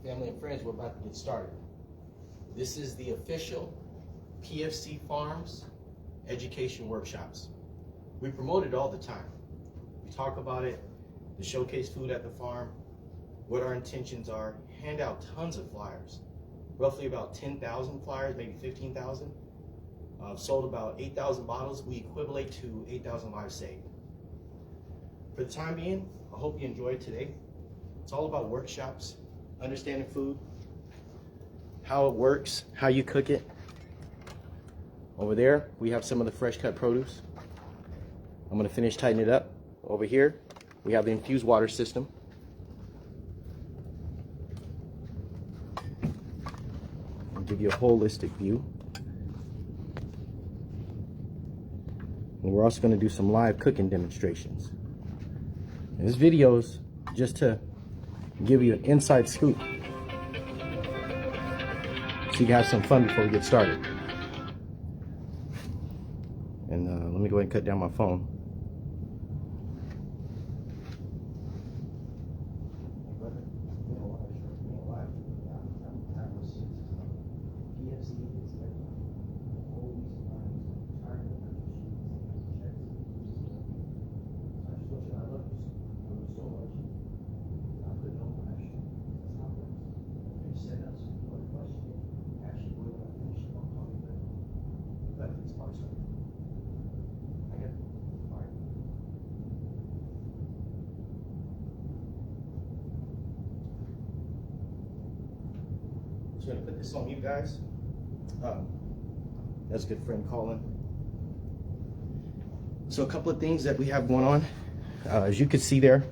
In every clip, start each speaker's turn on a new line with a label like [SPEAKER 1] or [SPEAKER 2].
[SPEAKER 1] family and friends, we're about to get started. This is the official PFC Farms education workshops. We promote it all the time. We talk about it, the showcase food at the farm, what our intentions are, hand out tons of flyers, roughly about 10,000 flyers, maybe 15,000. Sold about 8,000 bottles. We equivalent to 8,000 lives saved. For the time being, I hope you enjoyed today. It's all about workshops, understanding food, how it works, how you cook it. Over there, we have some of the fresh cut produce. I'm gonna finish tightening it up. Over here, we have the infused water system. I'll give you a holistic view. And we're also gonna do some live cooking demonstrations. And this video is just to give you an inside scoop, so you can have some fun before we get started. And let me go ahead and cut down my phone. I'm gonna put this on you guys. That's a good friend Colin. So a couple of things that we have going on. As you can see there,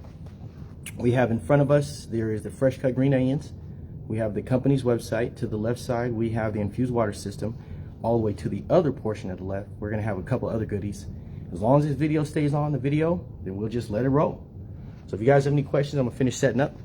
[SPEAKER 1] we have in front of us, there is the fresh cut green onions. We have the company's website. To the left side, we have the infused water system. All the way to the other portion of the left, we're gonna have a couple other goodies. As long as this video stays on the video, then we'll just let it roll. So if you guys have any questions, I'm gonna finish setting up.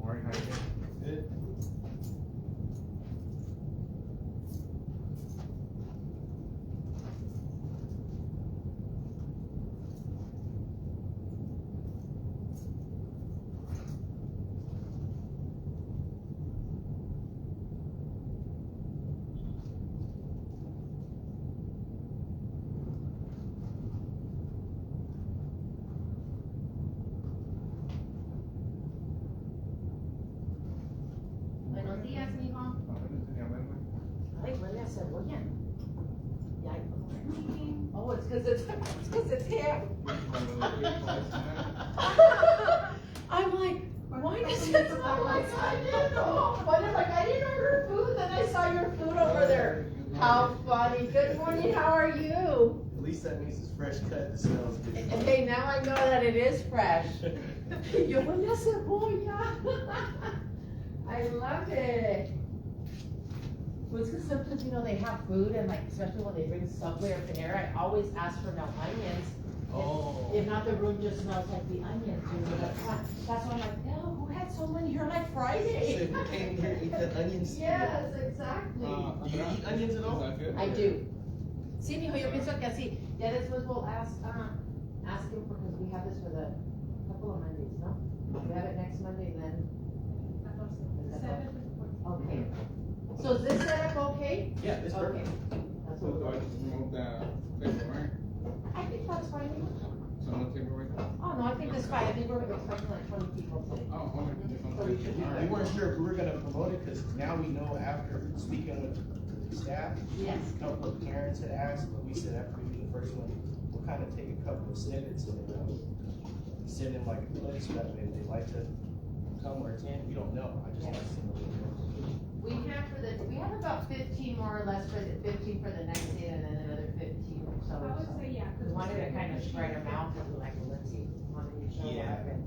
[SPEAKER 1] Morning, how you doing? Good.
[SPEAKER 2] Buenos días, mijo. Ay, huele a cebolla. Ya hay como... Oh, it's because it's him. I'm like, why does it smell like I didn't know? But I'm like, I didn't order food, then I saw your food over there. How funny. Good morning, how are you?
[SPEAKER 1] At least that means it's fresh cut. It smells good.
[SPEAKER 2] Okay, now I know that it is fresh. Yo huele a cebolla. I love it. Well, it's 'cause sometimes, you know, they have food and like, especially when they bring Subway or Panera, I always ask for no onions.
[SPEAKER 1] Oh.
[SPEAKER 2] If not, the room just smells like the onions, you know, that's why I'm like, oh, who had so many here like
[SPEAKER 1] So
[SPEAKER 2] Friday?
[SPEAKER 1] you came here and ate the onions?
[SPEAKER 2] Yes, exactly.
[SPEAKER 1] Do you eat onions at all?
[SPEAKER 2] I do. Sí, mijo, yo pienso que así. Ya después we'll ask him for, because we have this for the couple of Mondays, no? We have it next Monday, then. Okay. So is this setup okay?
[SPEAKER 1] Yeah, it's
[SPEAKER 2] Okay.
[SPEAKER 1] perfect.
[SPEAKER 2] That's what
[SPEAKER 3] So
[SPEAKER 2] we're
[SPEAKER 3] I just remove the paper, right?
[SPEAKER 2] I think that's fine.
[SPEAKER 3] So no paper with that?
[SPEAKER 2] Oh, no, I think that's fine. I think we're expecting like 20 people today.
[SPEAKER 3] Oh, okay.
[SPEAKER 2] So we should be
[SPEAKER 1] We weren't sure if we were gonna promote it, because now we know after speaking with the staff,
[SPEAKER 2] Yes.
[SPEAKER 1] a couple of parents had asked, but we said after we do the first one, we'll kind of take a couple of snippets and send them like a list, that way if they like to come or attend, we don't know, I just want to send them.
[SPEAKER 2] We have about 15 more or less for the 15 for the next day and then another 15 or so.
[SPEAKER 4] I would say, yeah.
[SPEAKER 2] We wanted to kind of spread them out, because we're like, well, let's see, how many show
[SPEAKER 1] Yeah,
[SPEAKER 2] up and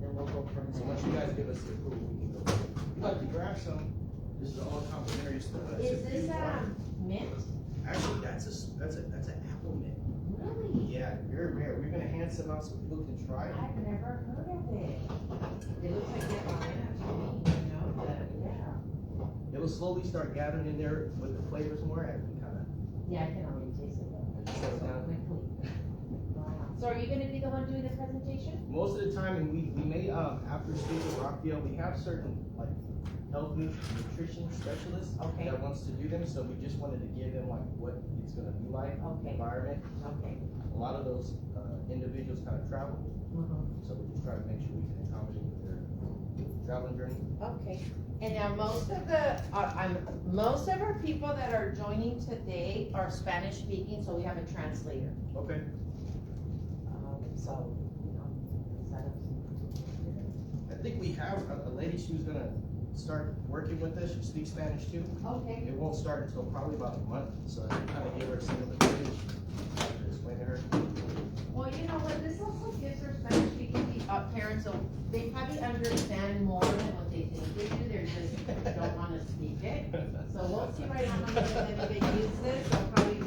[SPEAKER 2] then we'll go from
[SPEAKER 1] So
[SPEAKER 2] there.
[SPEAKER 1] once you guys give us the approval, we can go. If you'd like to grab some, this is all complimentary stuff.
[SPEAKER 2] Is this, mint?
[SPEAKER 1] Actually, that's an apple mint.
[SPEAKER 2] Really?
[SPEAKER 1] Yeah, very rare. We're gonna hand some out so people can try it.
[SPEAKER 2] I've never heard of it. It looks like they're buying it to me, you know, but yeah.
[SPEAKER 1] It'll slowly start gathering in there with the flavors more, and we kind of
[SPEAKER 2] Yeah, I can already taste it though.
[SPEAKER 1] settle down.
[SPEAKER 2] Quickly. Wow. So are you gonna be the one doing the presentation?
[SPEAKER 1] Most of the time, and we may, after speaking with Rockdale, we have certain, like, health nutrition specialists
[SPEAKER 2] Okay.
[SPEAKER 1] that wants to do them, so we just wanted to give them, like, what it's gonna be like, the
[SPEAKER 2] Okay.
[SPEAKER 1] environment.
[SPEAKER 2] Okay.
[SPEAKER 1] A lot of those, individuals kind of travel, so we just try to make sure we can accommodate their traveling journey.
[SPEAKER 2] Okay, and now most of our people that are joining today are Spanish speaking, so we have a translator.
[SPEAKER 1] Okay.
[SPEAKER 2] So, you know, instead of.
[SPEAKER 1] I think we have a lady, she was gonna start working with us, she speaks Spanish too.
[SPEAKER 2] Okay.
[SPEAKER 1] It won't start until probably about a month, so I kind of gave her some of the footage to explain to her.
[SPEAKER 2] Well, you know what, this also gives our Spanish speaking parents, so they probably understand more than what they think they do, they're just don't wanna speak it. So we'll see right how many of them they use this, they'll probably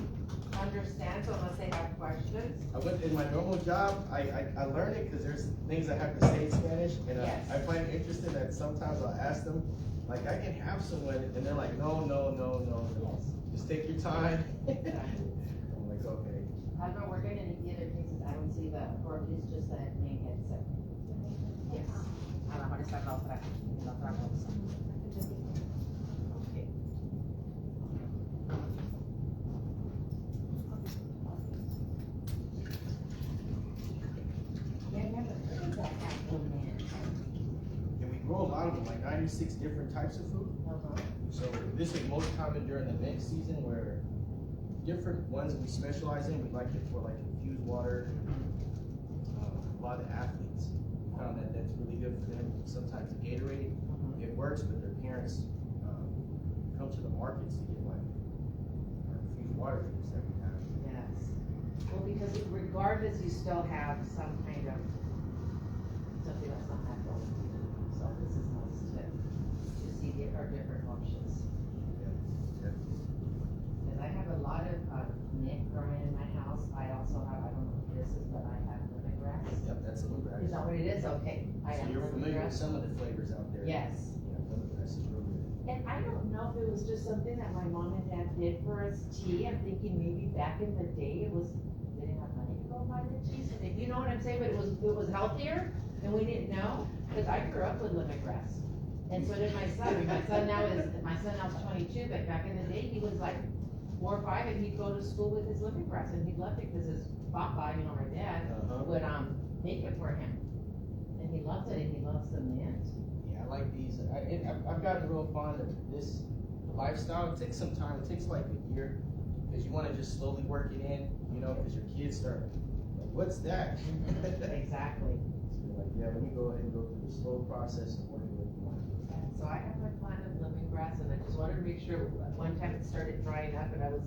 [SPEAKER 2] understand, so unless they have questions.
[SPEAKER 1] I went, in my normal job, I learned it because there's things I have to say in Spanish, and
[SPEAKER 2] Yes.
[SPEAKER 1] I find it interesting that sometimes I'll ask them, like, I can have someone, and they're like, no,
[SPEAKER 2] Yes.
[SPEAKER 1] just take your time.
[SPEAKER 2] Exactly.
[SPEAKER 1] I'm like, okay.
[SPEAKER 2] However, we're gonna need the other cases, I don't see that, or at least just that main headset. Yes. A lo mejor está la otra bolsa. Okay. Yeah, I never heard of that apple mint.
[SPEAKER 1] And we grow a lot of them, like 96 different types of food. So this is most common during the mint season, where different ones we specialize in, we like it for like infused water. A lot of athletes found that that's really good for them. Sometimes the Gatorade, it works, but their parents come to the markets to get like our infused water drinks that we have.
[SPEAKER 2] Yes. Well, because regardless, you still have some kind of, something that's not natural. So this is nice to see our different options.
[SPEAKER 1] Yeah.
[SPEAKER 2] Because I have a lot of mint growing in my house. I also have, I don't know what this is, but I have lemongrass.
[SPEAKER 1] Yep, that's lemongrass.
[SPEAKER 2] Is that what it is? Okay. I
[SPEAKER 1] So
[SPEAKER 2] have
[SPEAKER 1] you're familiar with
[SPEAKER 2] lemongrass.
[SPEAKER 1] some of the flavors out there?
[SPEAKER 2] Yes.
[SPEAKER 1] Yeah, lemongrass is real good.
[SPEAKER 2] And I don't know if it was just something that my mom and dad did for us tea. I'm thinking maybe back in the day it was, they didn't have money to go buy the tea. So you know what I'm saying? But it was healthier and we didn't know. Because I grew up with lemongrass. And so did my son. My son now is 22, but back in the day he was like 4 or 5 and he'd go to school with his lemongrass and he loved it because his papa, you know, my dad, would make it for him. And he loves it and he loves the mint.
[SPEAKER 1] Yeah, I like these. I've gotten real fond of this lifestyle. It takes some time. It takes like a year because you want to just slowly work it in, you know, because your kids start like, what's that?
[SPEAKER 2] Exactly.
[SPEAKER 1] So you're like, yeah, let me go ahead and go through the slow process of working with you.
[SPEAKER 2] So I have my plant of lemongrass and I just wanted to make sure, one time it started drying up and I was,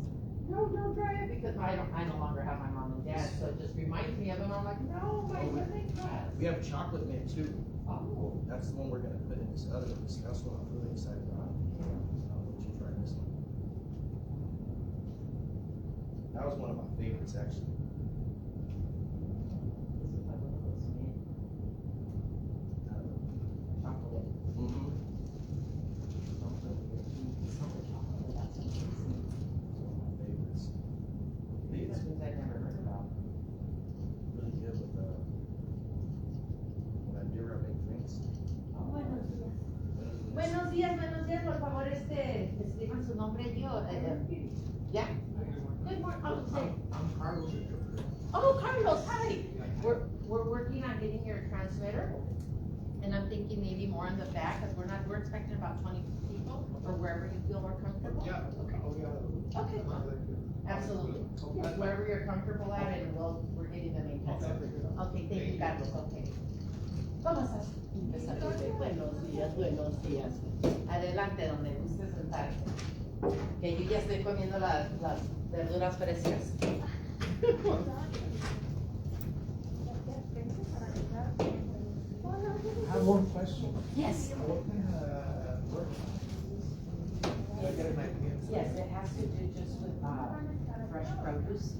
[SPEAKER 2] no, don't dry it because I no longer have my mom and dad, so it just reminds me of them. I'm like, no, my lemongrass.
[SPEAKER 1] We have chocolate mint too.
[SPEAKER 2] Oh.
[SPEAKER 1] That's the one we're gonna put in this other one. That's what I'm really excited about. I'll let you try this one. That was one of my favorites, actually. Mm-hmm. Favorites. It's
[SPEAKER 2] I've never heard about.
[SPEAKER 1] really good with when I do I make drinks.
[SPEAKER 2] Buenos días, por favor, escriban su nombre y yo. Yeah? Good morning. Oh, say.
[SPEAKER 3] I'm Carlos.
[SPEAKER 2] Oh, Carlos, hi. We're working on getting your transmitter. And I'm thinking maybe more in the back, because we're expecting about 20 people, or wherever you feel more comfortable.
[SPEAKER 3] Yeah.
[SPEAKER 2] Okay, absolutely. Just wherever you're comfortable at, and we're getting the main transmitter. Okay, thank you, Carlos, okay. ¿Cómo estás? Buenos días. Adelante, donde guste sentarse. Que yo ya estoy comiendo las verduras frescas.
[SPEAKER 3] I have one question.
[SPEAKER 2] Yes.
[SPEAKER 3] What kind of work? Can I get an idea?
[SPEAKER 2] Yes, it has to do just with fresh produce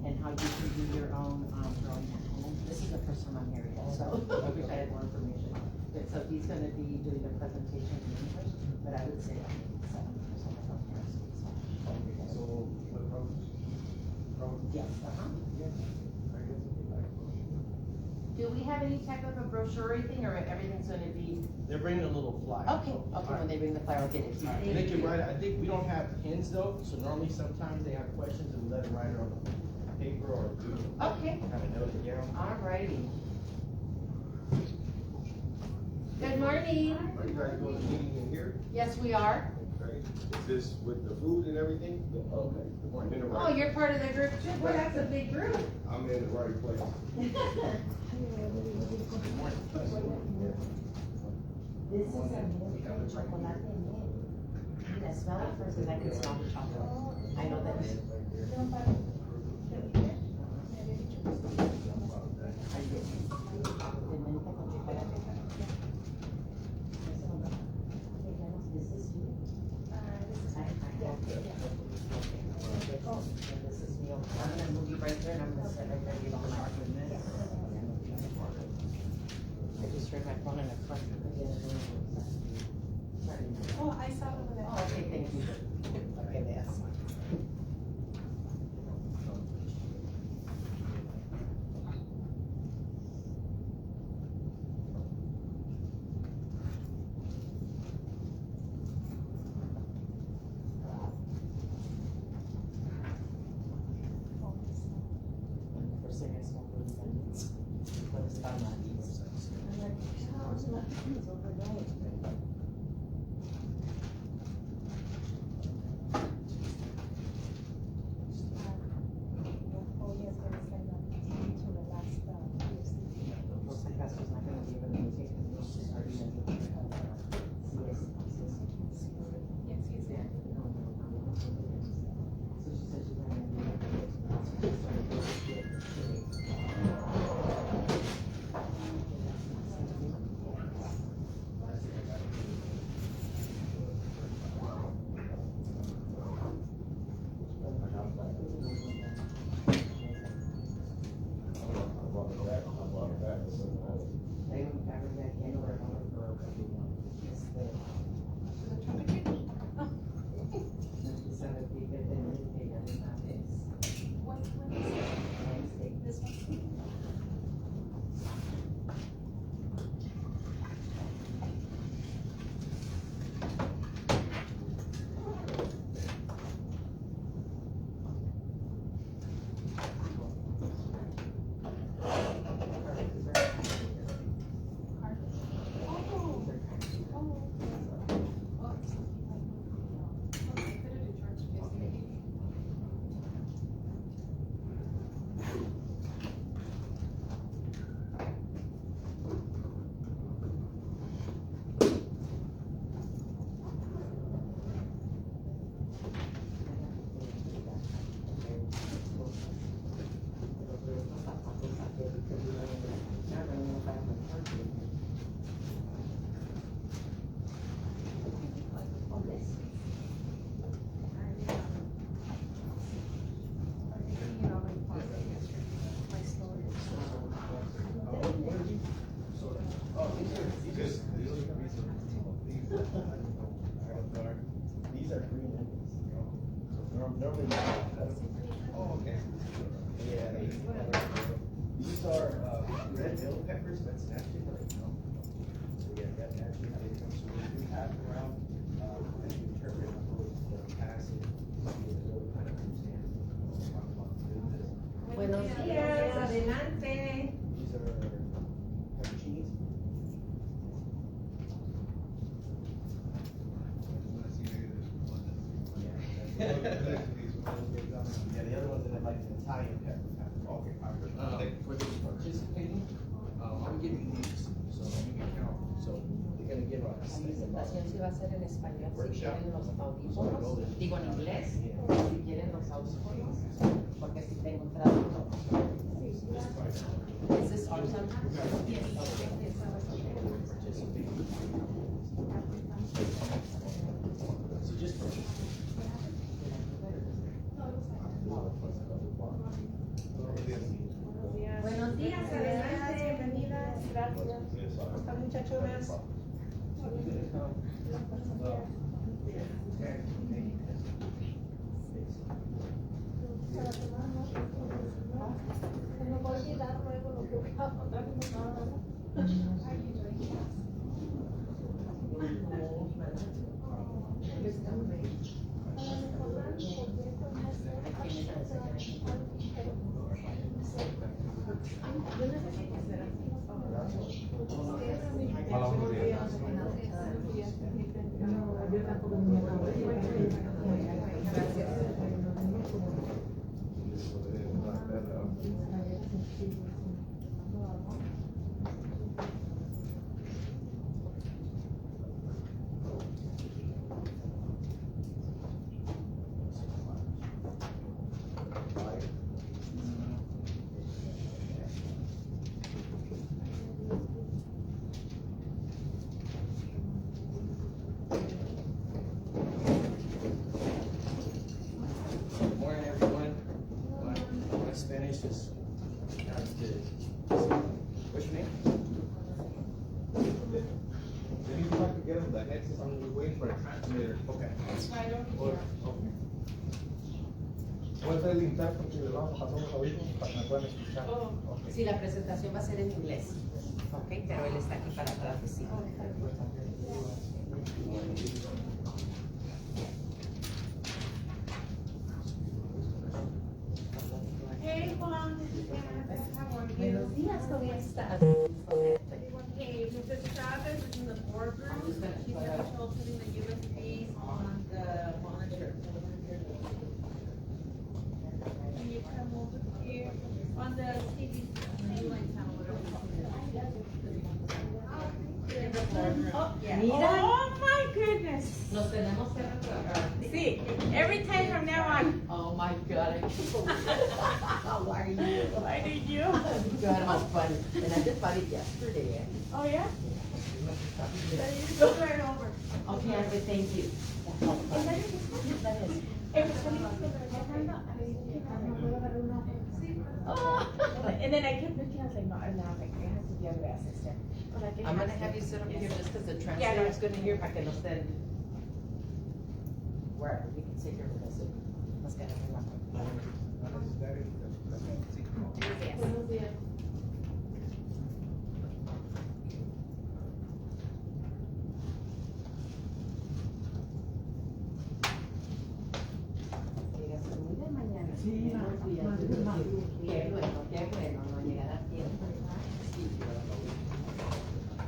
[SPEAKER 2] and how you can do your own growing at home. This is the first time I'm hearing it, so I wish I had more information. But so he's gonna be doing the presentation in English, but I would say 7% of them here speak Spanish.
[SPEAKER 3] So, what problems?
[SPEAKER 2] Yes,
[SPEAKER 3] I guess it'd be like.
[SPEAKER 2] Do we have any type of a brochure or anything, or everything's gonna be?
[SPEAKER 1] They're bringing a little flyer.
[SPEAKER 2] Okay, when they bring the flyer, I'll get it to you.
[SPEAKER 1] They can write it. I think we don't have pens though, so normally sometimes they have questions and we let them write it on the paper or
[SPEAKER 2] Okay,
[SPEAKER 1] kind of note it down.
[SPEAKER 2] alrighty. Good morning.
[SPEAKER 4] Are you guys doing a meeting in here?
[SPEAKER 2] Yes, we are.
[SPEAKER 4] Okay. Is this with the food and everything? Okay. I'm in the
[SPEAKER 2] Oh,
[SPEAKER 4] right,
[SPEAKER 2] you're part of the group too? Boy, that's a big group.
[SPEAKER 4] I'm in the right place.
[SPEAKER 2] This is a milk chocolate mint. I smell it first, and I can smell the chocolate. I know that. This is me. I'm gonna move you right there, and I'm gonna sit right there. You don't mind doing this? I just heard my phone in a click.
[SPEAKER 5] Oh, I saw it over there.
[SPEAKER 2] Oh, okay, thank you. Okay, yes. First thing I smelled was onions. But it's about not eating. I'm like, oh, it's not eating overnight.
[SPEAKER 5] Oh, yes, there is like a to the last,
[SPEAKER 2] Looks like that's just not gonna be able to take it. She's already in the.
[SPEAKER 5] yes, yes.
[SPEAKER 2] Yeah. So she said she's gonna.
[SPEAKER 4] These are green onions. Normally,
[SPEAKER 3] Oh, okay.
[SPEAKER 4] yeah, these are red bell peppers, that's naturally like, so yeah, that naturally how they come. So when we pass around, and we interpret the passage, so you really kind of understand what we're talking about.
[SPEAKER 2] Buenos días, adelante.
[SPEAKER 4] These are pepperoncinis. Yeah, the other ones that are like Italian pepper.
[SPEAKER 3] Okay,
[SPEAKER 4] For those participating, I'm giving these, so you can count. So they're gonna give a
[SPEAKER 2] La
[SPEAKER 4] season.
[SPEAKER 2] presentación sí va a ser en español, si
[SPEAKER 4] Workshop.
[SPEAKER 2] quieren los audífonos, digo en inglés, si quieren los audífonos, porque si tengo traductor. Is this our son? Yes.
[SPEAKER 1] So just for
[SPEAKER 2] Buenos días, adelante, bienvenidas, gracias.
[SPEAKER 5] ¿Están muchachonas? Se me va a olvidar luego lo que voy a contar.
[SPEAKER 1] Good morning, everyone. My Spanish is not as good. What's your name?
[SPEAKER 3] Then you have to get them the heads on the way for a transmitter.
[SPEAKER 1] Okay.
[SPEAKER 3] Puedes delintar porque le vamos a pasar los audífonos para que me puedan escuchar. Okay.
[SPEAKER 2] Sí, la presentación va a ser en inglés, ok, pero él está aquí para traducir.
[SPEAKER 6] Hey, Juan. How are you?
[SPEAKER 2] Buenos días, ¿cómo estás?
[SPEAKER 6] Hey, Mrs. Chavez is in the boardroom. She's having trouble putting the USBs on the monitor. Can you come over here on the TV, line channel, whatever it's called. In the boardroom.
[SPEAKER 2] Oh,
[SPEAKER 6] Yeah.
[SPEAKER 2] mira.
[SPEAKER 6] Oh, my goodness.
[SPEAKER 2] Nos tenemos que retrasar.
[SPEAKER 6] See, every time from now on,
[SPEAKER 2] Oh my God, I can't believe it. How are you?
[SPEAKER 6] why did you?
[SPEAKER 2] God, how funny. And I just bought it yesterday. Eh?
[SPEAKER 6] Oh, yeah? Then you just go right over.
[SPEAKER 2] Okay, Andre, thank you. Yes, that is.
[SPEAKER 6] And then I kept looking, I was like, no, I'm not, like, it has to be a way assistant. But I
[SPEAKER 2] I'm gonna have you sit up here just because the
[SPEAKER 6] Yeah,
[SPEAKER 2] translator
[SPEAKER 6] no.
[SPEAKER 2] is gonna hear para que no estén. Wherever, you can sit here with us. Let's get it.
[SPEAKER 6] Buenos días.
[SPEAKER 2] Llegaste muy de mañana.
[SPEAKER 5] Sí,
[SPEAKER 2] Buenos días. Qué bueno, no llegar a tiempo. Sí.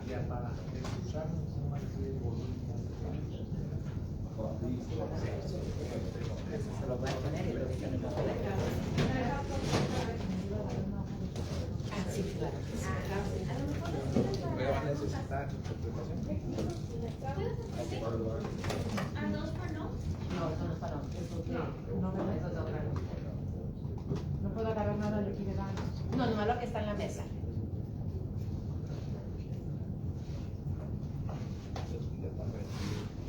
[SPEAKER 3] Ya para escucharnos, no hay que
[SPEAKER 2] Se lo voy a poner y lo voy a poner. Ah, sí, claro.
[SPEAKER 3] Voy a necesitar interpretación.
[SPEAKER 2] No, eso no es para nosotros. No, eso es de otra cosa.
[SPEAKER 5] No puedo agarrar nada de aquí de baño.
[SPEAKER 2] No, nomás lo que está en la mesa.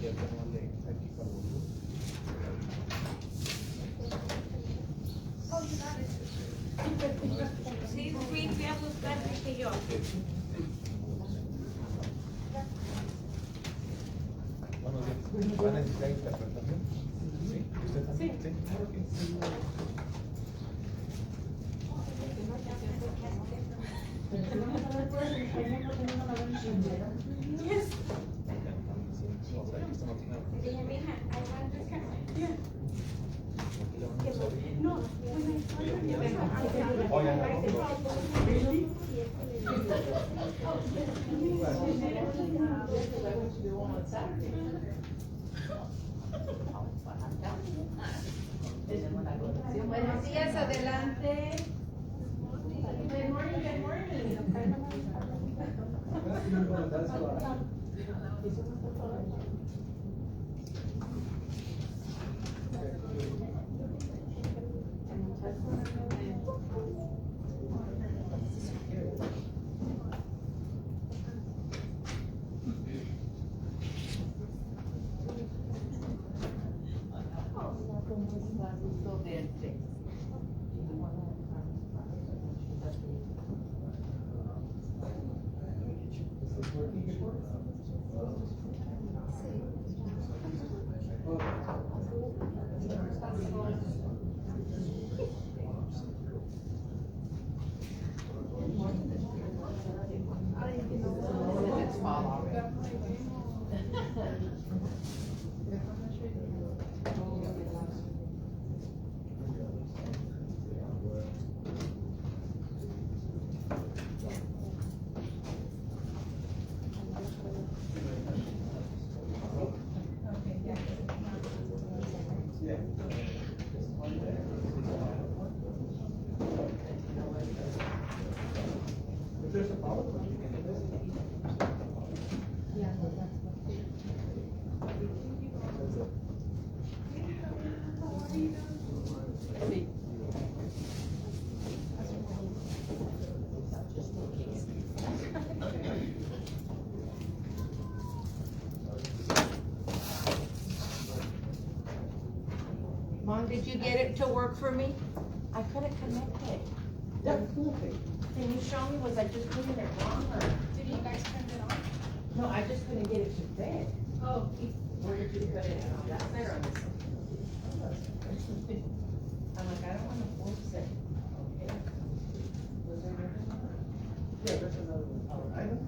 [SPEAKER 3] Ya ponerle aquí para los
[SPEAKER 6] Sí, fui a buscar, dije yo.
[SPEAKER 3] ¿Va a necesitar interpretación? ¿Sí? ¿Usted también? Sí.
[SPEAKER 2] Buenos días, adelante. Good morning, good morning. Mom, did you get it to work for me? I couldn't connect it. Can you show me, was I just putting it wrong or?
[SPEAKER 6] Did you guys turn it on?
[SPEAKER 2] No, I just couldn't get it to bed.
[SPEAKER 6] Oh,
[SPEAKER 2] Where did you put it? On that side or on this side? I'm like, I don't wanna force it. Okay. Was there another one? Yeah, there's another one. Oh, I don't.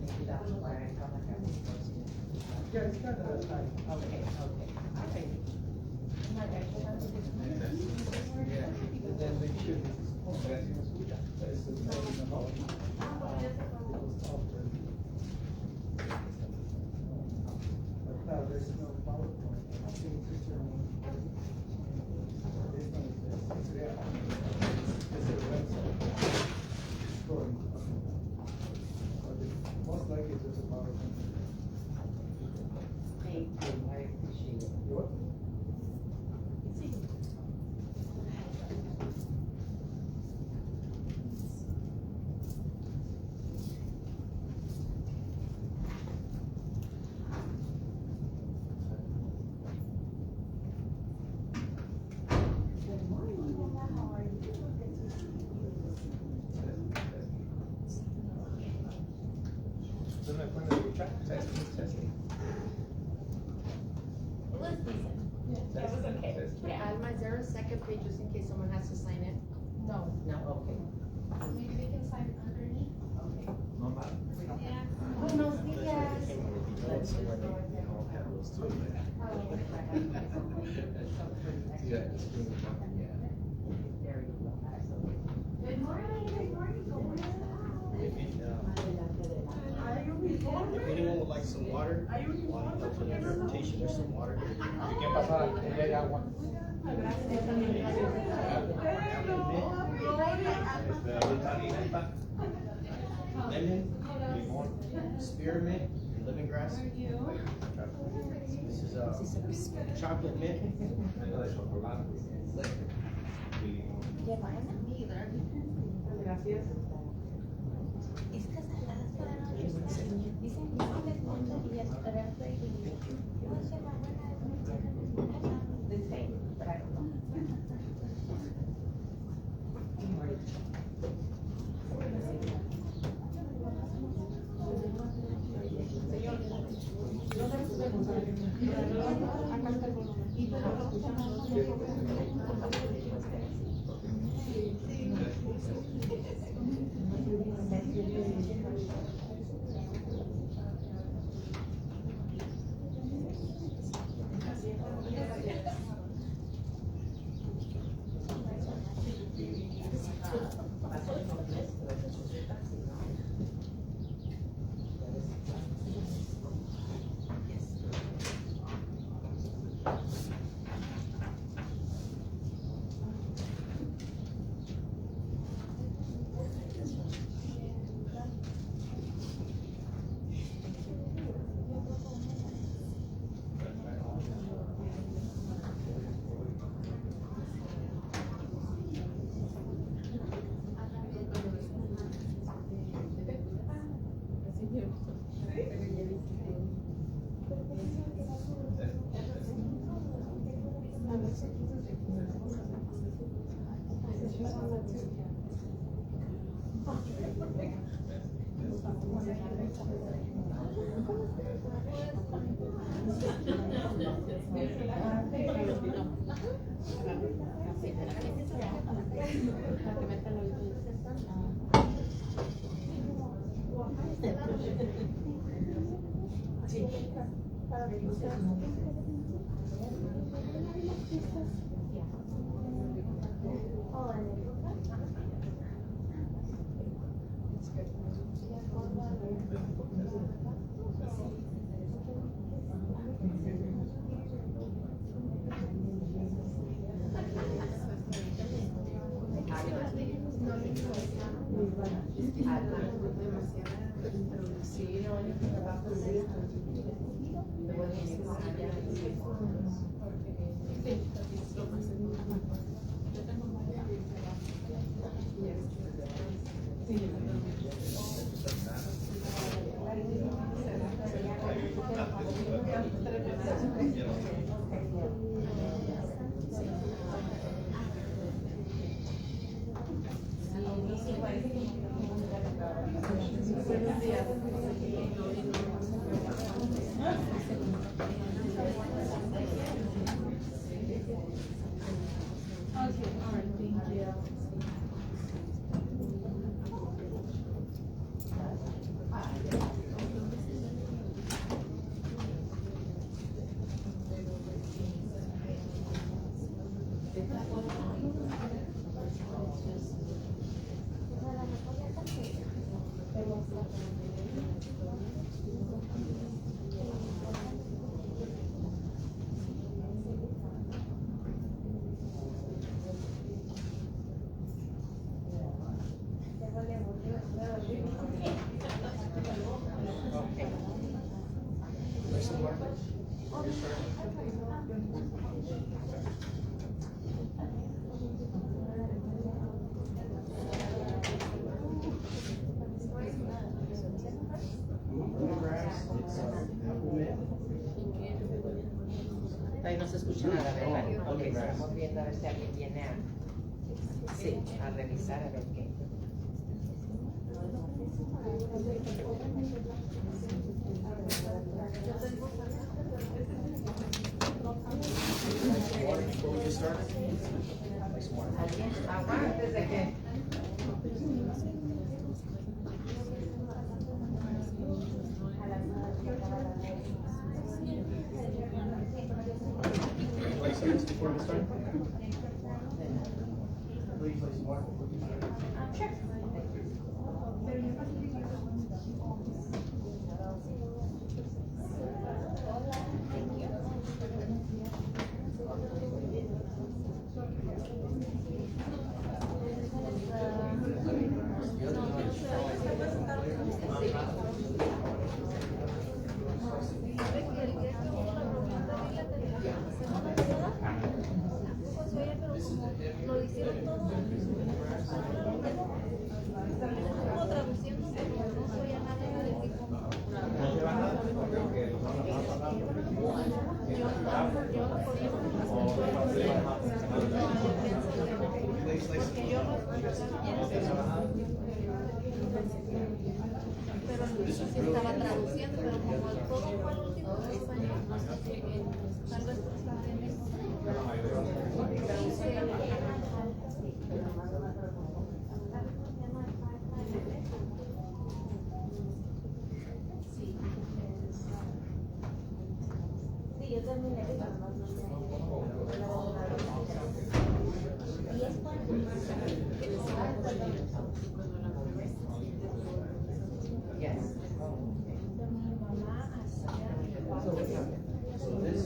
[SPEAKER 2] Maybe that's why I felt like I was supposed to.
[SPEAKER 3] Yeah, it's got a time.
[SPEAKER 2] Okay, okay, all right. I'm like, I should have to do
[SPEAKER 3] Yeah, and then they should. It's the same, no? There's no PowerPoint. I think it's just this one is it's there. It's a website. Story. Most likely it's just a PowerPoint.
[SPEAKER 2] Thank you, I appreciate it.
[SPEAKER 3] You're welcome. Then I put it in the chat. Testing.
[SPEAKER 2] It was decent. That was okay. Yeah, Alma, is there a second page just in case someone has to sign it?
[SPEAKER 5] No.
[SPEAKER 2] No, okay.
[SPEAKER 6] maybe they can sign underneath.
[SPEAKER 2] Okay.
[SPEAKER 3] No matter.
[SPEAKER 6] Yeah.
[SPEAKER 2] Buenos días.
[SPEAKER 3] Yeah.
[SPEAKER 2] There you go.
[SPEAKER 6] Good morning, good morning, good morning.
[SPEAKER 1] If anyone would like some water, while you go for the interpretation, there's some water here.
[SPEAKER 3] ¿Qué pasa? Ella hay agua.
[SPEAKER 1] Lemon, spearmint, and lemongrass. This is chocolate mint.
[SPEAKER 2] Gracias. The same, but I don't know.
[SPEAKER 7] Ahí no se escucha nada, ¿verdad? Ok, estamos viendo a ver si alguien viene a, sí, a revisar, a ver qué. ¿Alguien? Agua antes de que.
[SPEAKER 1] Before we start?
[SPEAKER 8] Lo hicieron todo como traduciendo, pero no soy a nada de tipo. Pero sí estaba traduciendo, pero como todo fue el último de español. Sí, yo terminé, pero no
[SPEAKER 7] Yes.
[SPEAKER 4] So this,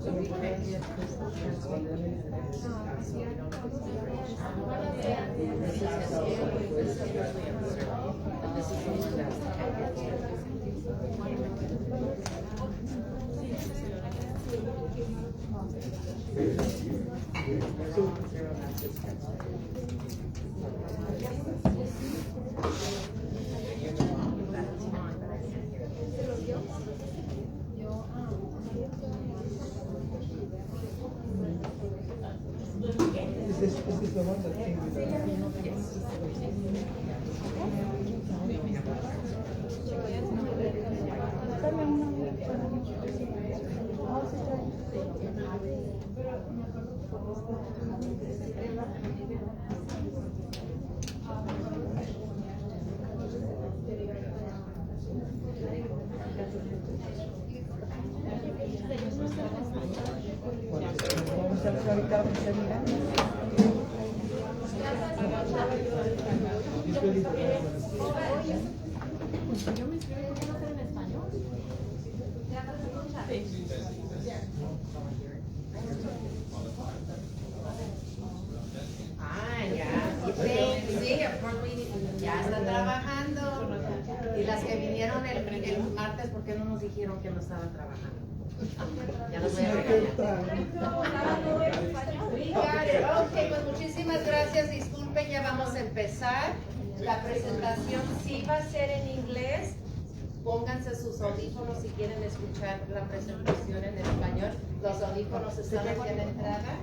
[SPEAKER 7] So we can get this translated into this, so we don't have to do it. This is usually observed, and this is the one that's
[SPEAKER 3] Is this the one that came with the? Vamos a ver ahorita lo que está mirando.
[SPEAKER 5] Yo me inscribí en español.
[SPEAKER 7] Ah, ya, sí, ya está trabajando. Y las que vinieron el martes, ¿por qué no nos dijeron que no estaban trabajando? Ya los voy a regañar. Ok, pues muchísimas gracias, disculpen, ya vamos a empezar. La presentación sí va a ser en inglés. Pónganse sus audífonos si quieren escuchar la presentación en español. Los audífonos están aquí a la entrada.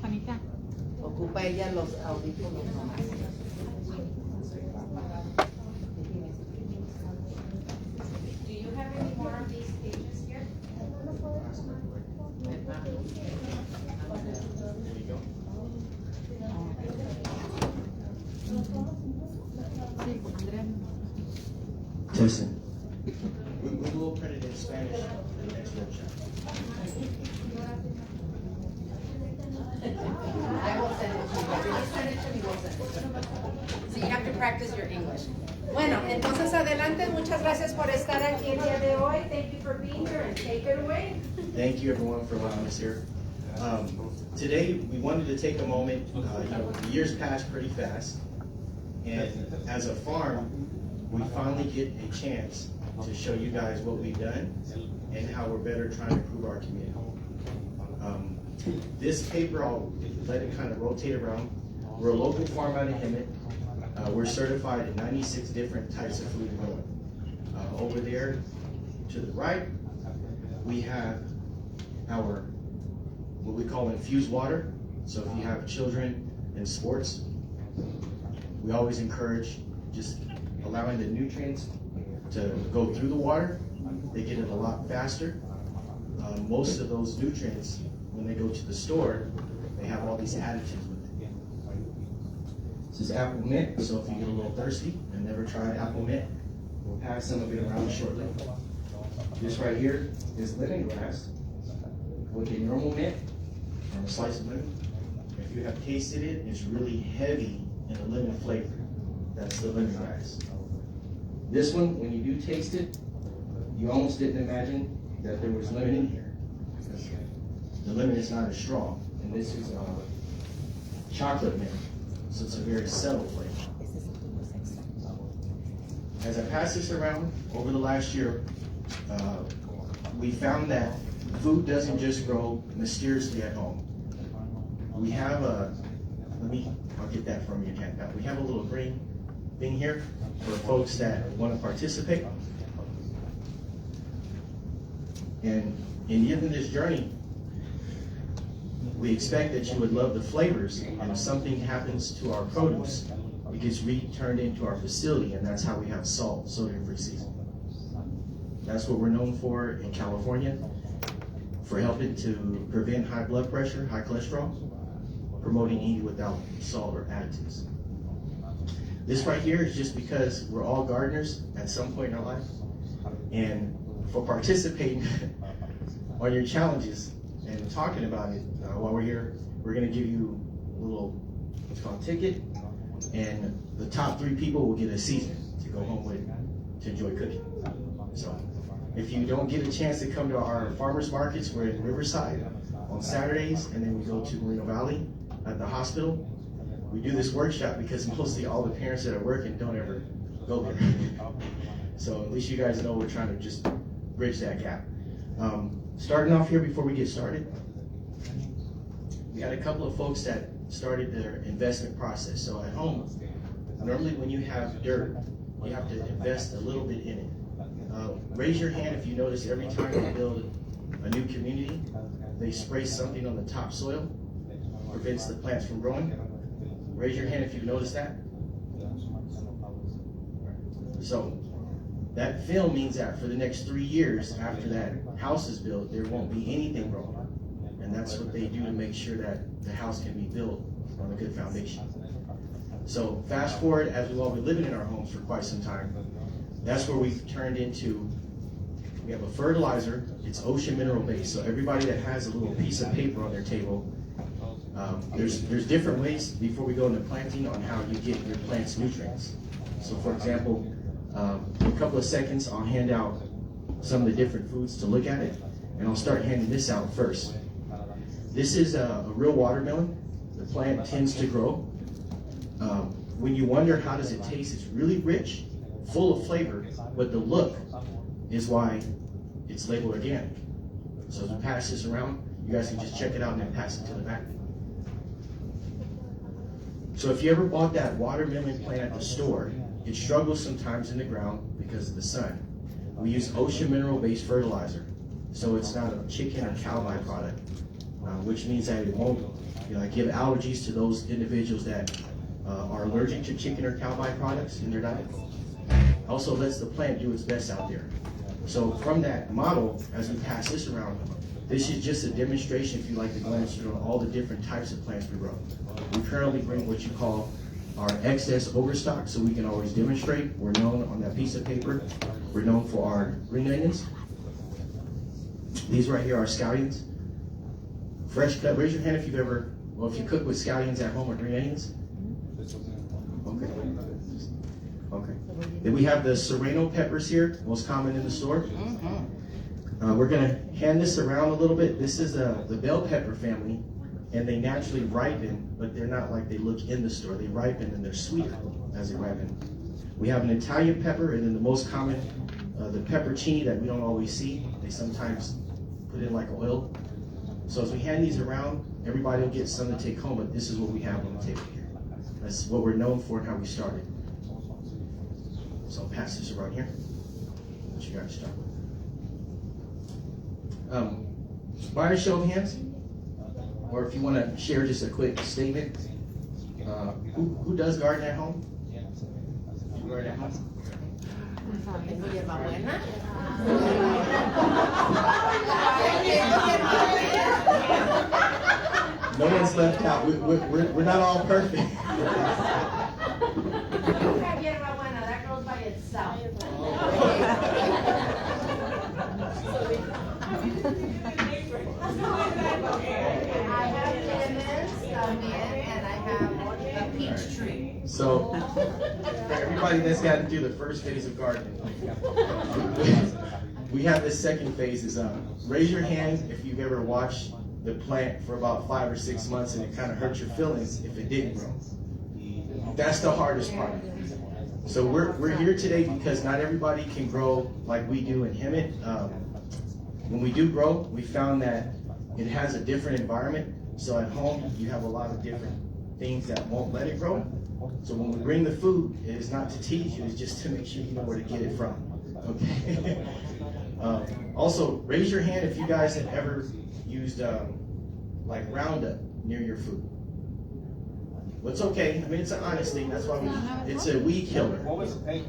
[SPEAKER 5] Anita.
[SPEAKER 7] Ocupa ella los audífonos nomás. Do you have any more of these pages here?
[SPEAKER 1] Listen, we will print it in Spanish for the next workshop.
[SPEAKER 7] I will send it to you. When you send it to me, we'll send it. So you have to practice your English. Bueno, entonces adelante. Muchas gracias por estar aquí el día de hoy. Thank you for being here and take it away.
[SPEAKER 1] Thank you everyone for allowing us here. Today we wanted to take a moment, the years passed pretty fast, and as a farm, we finally get a chance to show you guys what we've done and how we're better trying to improve our community. This paper, I'll let it kind of rotate around. We're a local farm out of Hemet. We're certified in 96 different types of food growing. Over there to the right, we have our, what we call infused water. So if you have children in sports, we always encourage just allowing the nutrients to go through the water. They get it a lot faster. Most of those nutrients, when they go to the store, they have all these additives with it. This is apple mint, so if you get a little thirsty and never tried apple mint, we'll pass some of it around shortly. This right here is lemongrass with a normal mint and a slice of lemon. If you have tasted it, it's really heavy in a lemon flavor. That's the lemongrass. This one, when you do taste it, you almost didn't imagine that there was lemon in here. Because the lemon is not as strong, and this is chocolate mint, so it's a very subtle flavor. As I pass this around over the last year, we found that food doesn't just grow mysteriously at home. We have I'll get that from you, Cat. We have a little green thing here for folks that want to participate. And in giving this journey, We expect that you would love the flavors, and if something happens to our produce, it gets returned into our facility, and that's how we have salt, sodium-free seasoning. That's what we're known for in California, for helping to prevent high blood pressure, high cholesterol, promoting eating without salt or additives. This right here is just because we're all gardeners at some point in our life, and for participating on your challenges and talking about it while we're here, we're gonna give you a little, what's called a ticket, and the top 3 people will get a season to go home with to enjoy cooking. So if you don't get a chance to come to our farmers markets, we're in Riverside on Saturdays, and then we go to Moreno Valley at the hospital. We do this workshop because mostly all the parents that are working don't ever go there. So at least you guys know we're trying to just bridge that gap. Starting off here before we get started, we had a couple of folks that started their investment process. So at home, normally when you have dirt, you have to invest a little bit in it. Raise your hand if you notice every time they build a new community, they spray something on the topsoil, prevents the plants from growing. Raise your hand if you've noticed that. So that film means that for the next 3 years after that house is built, there won't be anything growing. And that's what they do to make sure that the house can be built on a good foundation. So fast forward, as we've all been living in our homes for quite some time, that's where we've turned into, we have a fertilizer, it's ocean mineral based. So everybody that has a little piece of paper on their table, there's different ways before we go into planting on how you get your plants nutrients. So for example, in a couple of seconds, I'll hand out some of the different foods to look at it, and I'll start handing this out first. This is a real watermelon. The plant tends to grow. When you wonder how does it taste, it's really rich, full of flavor, but the look is why it's labeled organic. So as we pass this around, you guys can just check it out and then pass it to the back. So if you ever bought that watermelon plant at the store, it struggles sometimes in the ground because of the sun. We use ocean mineral based fertilizer. So it's not a chicken or cow byproduct, which means that it won't give allergies to those individuals that are allergic to chicken or cow byproducts in their diet. Also lets the plant do its best out there. So from that model, as we pass this around, this is just a demonstration, if you like to glance through all the different types of plants we grow. We currently bring what you call our excess overstock, so we can always demonstrate. We're known on that piece of paper. We're known for our green onions. These right here are scallions. Fresh cut. Raise your hand if you've ever, well, if you cook with scallions at home or green onions. Okay. Okay. Then we have the serrano peppers here, most common in the store. We're gonna hand this around a little bit. This is the bell pepper family, and they naturally ripen, but they're not like they look in the store. They ripen and they're sweeter as they ripen. We have an Italian pepper, and then the most common, the peppercini that we don't always see. They sometimes put in like oil. So as we hand these around, everybody will get some to take home, but this is what we have on the table here. That's what we're known for and how we started. So I'll pass this around here. What you guys start with. By a show of hands, or if you want to share just a quick statement, who does garden at home? You garden at home? No one's left out. We're not all perfect.
[SPEAKER 2] That grows by itself. I have lemons, and I have a peach tree.
[SPEAKER 1] So, for everybody that's got to do the first phase of gardening, we have this second phase. Is raise your hand if you've ever watched the plant for about 5 or 6 months and it kind of hurt your feelings if it didn't grow. That's the hardest part. So we're here today because not everybody can grow like we do in Hemet. When we do grow, we found that it has a different environment. So at home, you have a lot of different things that won't let it grow. So when we bring the food, it is not to tease you, it's just to make sure you know where to get it from. Okay. Also, raise your hand if you guys have ever used like Roundup near your food. Well, it's okay. I mean, it's an honest thing. That's why it's a weed killer.
[SPEAKER 3] What was the pay?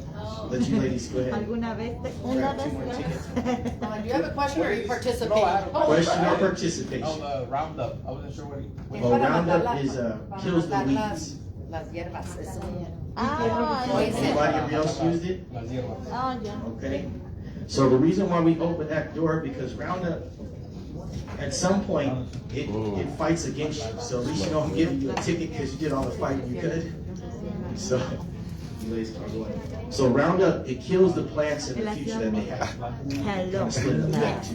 [SPEAKER 1] Let you ladies go ahead.
[SPEAKER 5] ¿Alguna vez
[SPEAKER 1] Grab 2 more tickets.
[SPEAKER 2] Do you have a question or are you participating?
[SPEAKER 3] No, I have a
[SPEAKER 1] Question or participation?
[SPEAKER 3] Oh, Roundup. I wasn't sure what he.
[SPEAKER 1] Well, Roundup is kills the weeds.
[SPEAKER 2] Las hierbas, eso.
[SPEAKER 1] Anybody else used it?
[SPEAKER 3] Las hierbas.
[SPEAKER 5] Oh, ya.
[SPEAKER 1] Okay. So the reason why we open that door, because Roundup, at some point, it fights against you. So at least you know I'm giving you a ticket because you did all the fighting you could. So, you ladies can go in. So Roundup, it kills the plants in the future that they have.
[SPEAKER 5] Hello.
[SPEAKER 1] Split it back to.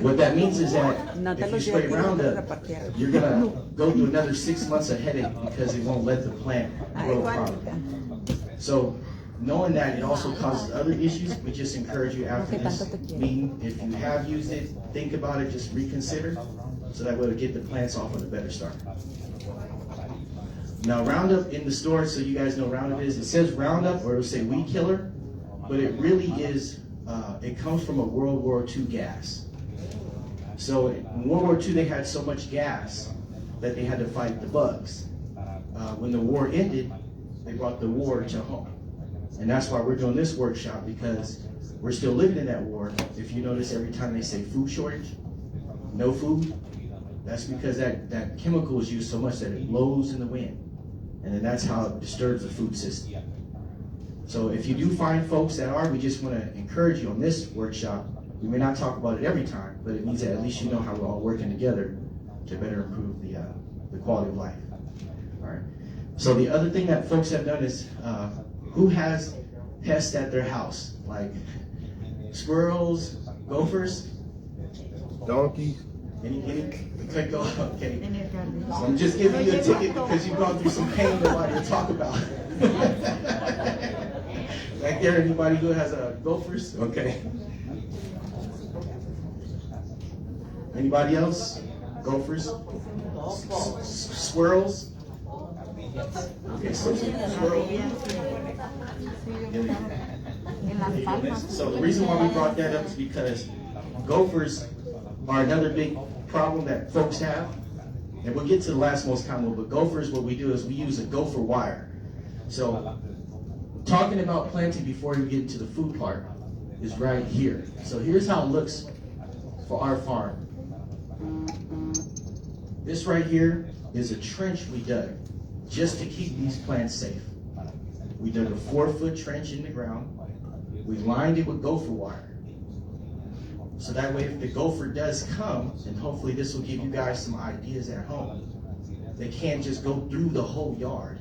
[SPEAKER 1] What that means is that if you spray Roundup, you're gonna go through another 6 months of headache because it won't let the plant grow properly. So knowing that it also causes other issues, we just encourage you after this meeting, if you have used it, think about it, just reconsider, so that way we'll get the plants off on a better start. Now Roundup in the store, so you guys know Roundup is, it says Roundup or it'll say weed killer, but it really is, it comes from a World War II gas. So in World War II they had so much gas that they had to fight the bugs. When the war ended, they brought the war to home. And that's why we're doing this workshop, because we're still living in that war. If you notice, every time they say food shortage, no food, that's because that chemical is used so much that it blows in the wind. And then that's how it disturbs the food system. So if you do find folks that are, we just want to encourage you on this workshop. We may not talk about it every time, but it means that at least you know how we're all working together to better improve the quality of life. All right. So the other thing that folks have done is, who has pests at their house? Like squirrels, gophers?
[SPEAKER 9] Donkeys.
[SPEAKER 1] Any could go, okay. So I'm just giving you a ticket because you've gone through some pain that I want to talk about. Back there, anybody who has gophers? Okay. Anybody else? Gophers? Squirrels? Okay, so squirrel. So the reason why we brought that up is because gophers are another big problem that folks have. And we'll get to the last most common one, but gophers, what we do is we use a gopher wire. So talking about planting before we get into the food part is right here. So here's how it looks for our farm. This right here is a trench we dug just to keep these plants safe. We dug a 4-foot trench in the ground. We lined it with gopher wire. So that way if the gopher does come, and hopefully this will give you guys some ideas at home, they can't just go through the whole yard.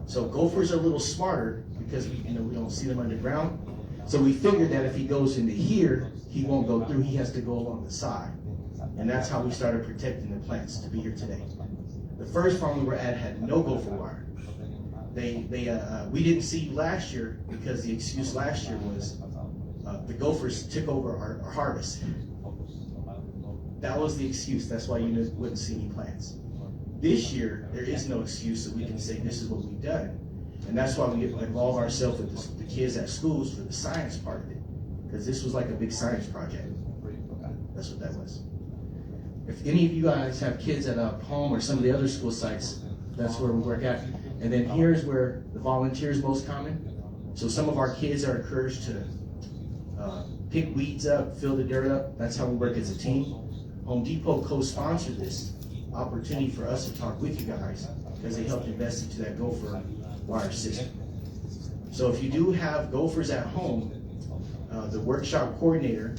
[SPEAKER 1] So gophers are a little smarter because we don't see them underground. So we figured that if he goes into here, he won't go through, he has to go along the side. And that's how we started protecting the plants to be here today. The first farm we were at had no gopher wire. We didn't see you last year because the excuse last year was the gophers took over our harvest. That was the excuse. That's why you wouldn't see any plants. This year, there is no excuse, so we can say this is what we've done. And that's why we involve ourselves with the kids at schools for the science part of it. Because this was like a big science project. That's what that was. If any of you guys have kids at home or some of the other school sites, that's where we work at. And then here's where the volunteer is most common. So some of our kids are encouraged to pick weeds up, fill the dirt up. That's how we work as a team. Home Depot co-sponsored this opportunity for us to talk with you guys because they helped invest into that gopher wire system. So if you do have gophers at home, the workshop coordinator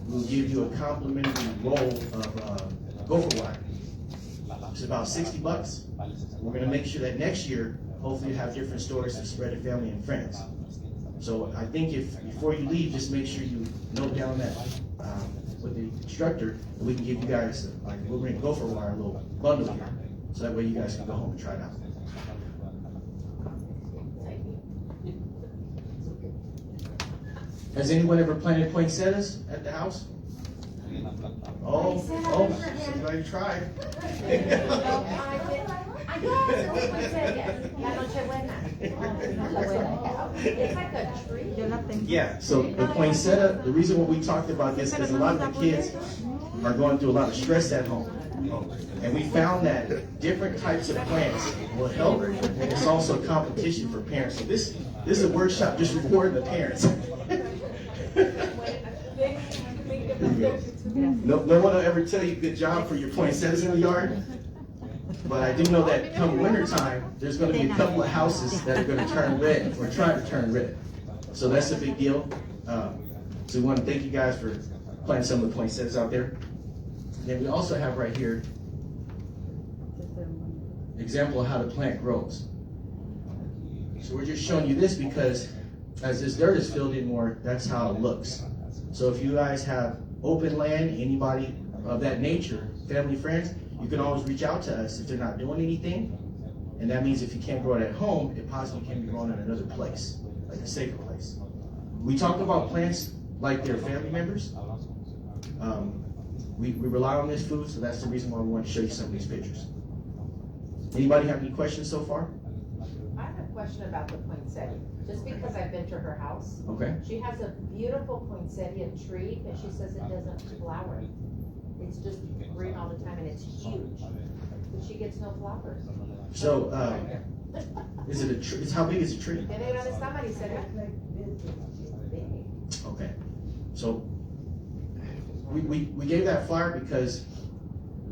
[SPEAKER 1] will give you a complimentary roll of gopher wire. It's about $60. We're going to make sure that next year, hopefully you have different stories to spread to family and friends. So I think before you leave, just make sure you note down that with the instructor, and we can give you guys, we'll bring gopher wire, a little bundle here, so that way you guys can go home and try it out. Has anyone ever planted poinsettias at the house? Oh, somebody tried. Yeah, so the poinsettia, the reason why we talked about this is a lot of the kids, are going through a lot of stress at home. And we found that different types of plants will help, and it's also a competition for parents. So this is a workshop just rewarding the parents. No one will ever tell you good job for your poinsettias in the yard. But I do know that come winter time, there's going to be a couple of houses that are going to turn red or try to turn red. So that's a big deal. So we want to thank you guys for planting some of the poinsettias out there. And then we also have right here example of how the plant grows. So we're just showing you this because as this dirt is filled in more, that's how it looks. So if you guys have open land, anybody of that nature, family, friends, you can always reach out to us if they're not doing anything. And that means if you can't grow it at home, it possibly can be grown in another place, like a safer place. We talk about plants like they're family members. We rely on this food, so that's the reason why we want to show you some of these pictures. Anybody have any questions so far?
[SPEAKER 7] I have a question about the poinsettia, just because I've been to her house.
[SPEAKER 1] Okay.
[SPEAKER 7] She has a beautiful poinsettia tree, but she says it doesn't flower. It's just green all the time and it's huge, but she gets no flowers.
[SPEAKER 1] So, is it a tree? How big is a tree? Okay. So, we gave that flyer because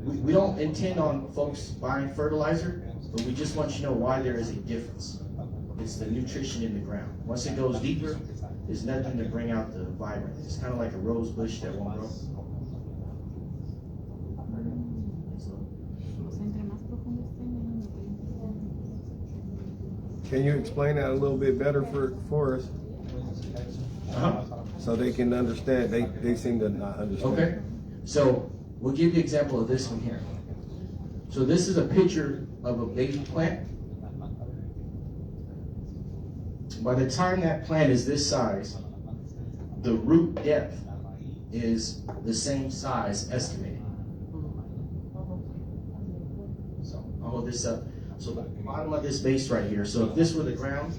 [SPEAKER 1] we don't intend on folks buying fertilizer, but we just want you to know why there is a difference. It's the nutrition in the ground. Once it goes deeper, there's nothing to bring out the vibrant. It's kind of like a rose bush that won't grow.
[SPEAKER 9] Can you explain that a little bit better for us? So they can understand. They seem to not understand.
[SPEAKER 1] Okay. So we'll give you an example of this one here. So this is a picture of a baby plant. By the time that plant is this size, the root depth is the same size estimated. So I'll hold this up. So the bottom of this base right here, so if this were the ground,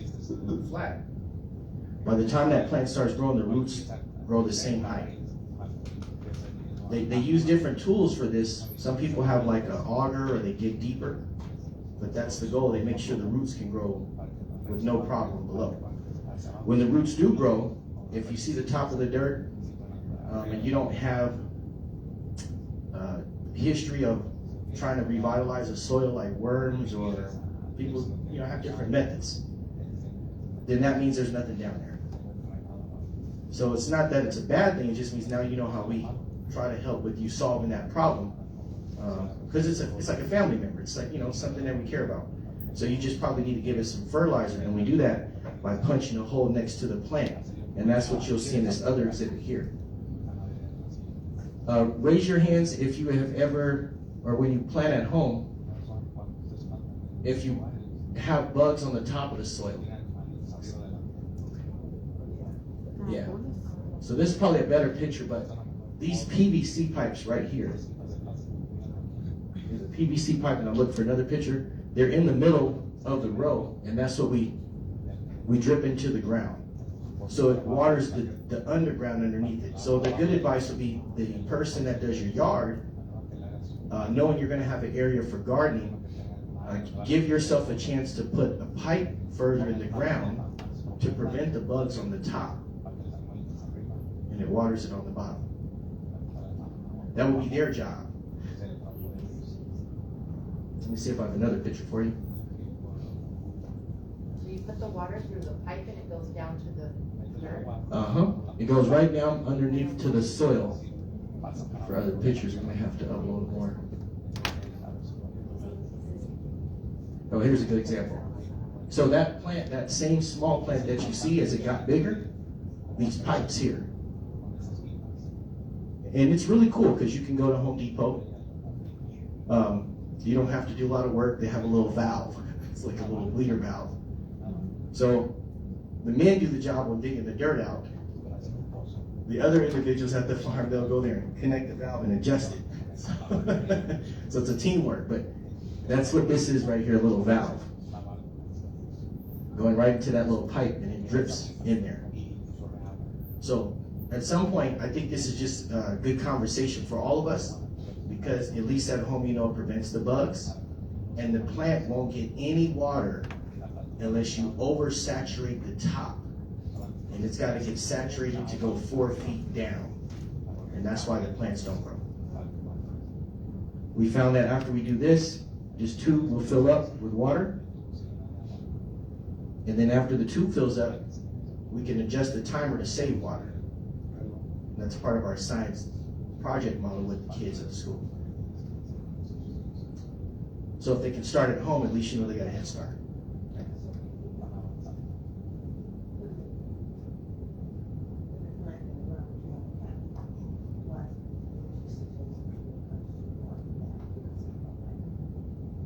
[SPEAKER 1] flat. By the time that plant starts growing, the roots grow the same height. They use different tools for this. Some people have like an auger or they dig deeper, but that's the goal. They make sure the roots can grow with no problem below. When the roots do grow, if you see the top of the dirt and you don't have history of trying to revitalize a soil like worms or people have different methods, then that means there's nothing down there. So it's not that it's a bad thing, it just means now you know how we try to help with you solving that problem. Because it's like a family member. It's like, something that we care about. So you just probably need to give it some fertilizer, and we do that by punching a hole next to the plant. And that's what you'll see in this other exhibit here. Raise your hands if you have ever, or when you plant at home, if you have bugs on the top of the soil. Yeah. So this is probably a better picture, but these PVC pipes right here. There's a PVC pipe, and I'm looking for another picture. They're in the middle of the row, and that's what we drip into the ground. So it waters the underground underneath it. So the good advice would be the person that does your yard, knowing you're going to have an area for gardening, give yourself a chance to put a pipe further in the ground to prevent the bugs on the top. And it waters it on the bottom. That would be their job. Let me see if I have another picture for you.
[SPEAKER 7] So you put the water through the pipe and it goes down to the dirt?
[SPEAKER 1] It goes right down underneath to the soil. For other pictures, we may have to upload more. Oh, here's a good example. So that plant, that same small plant that you see as it got bigger, these pipes here. And it's really cool because you can go to Home Depot. You don't have to do a lot of work. They have a little valve. It's like a little bleeder valve. So the men do the job of digging the dirt out. The other individuals at the farm, they'll go there and connect the valve and adjust it. So it's a teamwork, but that's what this is right here, a little valve. Going right into that little pipe and it drips in there. So at some point, I think this is just a good conversation for all of us, because at least at home, you know, it prevents the bugs, and the plant won't get any water unless you oversaturate the top. And it's gotta get saturated to go 4 feet down. And that's why the plants don't grow. We found that after we do this tube will fill up with water. And then after the tube fills up, we can adjust the timer to save water. And that's part of our science project model with the kids at the school. So if they can start at home, at least you know they got a head start.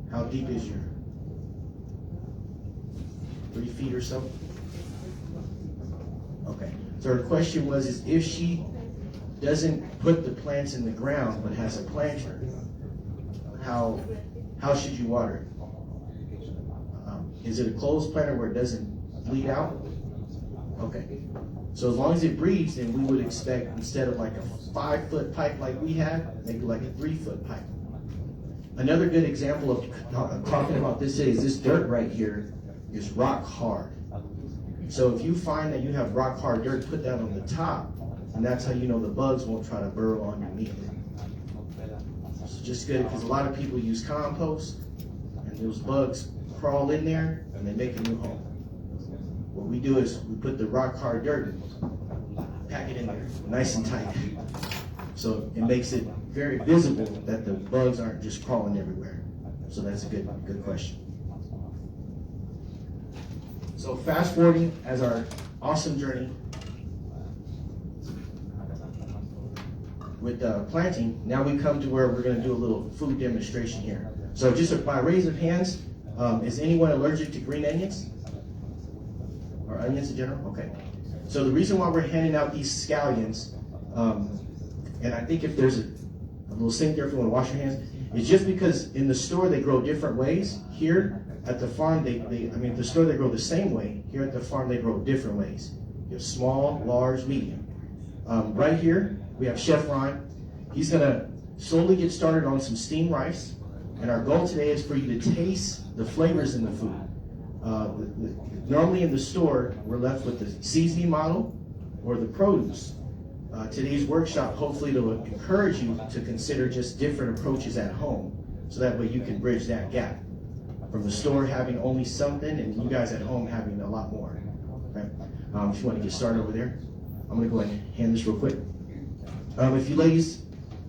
[SPEAKER 1] How deep is your 3 feet or so? Okay. So her question was, is if she doesn't put the plants in the ground but has a planter, how should you water it? Is it a closed planter where it doesn't bleed out? Okay. So as long as it breathes, then we would expect, instead of like a 5-foot pipe like we have, maybe like a 3-foot pipe. Another good example of talking about this is this dirt right here is rock hard. So if you find that you have rock hard dirt, put that on the top, and that's how you know the bugs won't try to burrow underneath it. It's just good, because a lot of people use compost, and those bugs crawl in there, and they make a new home. What we do is we put the rock hard dirt and pack it in there, nice and tight. So it makes it very visible that the bugs aren't just crawling everywhere. So that's a good question. So fast forwarding as our awesome journey with planting, now we come to where we're going to do a little food demonstration here. So just by raise of hands, is anyone allergic to green onions? Or onions in general? Okay. So the reason why we're handing out these scallions, and I think if there's a little sink there if you want to wash your hands, is just because in the store they grow different ways. Here at the farm, at the store they grow the same way. Here at the farm they grow different ways. You have small, large, medium. Right here we have Chef Ron. He's gonna slowly get started on some steamed rice, and our goal today is for you to taste the flavors in the food. Normally in the store we're left with the seasoning model or the produce. Today's workshop hopefully to encourage you to consider just different approaches at home, so that way you can bridge that gap from the store having only something and you guys at home having a lot more. Okay? If you want to get started over there, I'm going to go ahead and hand this real quick. If you ladies,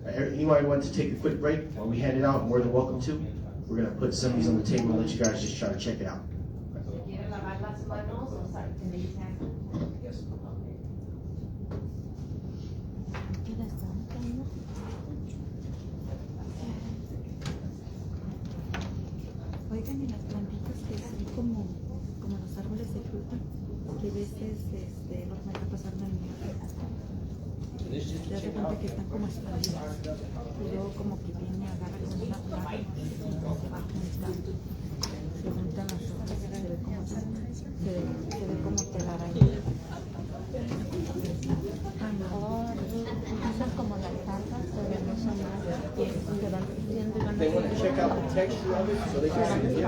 [SPEAKER 1] anybody want to take a quick break while we hand it out, more than welcome to. We're going to put some of these on the table and let you guys just try to check it out.
[SPEAKER 5] Oigan, y las plantitas que son como los árboles de fruta, que a veces los van a pasar mal. Te das cuenta que están como expandidas. Y luego como que viene a agarrar como una plaga y se va juntando. Se juntan las hojas y se ve como telaraña. Son como las algas, pero no son algas. Se van creciendo y van
[SPEAKER 1] They want to check out the texture of it so they can see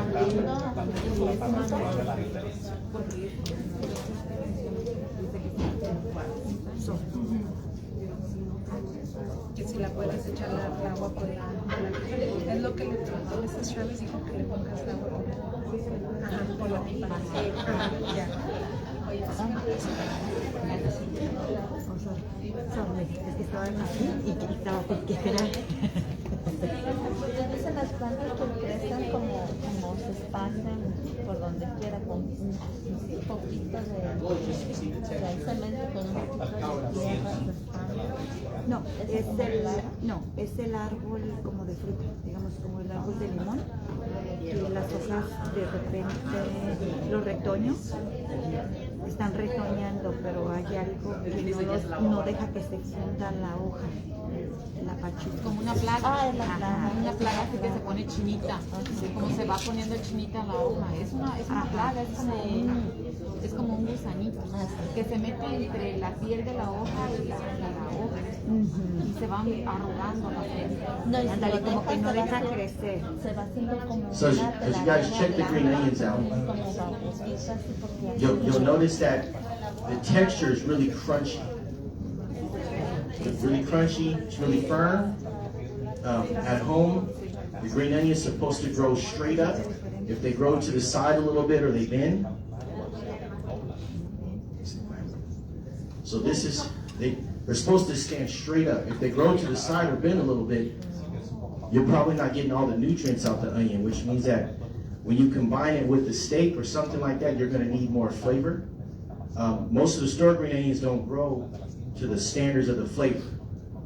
[SPEAKER 8] Que si la puedes echar el agua por la es lo que le trató esas chaves, dijo que le pongas el agua por la pipa. Ya. Oye,
[SPEAKER 5] es que estaban así y estaba porque era. Dicen las plantas que crecen como se expanden por donde quiera con un poquito de cemento con un poquito de tierra. No, es el árbol como de fruta, digamos como el árbol de limón, y las hojas de repente, los retoños, están retoñando, pero hay algo que no deja que se extienda la hoja, la pachuca.
[SPEAKER 10] Como una plaga.
[SPEAKER 5] Ah, es la plaga.
[SPEAKER 10] Una plaga así que se pone chinita. Como se va poniendo chinita la hoja. Es una plaga, es como un gusanito que se mete entre la piel de la hoja y la hoja. Y se van arrugando la piel.
[SPEAKER 5] No, y ándale, como que no deja crecer. Se va haciendo como
[SPEAKER 1] So as you guys check the green onions out, you'll notice that the texture is really crunchy. It's really crunchy, it's really firm. At home, the green onion is supposed to grow straight up. If they grow to the side a little bit or they bend. So this is, they're supposed to stand straight up. If they grow to the side or bend a little bit, you're probably not getting all the nutrients out the onion, which means that when you combine it with the steak or something like that, you're gonna need more flavor. Most of the store green onions don't grow to the standards of the flavor.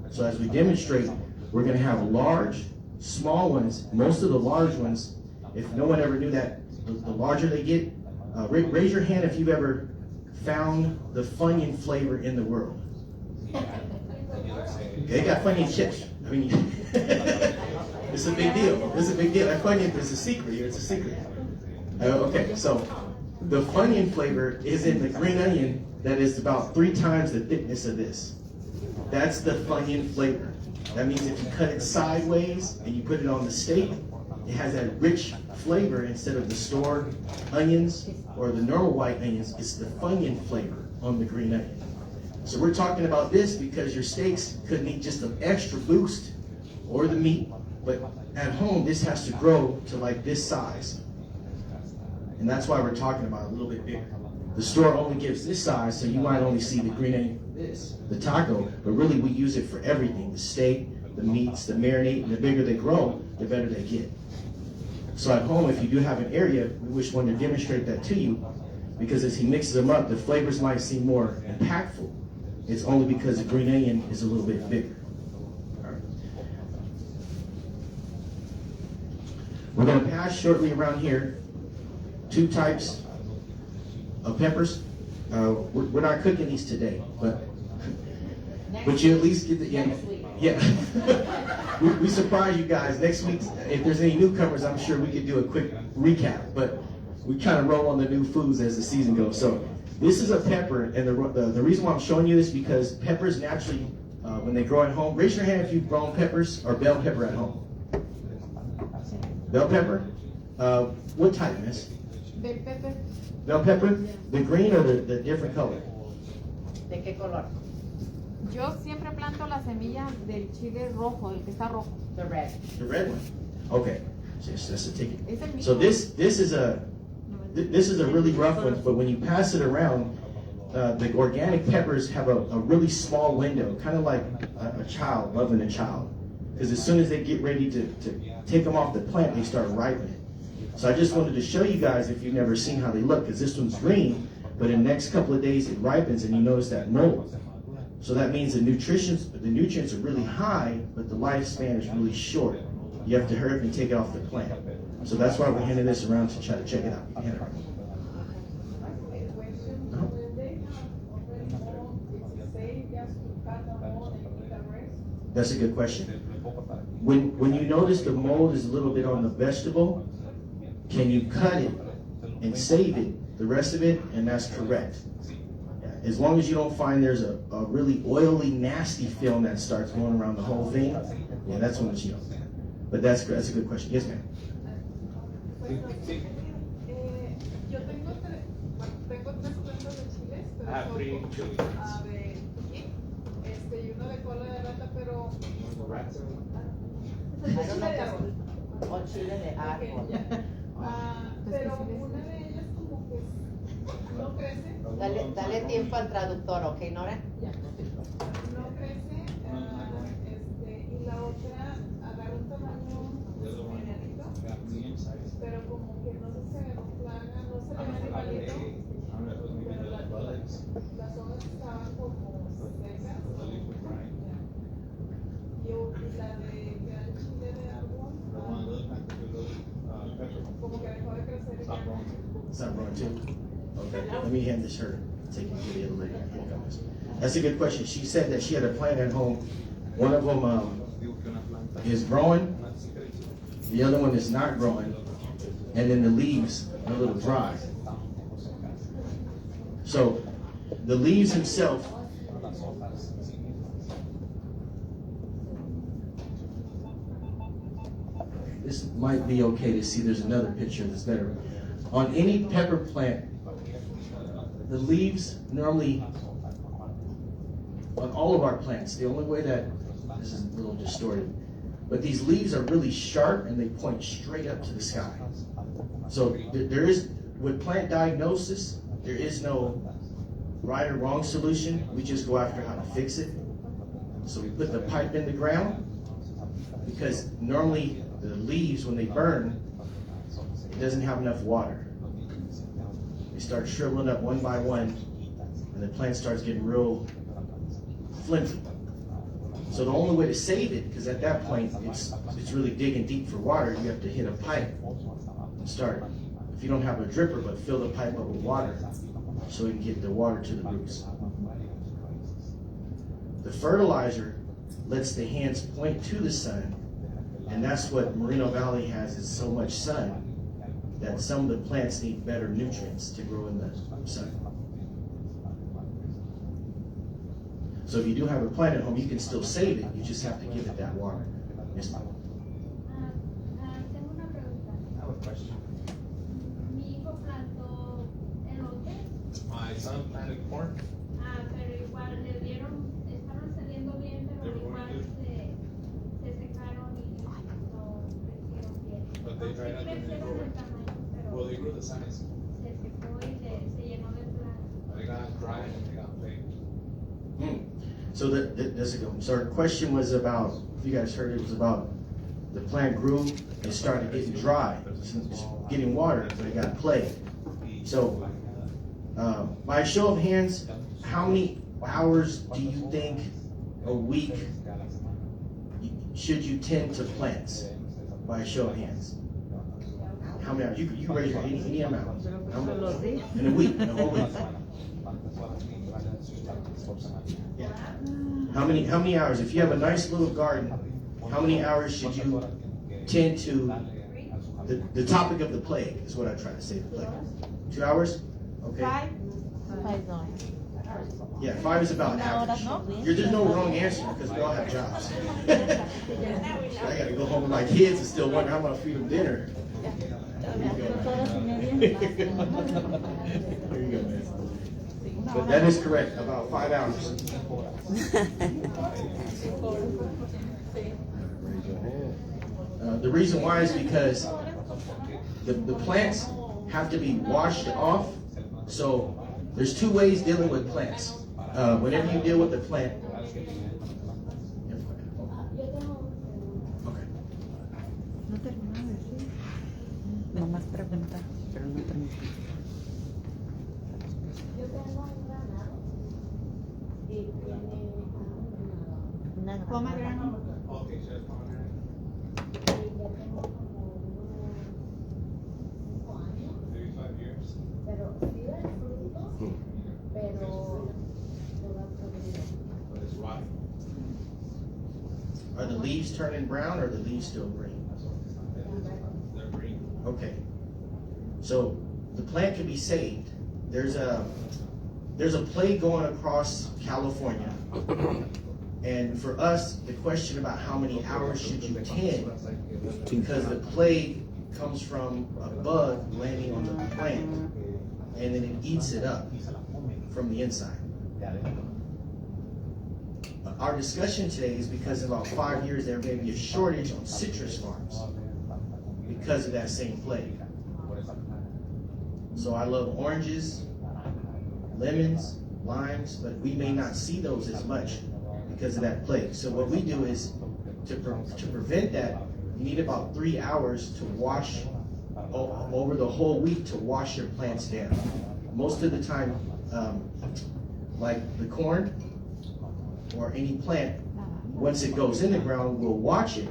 [SPEAKER 1] So as we demonstrate, we're gonna have large, small ones. Most of the large ones, if no one ever knew that, the larger they get, raise your hand if you've ever found the Funyun flavor in the world. They got Funyun chips. I mean, it's a big deal. It's a big deal. That Funyun is a secret. It's a secret. Okay, so the Funyun flavor is in the green onion that is about 3 times the thickness of this. That's the Funyun flavor. That means if you cut it sideways and you put it on the steak, it has that rich flavor instead of the store onions or the normal white onions. It's the Funyun flavor on the green onion. So we're talking about this because your steaks could need just an extra boost, or the meat, but at home this has to grow to like this size. And that's why we're talking about a little bit bigger. The store only gives this size, so you might only see the green onion for this, the taco, but really we use it for everything, the steak, the meats, the marinade, and the bigger they grow, the better they get. So at home, if you do have an area, we wish one to demonstrate that to you, because as he mixes them up, the flavors might seem more impactful. It's only because the green onion is a little bit bigger. All right. We're going to pass shortly around here 2 types of peppers. We're not cooking these today, but you at least get the yeah. we surprise you guys next week. If there's any newcomers, I'm sure we could do a quick recap, but we kind of roll on the new foods as the season goes. So this is a pepper, and the reason why I'm showing you this because peppers naturally, when they grow at home, raise your hand if you've grown peppers or bell pepper at home. Bell pepper? What type, miss?
[SPEAKER 10] Bell pepper.
[SPEAKER 1] Bell pepper? The green or the different color?
[SPEAKER 7] ¿De qué color?
[SPEAKER 10] Yo siempre planto la semilla del chile rojo, el que está rojo.
[SPEAKER 7] The red.
[SPEAKER 1] The red one. Okay. So that's a ticket.
[SPEAKER 10] Es el mismo.
[SPEAKER 1] So this is a really rough one, but when you pass it around, the organic peppers have a really small window, kind of like a child loving a child. Because as soon as they get ready to take them off the plant, they start ripening. So I just wanted to show you guys, if you've never seen how they look, because this one's green, but in the next couple of days it ripens and you notice that mold. So that means the nutrients are really high, but the lifespan is really short. You have to hurry up and take it off the plant. So that's why we're handing this around to try to check it out. Hand it around. That's a good question. When you notice the mold is a little bit on the vegetable, can you cut it and save it, the rest of it, and that's correct. As long as you don't find there's a really oily, nasty film that starts going around the whole thing, yeah, that's when it's, but that's a good question. Yes, ma'am.
[SPEAKER 6] Yo tengo 3 plantas de chiles, pero son de piquín, y uno de cola de rata, pero chile de árbol.
[SPEAKER 7] O chile de árbol.
[SPEAKER 6] Pero una de ellas como que no crece.
[SPEAKER 7] Dale tiempo al traductor, ¿ok, Nora?
[SPEAKER 6] Ya. No crece, y la otra agarra un tamaño medianito, pero como que no sé si se agarró plaga, no se le ve animalito, pero las hojas estaban como secas. Y la de que era el chile de árbol, como que dejó de crecer.
[SPEAKER 1] It's not growing too. Okay, let me hand this her. Take it to the other lady. That's a good question. She said that she had a plant at home. One of them is growing, the other one is not growing, and then the leaves are a little dry. So the leaves themselves, this might be okay to see. There's another picture that's better. On any pepper plant, the leaves normally, on all of our plants, the only way that, this is a little distorted, but these leaves are really sharp and they point straight up to the sky. So there is, with plant diagnosis, there is no right or wrong solution. We just go after how to fix it. So we put the pipe in the ground, because normally the leaves, when they burn, it doesn't have enough water. They start shriveling up one by one, and the plant starts getting real flimsy. So the only way to save it, because at that point it's really digging deep for water, you have to hit a pipe and start. If you don't have a dripper, but fill the pipe up with water so you can get the water to the roots. The fertilizer lets the hands point to the sun, and that's what Moreno Valley has, is so much sun that some of the plants need better nutrients to grow in the sun. So if you do have a plant at home, you can still save it. You just have to give it that water. Yes, ma'am.
[SPEAKER 11] Tengo una pregunta.
[SPEAKER 4] I have a question.
[SPEAKER 11] Mi hijo plantó elote.
[SPEAKER 12] My son planted corn.
[SPEAKER 11] Pero igual le dieron, estaban saliendo bien, pero igual se secaron y no crecieron bien.
[SPEAKER 12] But they dried up and they
[SPEAKER 11] Crecieron
[SPEAKER 12] grew.
[SPEAKER 11] el tamaño, pero
[SPEAKER 12] Well, they grew the size.
[SPEAKER 11] se secó y se llenó de plagas.
[SPEAKER 12] They got dry and they got fake.
[SPEAKER 1] So that's a good one. So our question was about, if you guys heard it, was about the plant grew and started getting dry. It's getting water, but it got plague. So by a show of hands, how many hours do you think a week should you tend to plants? By a show of hands. How many hours? You can raise your any amount. In a week, in a whole week. Yeah. How many hours? If you have a nice little garden, how many hours should you tend to the topic of the plague is what I try to say, the plague. 2 hours? Okay.
[SPEAKER 10] 5 hours.
[SPEAKER 1] Yeah, 5 is about average. There's no wrong answer because we all have jobs. I gotta go home with my kids and still wonder how I'm gonna feed them dinner. There you go, man. But that is correct, about 5 hours. The reason why is because the plants have to be washed off. So there's 2 ways dealing with plants. Whenever you deal with the plant,
[SPEAKER 5] No terminó de decir. Nomás preguntar, pero no terminó.
[SPEAKER 11] Yo tengo un ganado y tiene
[SPEAKER 10] Pomegranate.
[SPEAKER 12] Okay, so that's pomegranate.
[SPEAKER 11] y ya tengo como unos 5 años,
[SPEAKER 12] 35 years.
[SPEAKER 11] pero sí da frutos, pero toda podrida.
[SPEAKER 12] But it's rotten.
[SPEAKER 1] are the leaves turning brown or are the leaves still green?
[SPEAKER 12] They're green.
[SPEAKER 1] Okay. So the plant can be saved. There's a plague going across California. And for us, the question about how many hours should you tend, because the plague comes from a bug landing on the plant, and then it eats it up from the inside. Our discussion today is because in about 5 years there may be a shortage on citrus farms because of that same plague. So I love oranges, lemons, limes, but we may not see those as much because of that plague. So what we do is to prevent that, you need about 3 hours to wash over the whole week to wash your plants down. Most of the time, like the corn or any plant, once it goes in the ground, we'll watch it,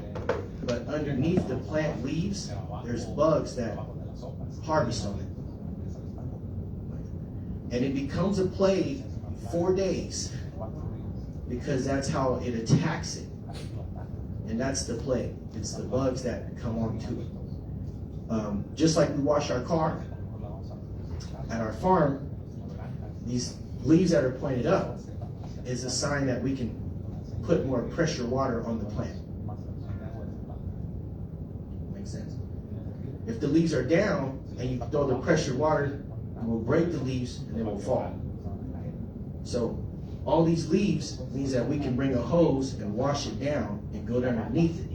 [SPEAKER 1] but underneath the plant leaves, there's bugs that harvest on it. And it becomes a plague 4 days because that's how it attacks it. And that's the plague. It's the bugs that come onto it. Just like we wash our car, at our farm, these leaves that are pointed up is a sign that we can put more pressure water on the plant. Makes sense? If the leaves are down and you throw the pressure water, it will break the leaves and they will fall. So all these leaves means that we can bring a hose and wash it down and go underneath it.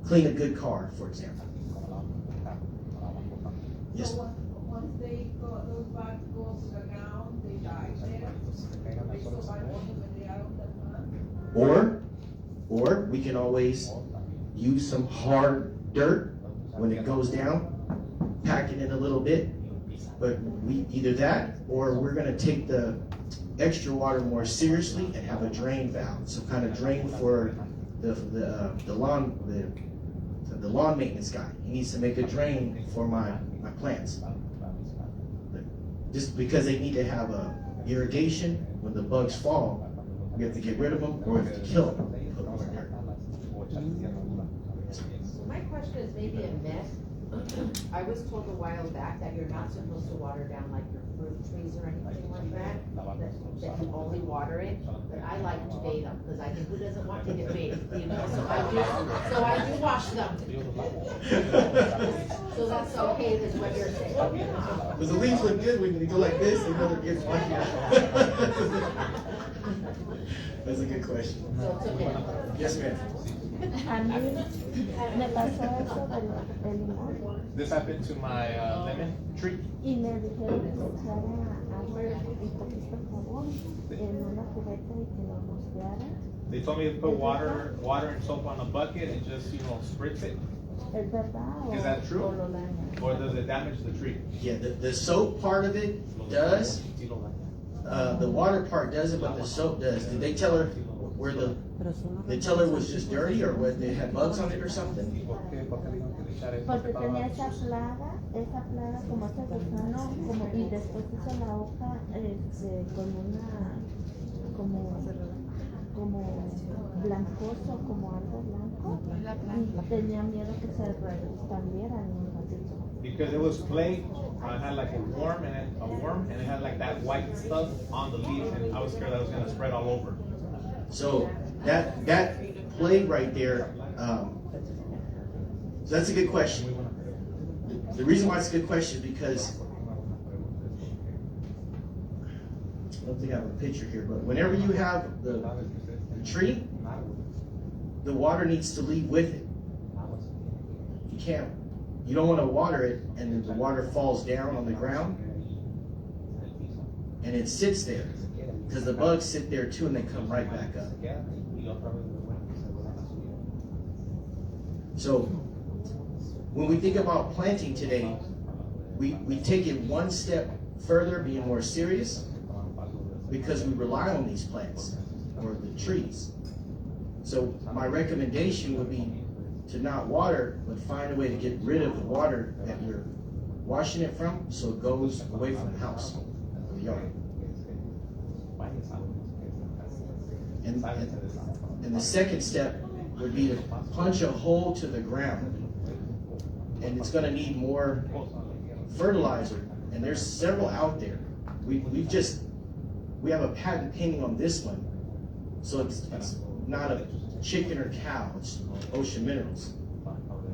[SPEAKER 1] Clean a good car, for example. Yes.
[SPEAKER 6] So once they go, those bugs go to the ground, they die there. They survive only when they are on the plant.
[SPEAKER 1] Or we can always use some hard dirt when it goes down, pack it in a little bit. But we either that or we're going to take the extra water more seriously and have a drain valve, some kind of drain for the lawn maintenance guy. He needs to make a drain for my plants. Just because they need to have a irrigation when the bugs fall, we have to get rid of them or we have to kill them. Put more dirt.
[SPEAKER 2] My question is maybe a myth. I was told a while back that you're not supposed to water down like your fruit trees or anything like that. That you only water it. But I like to bathe them because I think who doesn't want to get bathed, you know? So I do wash them. So that's okay, is what you're saying.
[SPEAKER 1] Because the leaves look good when you go like this and then it gets funky. That's a good question.
[SPEAKER 2] So it's okay.
[SPEAKER 1] Yes, ma'am.
[SPEAKER 5] A mí me pasó eso del limón
[SPEAKER 12] This happened to my lemon tree.
[SPEAKER 5] y me dijeron que echara agua y poquito jabón en una cubeta y que lo rociara.
[SPEAKER 12] They told me to put water and soap on a bucket and just, spritz it.
[SPEAKER 5] ¿Es verdad
[SPEAKER 12] Is that true?
[SPEAKER 5] o lo daña?
[SPEAKER 12] Or does it damage the tree?
[SPEAKER 1] Yeah, the soap part of it does. The water part doesn't, but the soap does. Did they tell her where they tell her it was just dirty or what they had bugs on it or something?
[SPEAKER 5] Porque tenía esa plaga como ese gusano, y después hizo la hoja con como blancoso, como algo blanco, y tenía miedo que se expandiera en un ratito.
[SPEAKER 12] Because it was clay, it had like a worm and it had like that white stuff on the leaves, and I was scared that it was gonna spread all over.
[SPEAKER 1] So that plague right there, so that's a good question. The reason why it's a good question is because I don't think I have a picture here, but whenever you have the tree, the water needs to leave with it. You don't want to water it and then the water falls down on the ground and it sits there because the bugs sit there too and they come right back up. So when we think about planting today, we take it one step further, being more serious, because we rely on these plants or the trees. So my recommendation would be to not water, but find a way to get rid of the water that you're washing it from so it goes away from the house or the yard. And the second step would be to punch a hole to the ground. And it's going to need more fertilizer. And there's several out there. We have a patent pending on this one. So it's not a chicken or cow, it's Ocean Minerals.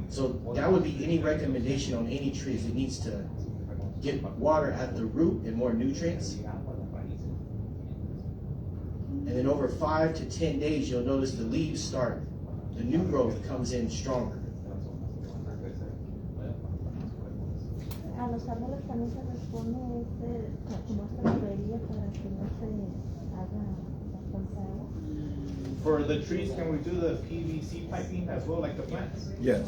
[SPEAKER 1] So that would be any recommendation on any trees. It needs to get water at the root and more nutrients. And then over 5 to 10 days, you'll notice the leaves the new growth comes in stronger.
[SPEAKER 5] A los árboles también se les pone como esta tubería para que no se haga bastante agua.
[SPEAKER 12] For the trees, can we do the PVC piping as well, like the plants?
[SPEAKER 9] Yes.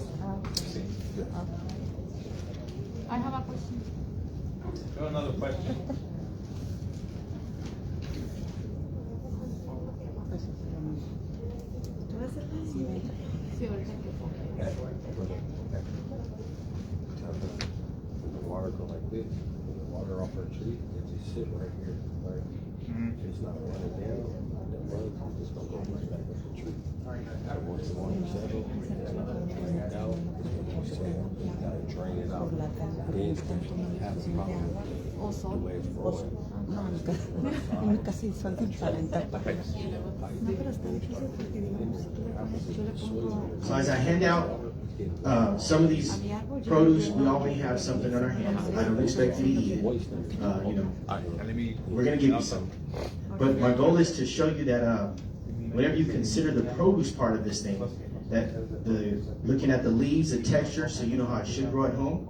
[SPEAKER 10] I have a question.
[SPEAKER 12] Another question.
[SPEAKER 10] Sí, ahorita que
[SPEAKER 9] The water go like this. water off our tree, it just sit right here, right? It's not running down, the bugs just don't go right back up the tree. So once the water settles, it's not draining out, it's gonna settle, you gotta drain it out. Then you have a problem with the way it's flowing.
[SPEAKER 5] No, en mi casa hay sol sin calentar para no, pero está difícil porque digamos, yo le pongo.
[SPEAKER 1] So as I hand out some of these produce, we already have something on our hands. I don't expect you to eat it. You know, we're gonna give you some. But my goal is to show you that whenever you consider the produce part of this thing, that looking at the leaves, the texture, so you know how it should grow at home.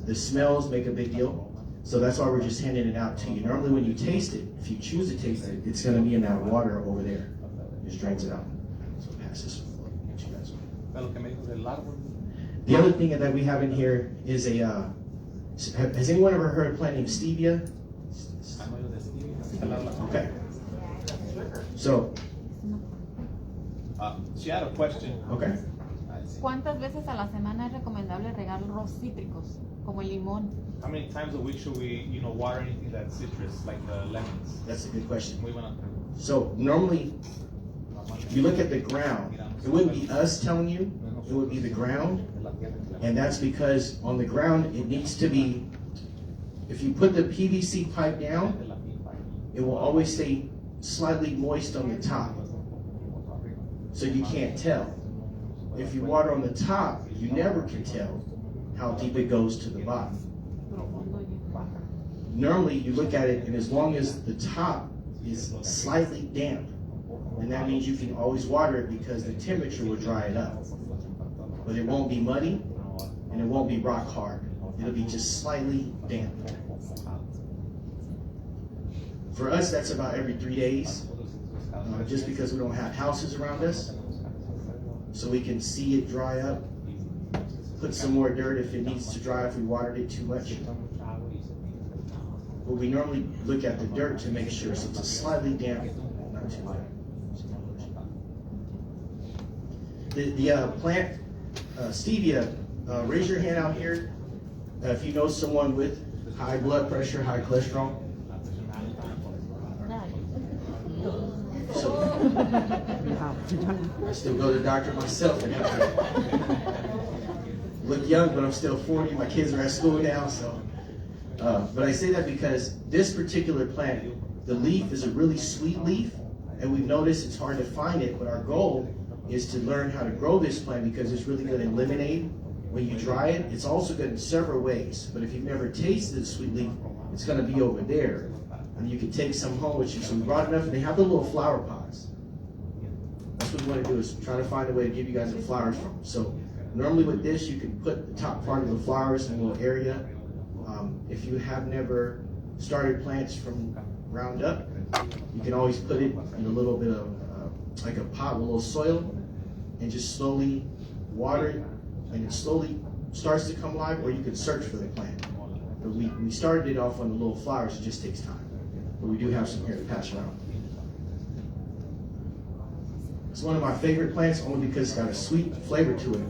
[SPEAKER 1] The smells make a big deal. So that's why we're just handing it out to you. Normally when you taste it, if you choose to taste it, it's gonna be in that water over there. Just drinks it out. So pass this one. The other thing that we have in here is a, has anyone ever heard of a plant named stevia? Okay. So.
[SPEAKER 12] She had a question.
[SPEAKER 1] Okay.
[SPEAKER 10] ¿Cuántas veces a la semana es recomendable regar los cítricos, como el limón?
[SPEAKER 12] How many times a week should we, water anything that's citrus, like the lemons?
[SPEAKER 1] That's a good question. So normally, you look at the ground. It wouldn't be us telling you. It would be the ground, and that's because on the ground it needs to be. If you put the PVC pipe down, it will always stay slightly moist on the top, so you can't tell. If you water on the top, you never can tell how deep it goes to the bottom. Normally, you look at it, and as long as the top is slightly damp, and that means you can always water it because the temperature will dry it up. But it won't be muddy, and it won't be rock hard. It'll be just slightly damp. For us, that's about every 3 days, just because we don't have houses around us. So we can see it dry up, put some more dirt if it needs to dry if we watered it too much. But we normally look at the dirt to make sure so it's slightly damp, not too damp. The plant, stevia, raise your hand out here if you know someone with high blood pressure, high cholesterol. So, I still go to the doctor myself and have to look young, but I'm still 40. My kids are at school now, so. But I say that because this particular plant, the leaf is a really sweet leaf, and we've noticed it's hard to find it, but our goal is to learn how to grow this plant because it's really good in lemonade. When you dry it, it's also good in several ways, but if you've never tasted the sweet leaf, it's gonna be over there. And you can take some home with you. So we brought enough, and they have the little flower pots. That's what we want to do, is try to find a way to give you guys the flowers from. So normally with this, you can put the top part of the flowers in a little area. If you have never started plants from ground up, you can always put it in a little bit of like a pot with a little soil, and just slowly water it, and it slowly starts to come alive, or you can search for the plant. But we started it off on the little flowers. It just takes time. But we do have some here to pass around. It's one of my favorite plants only because it's got a sweet flavor to it.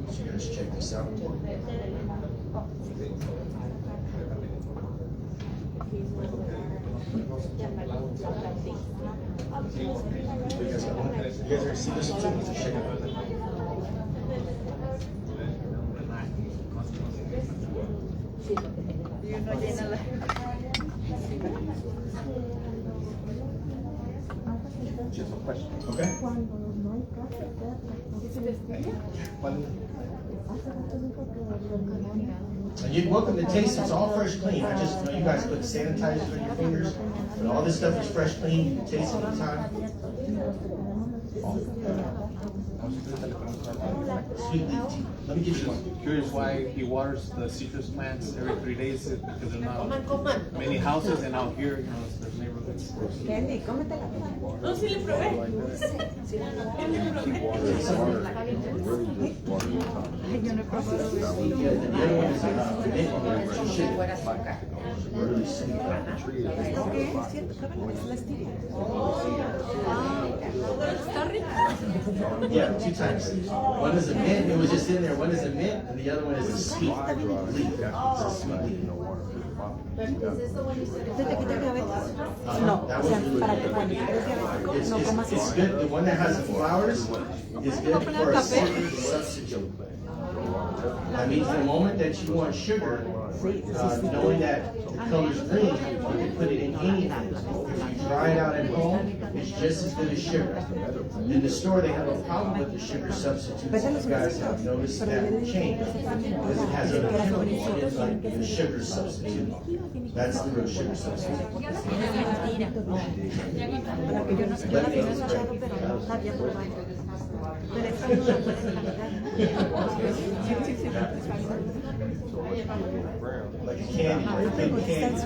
[SPEAKER 1] So you guys check this out. You guys ever see this one too? Check it out. Just a question. Okay. And you're welcome to taste it. It's all fresh clean. I just know you guys put sanitizer on your fingers, but all this stuff is fresh clean. You can taste it anytime. Sweet leaf tea. Let me get you one.
[SPEAKER 12] Curious why he waters the citrus plants every 3 days, because there's not many houses, and out here, there's neighborhoods.
[SPEAKER 5] Kelly, cómetela.
[SPEAKER 8] No, sí le probé.
[SPEAKER 5] Ay, yo no he probado eso. ¿Esto qué es? ¿Cierto? Pruébala, es la stevia.
[SPEAKER 8] Está rico.
[SPEAKER 1] Yeah, 2 times. One is a mint, it was just in there. One is a mint, and the other one is a sweet leaf. It's a sweet leaf.
[SPEAKER 5] ¿Te quita diabetes? No, o sea, para que cuando eres diabético no comas
[SPEAKER 1] It's
[SPEAKER 5] eso.
[SPEAKER 1] good. The one that has the flowers is good for a sugar substitute. That means the moment that you want sugar, knowing that the color's green, you can put it in anything. If you dry it out at home, it's just as good as sugar. In the store, they have a problem with the sugar substitutes. You guys have noticed that change because it has a chemical like the sugar substitute. That's the real sugar substitute.
[SPEAKER 5] Yo la había escuchado, pero no la había probado. Pero esta no la puedes
[SPEAKER 1] Like a candy, like a big candy.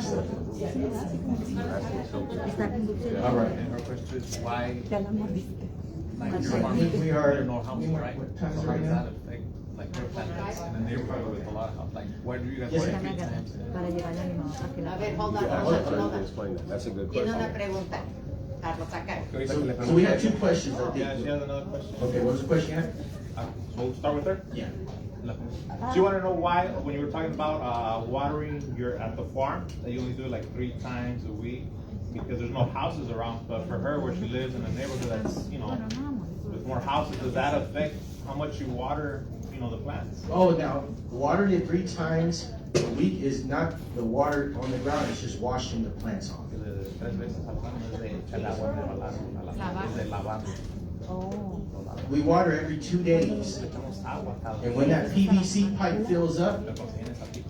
[SPEAKER 5] Está con dulce.
[SPEAKER 1] All right.
[SPEAKER 12] And her question is why,
[SPEAKER 5] Ya la mordiste.
[SPEAKER 12] like,
[SPEAKER 1] I
[SPEAKER 12] your farm,
[SPEAKER 1] think we
[SPEAKER 12] I
[SPEAKER 1] are.
[SPEAKER 12] don't know how much, right? So how does that affect, like, your plants and then they're probably with a lot of help, like, where do you guys
[SPEAKER 1] Yes,
[SPEAKER 12] work
[SPEAKER 1] sir.
[SPEAKER 12] 3 times?
[SPEAKER 5] Para llevarle a mi mamá para que la
[SPEAKER 7] A ver, hold on,
[SPEAKER 9] Yeah, I
[SPEAKER 7] hold
[SPEAKER 9] was
[SPEAKER 7] on,
[SPEAKER 9] trying
[SPEAKER 7] hold
[SPEAKER 9] to
[SPEAKER 7] on.
[SPEAKER 9] explain that. That's a good
[SPEAKER 7] Tiene
[SPEAKER 9] question.
[SPEAKER 7] una pregunta. Carlos, acá.
[SPEAKER 12] Okay,
[SPEAKER 1] So we have 2 questions, I
[SPEAKER 12] Yeah, she
[SPEAKER 1] think.
[SPEAKER 12] has another question.
[SPEAKER 1] Okay, what was the question you had?
[SPEAKER 12] We'll start with her.
[SPEAKER 1] Yeah.
[SPEAKER 12] Do you want to know why, when you were talking about watering your at the farm, that you only do it like 3 times a week? Because there's no houses around, but for her, where she lives in a neighborhood that's, you know, with more houses, does that affect how much you water, you know, the plants?
[SPEAKER 1] Oh, now, watering it 3 times a week is not the water on the ground, it's just washing the plants off.
[SPEAKER 12] Tres veces al año es de echar agua de lavar, es de lavar.
[SPEAKER 5] Oh.
[SPEAKER 1] We water every 2 days.
[SPEAKER 12] Echamos agua cada
[SPEAKER 1] And when that PVC pipe fills up,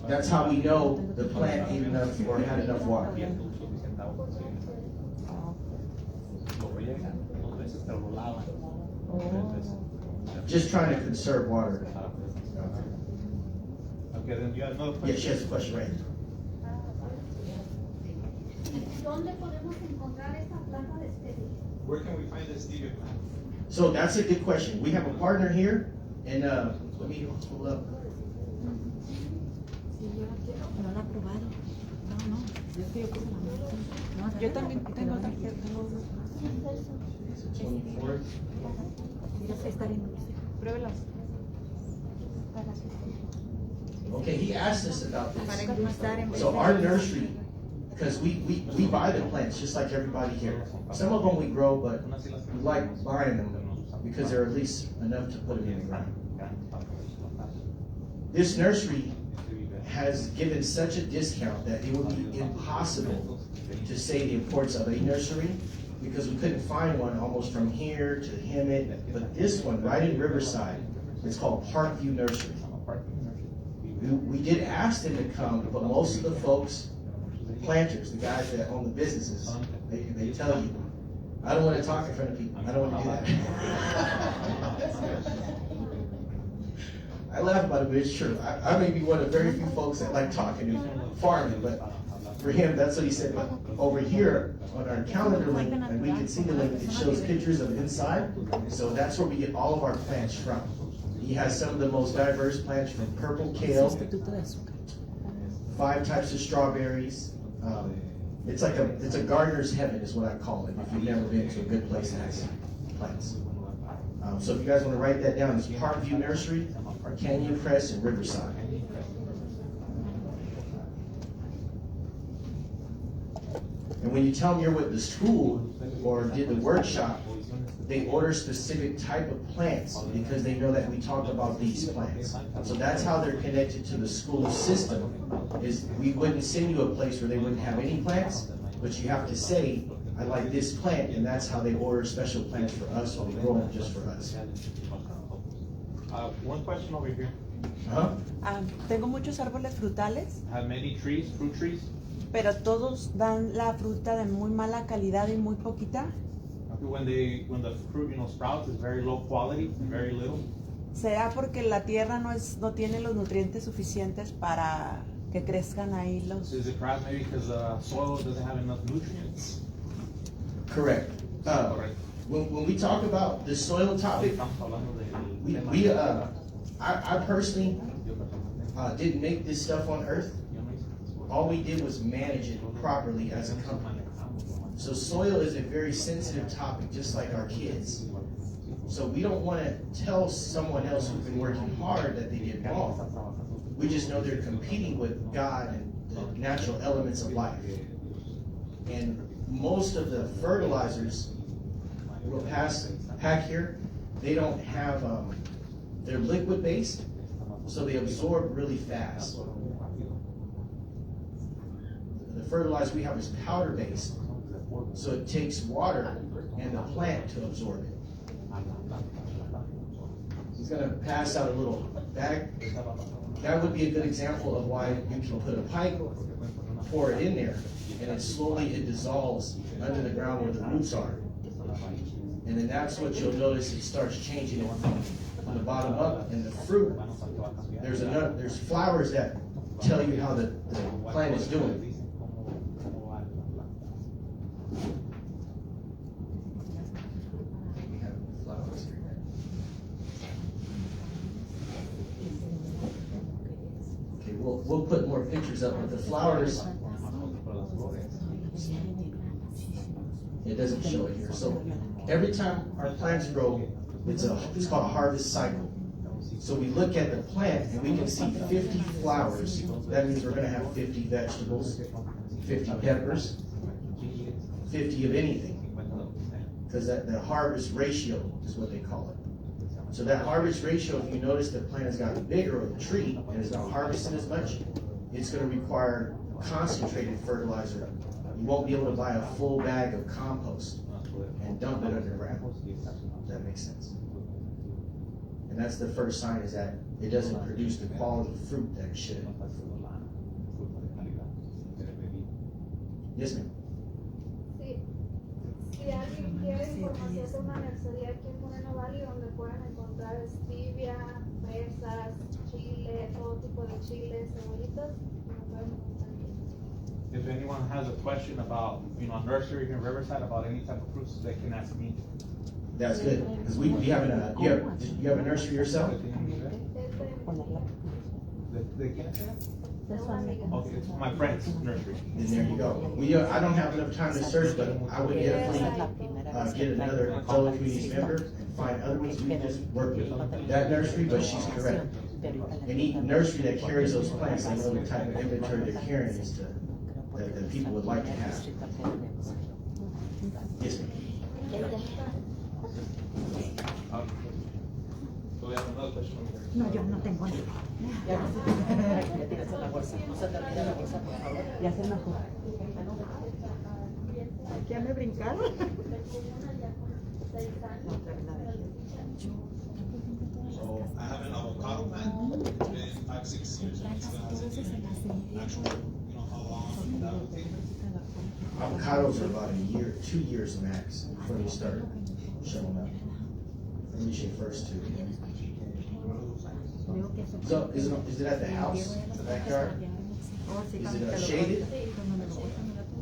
[SPEAKER 1] that's how we know the plant ate enough or had enough water. Just trying to conserve water.
[SPEAKER 12] Okay, then you have another
[SPEAKER 1] Yeah,
[SPEAKER 12] question?
[SPEAKER 1] she has a question right here.
[SPEAKER 11] ¿Dónde podemos encontrar esa planta de stevia?
[SPEAKER 12] Where can we find this stevia plant?
[SPEAKER 1] So that's a good question. We have a partner here, and let me pull up.
[SPEAKER 5] Sí, yo la quiero. No la he probado. No, no. Yo que yo como la no,
[SPEAKER 8] Yo también tengo otra.
[SPEAKER 1] It's a 24.
[SPEAKER 5] Mira, sí está bien dulce.
[SPEAKER 8] Pruébela.
[SPEAKER 1] Okay, he asked us about
[SPEAKER 5] Para
[SPEAKER 1] this.
[SPEAKER 5] endulzar en vez
[SPEAKER 1] So
[SPEAKER 5] de-
[SPEAKER 1] our nursery, because we buy the plants just like everybody here. Some of them we grow, but we like buying them because they're at least enough to put them in the ground. This nursery has given such a discount that it would be impossible to say the importance of a nursery because we couldn't find one almost from here to Hemet. But this one, right in Riverside, it's called Parkview Nursery. We did ask them to come, but most of the folks, the planters, the guys that own the businesses, they tell you, I don't want to talk in front of people. I don't want to do that. I laugh about it, but it's true. I may be one of very few folks that like talking and farming, but for him, that's what he said. But over here on our calendar link, and we can see the link, it shows pictures of inside. So that's where we get all of our plants from. He has some of the most diverse plants from purple kale, 5 types of strawberries. It's a gardener's heaven is what I call it, if you've never been to a good place that has plants. So if you guys want to write that down, it's Parkview Nursery, Canyon Crest, and Riverside. And when you tell them you're with the school or did the workshop, they order specific type of plants because they know that we talk about these plants. So that's how they're connected to the school system, is we wouldn't send you a place where they wouldn't have any plants, but you have to say, I like this plant, and that's how they order special plants for us, or they grow them just for us.
[SPEAKER 12] One question over here.
[SPEAKER 8] Tengo muchos árboles frutales,
[SPEAKER 12] Have many trees, fruit trees?
[SPEAKER 8] pero todos dan la fruta de muy mala calidad y muy poquita.
[SPEAKER 12] When the fruit, you know, sprouts is very low quality, very little.
[SPEAKER 8] ¿Será porque la tierra no tiene los nutrientes suficientes para que crezcan ahí los?
[SPEAKER 12] Is it perhaps maybe because the soil doesn't have enough nutrients?
[SPEAKER 1] Correct. When we talk about the soil topic, I personally didn't make this stuff on Earth. All we did was manage it properly as a company. So soil is a very sensitive topic, just like our kids. So we don't want to tell someone else who's been working hard that they did wrong. We just know they're competing with God and the natural elements of life. And most of the fertilizers we'll pack here, they don't have, they're liquid based, so they absorb really fast. The fertilizer we have is powder based, so it takes water and the plant to absorb it. He's gonna pass out a little bag. That would be a good example of why you can put a pipe, pour it in there, and then slowly it dissolves under the ground where the roots are. And then that's what you'll notice, it starts changing it from the bottom up. And the fruit, there's flowers that tell you how the plant is doing. We have flowers here. Okay, we'll put more pictures up, but the flowers, it doesn't show it here. So every time our plants grow, it's called a harvest cycle. So we look at the plant and we can see 50 flowers. That means we're going to have 50 vegetables, 50 peppers, 50 of anything. Because the harvest ratio is what they call it. So that harvest ratio, if you notice the plant has gotten bigger, or the tree, and is not harvesting as much, it's going to require concentrated fertilizer. You won't be able to buy a full bag of compost and dump it underground. That makes sense. And that's the first sign, is that it doesn't produce the quality of fruit that it should. Yes, ma'am.
[SPEAKER 6] Si alguien quiere información de una nursería aquí en Moreno Valley donde puedan encontrar stevia, fresas, chile, todo tipo de chiles, cebollitas, me pueden encontrar aquí.
[SPEAKER 12] If anyone has a question about, a nursery here in Riverside about any type of fruits, they can ask me.
[SPEAKER 1] That's good, because we have you have a nursery yourself?
[SPEAKER 12] Okay, it's my friend's nursery.
[SPEAKER 1] Then there you go. I don't have enough time to search, but I would definitely get another fellow communities member and find other ones. We just work with that nursery, but she's correct. Any nursery that carries those plants, they know the type of inventory they're carrying is that people would like to have. Yes, ma'am.
[SPEAKER 12] So we have another question over there.
[SPEAKER 5] No, yo no tengo nada.
[SPEAKER 13] Ya tienes una bolsa. No se te olvide la bolsa, por favor.
[SPEAKER 5] Ya se enojó. ¿Ya me brincaron?
[SPEAKER 12] So I have an avocado plant. It's been 5-6 years. It's actually, how long that would take.
[SPEAKER 1] Avocados are about a year, 2 years max before they start showing up. At least your first 2. So is it at the house, the backyard? Is it shaded?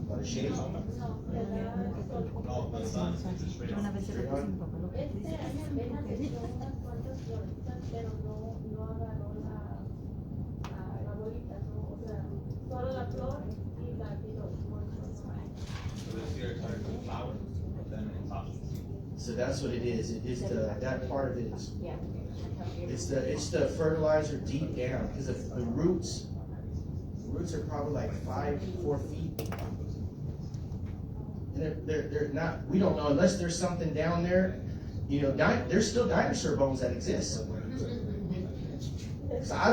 [SPEAKER 1] About a shade?
[SPEAKER 12] No, the sun is just straight on.
[SPEAKER 1] Straight on?
[SPEAKER 12] So this year it started with flowers, but then it's off.
[SPEAKER 1] So that's what it is. It is that part of it is it's the fertilizer deep down, because the roots are probably like 4 feet. And they're not, we don't know, unless there's something down there, there's still dinosaur bones that exist somewhere. So I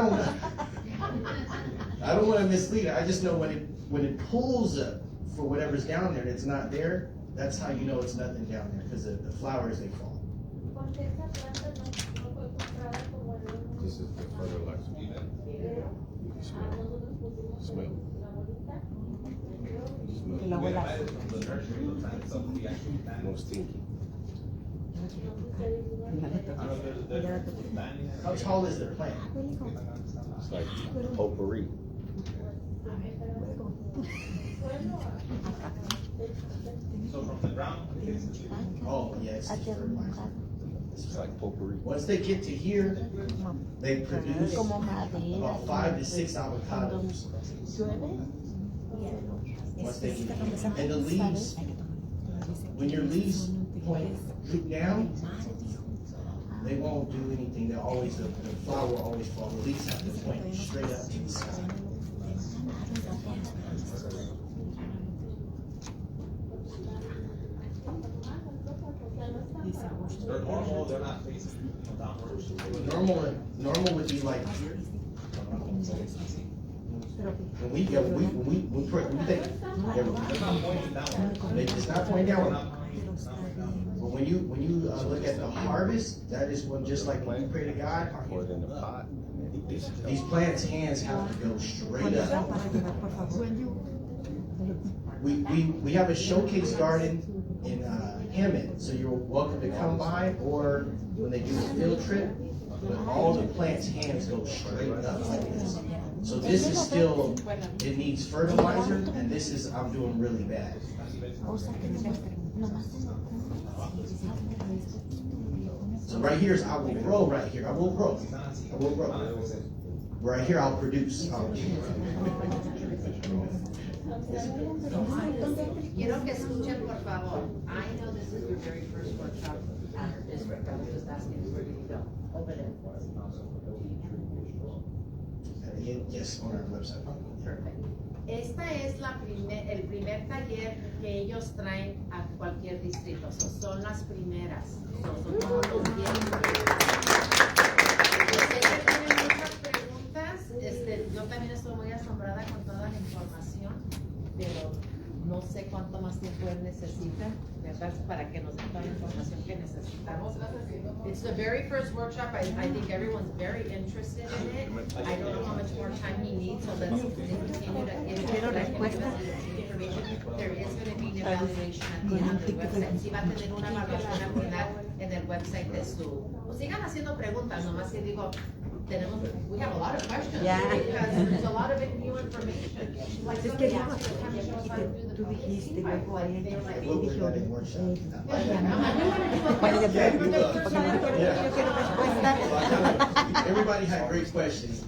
[SPEAKER 1] don't want to mislead it. I just know when it pulls up for whatever's down there and it's not there, that's how you know it's nothing down there, because the flowers, they fall.
[SPEAKER 9] This is the fertilizer. You can smell it. Smell. No stinky.
[SPEAKER 1] How tall is the plant?
[SPEAKER 9] It's like potpourri.
[SPEAKER 12] So from the ground,
[SPEAKER 1] Oh, yeah, it's fertilizer.
[SPEAKER 9] It's like potpourri.
[SPEAKER 1] Once they get to here, they produce
[SPEAKER 5] Como madera.
[SPEAKER 1] about 5 to 6 avocados. Once they get here. And the leaves, when your leaves droop down, they won't do anything. They'll always, the flower will always fall. The leaves have to point straight up to the sky.
[SPEAKER 12] they're normal, they're not facing downwards.
[SPEAKER 1] Normal would be like here. When we think,
[SPEAKER 12] They're not pointing downwards.
[SPEAKER 1] it's not pointing downward. But when you look at the harvest, that is when, just like when you pray to God,
[SPEAKER 9] Pour it in the pot.
[SPEAKER 1] these plants' hands have to go straight up. We have a showcase garden in Hammond, so you're welcome to come by, or when they do a field trip, but all the plants' hands go straight up like this. So this is still, it needs fertilizer, and this is, I'm doing really bad. So right here is, I will grow right here, I will grow. Right here, I'll produce.
[SPEAKER 7] Quiero que escuchen, por favor. I know this is your very first workshop in our district. I'm just asking where you go. Over there.
[SPEAKER 1] Yes, on our website.
[SPEAKER 7] Perfect. Esta es el primer taller que ellos traen a cualquier distrito. Son las primeras. Son todos los viernes. Sé que tienen muchas preguntas. Yo también estoy muy asombrada con toda la información, pero no sé cuánto más tiempo él necesita, ¿verdad? Para que nos dé toda la información que necesitamos. It's the very first workshop. I think everyone's very interested in it. I don't know how much more time he needs, so let's continue to give information. There is going to be an evaluation at the end of the website. Sí va a tener una evaluación al final en el website de su. Pues sigan haciendo preguntas, nomás que digo, we have a lot of questions.
[SPEAKER 5] Yeah.
[SPEAKER 7] Because there's a lot of new information. Like
[SPEAKER 5] Es
[SPEAKER 7] somebody
[SPEAKER 5] que
[SPEAKER 7] asked me, "How much how to do the
[SPEAKER 5] tú dijiste, luego ahí
[SPEAKER 7] They were like,
[SPEAKER 1] We'll put that in workshop.
[SPEAKER 5] yo quiero respuesta.
[SPEAKER 1] Everybody had great questions.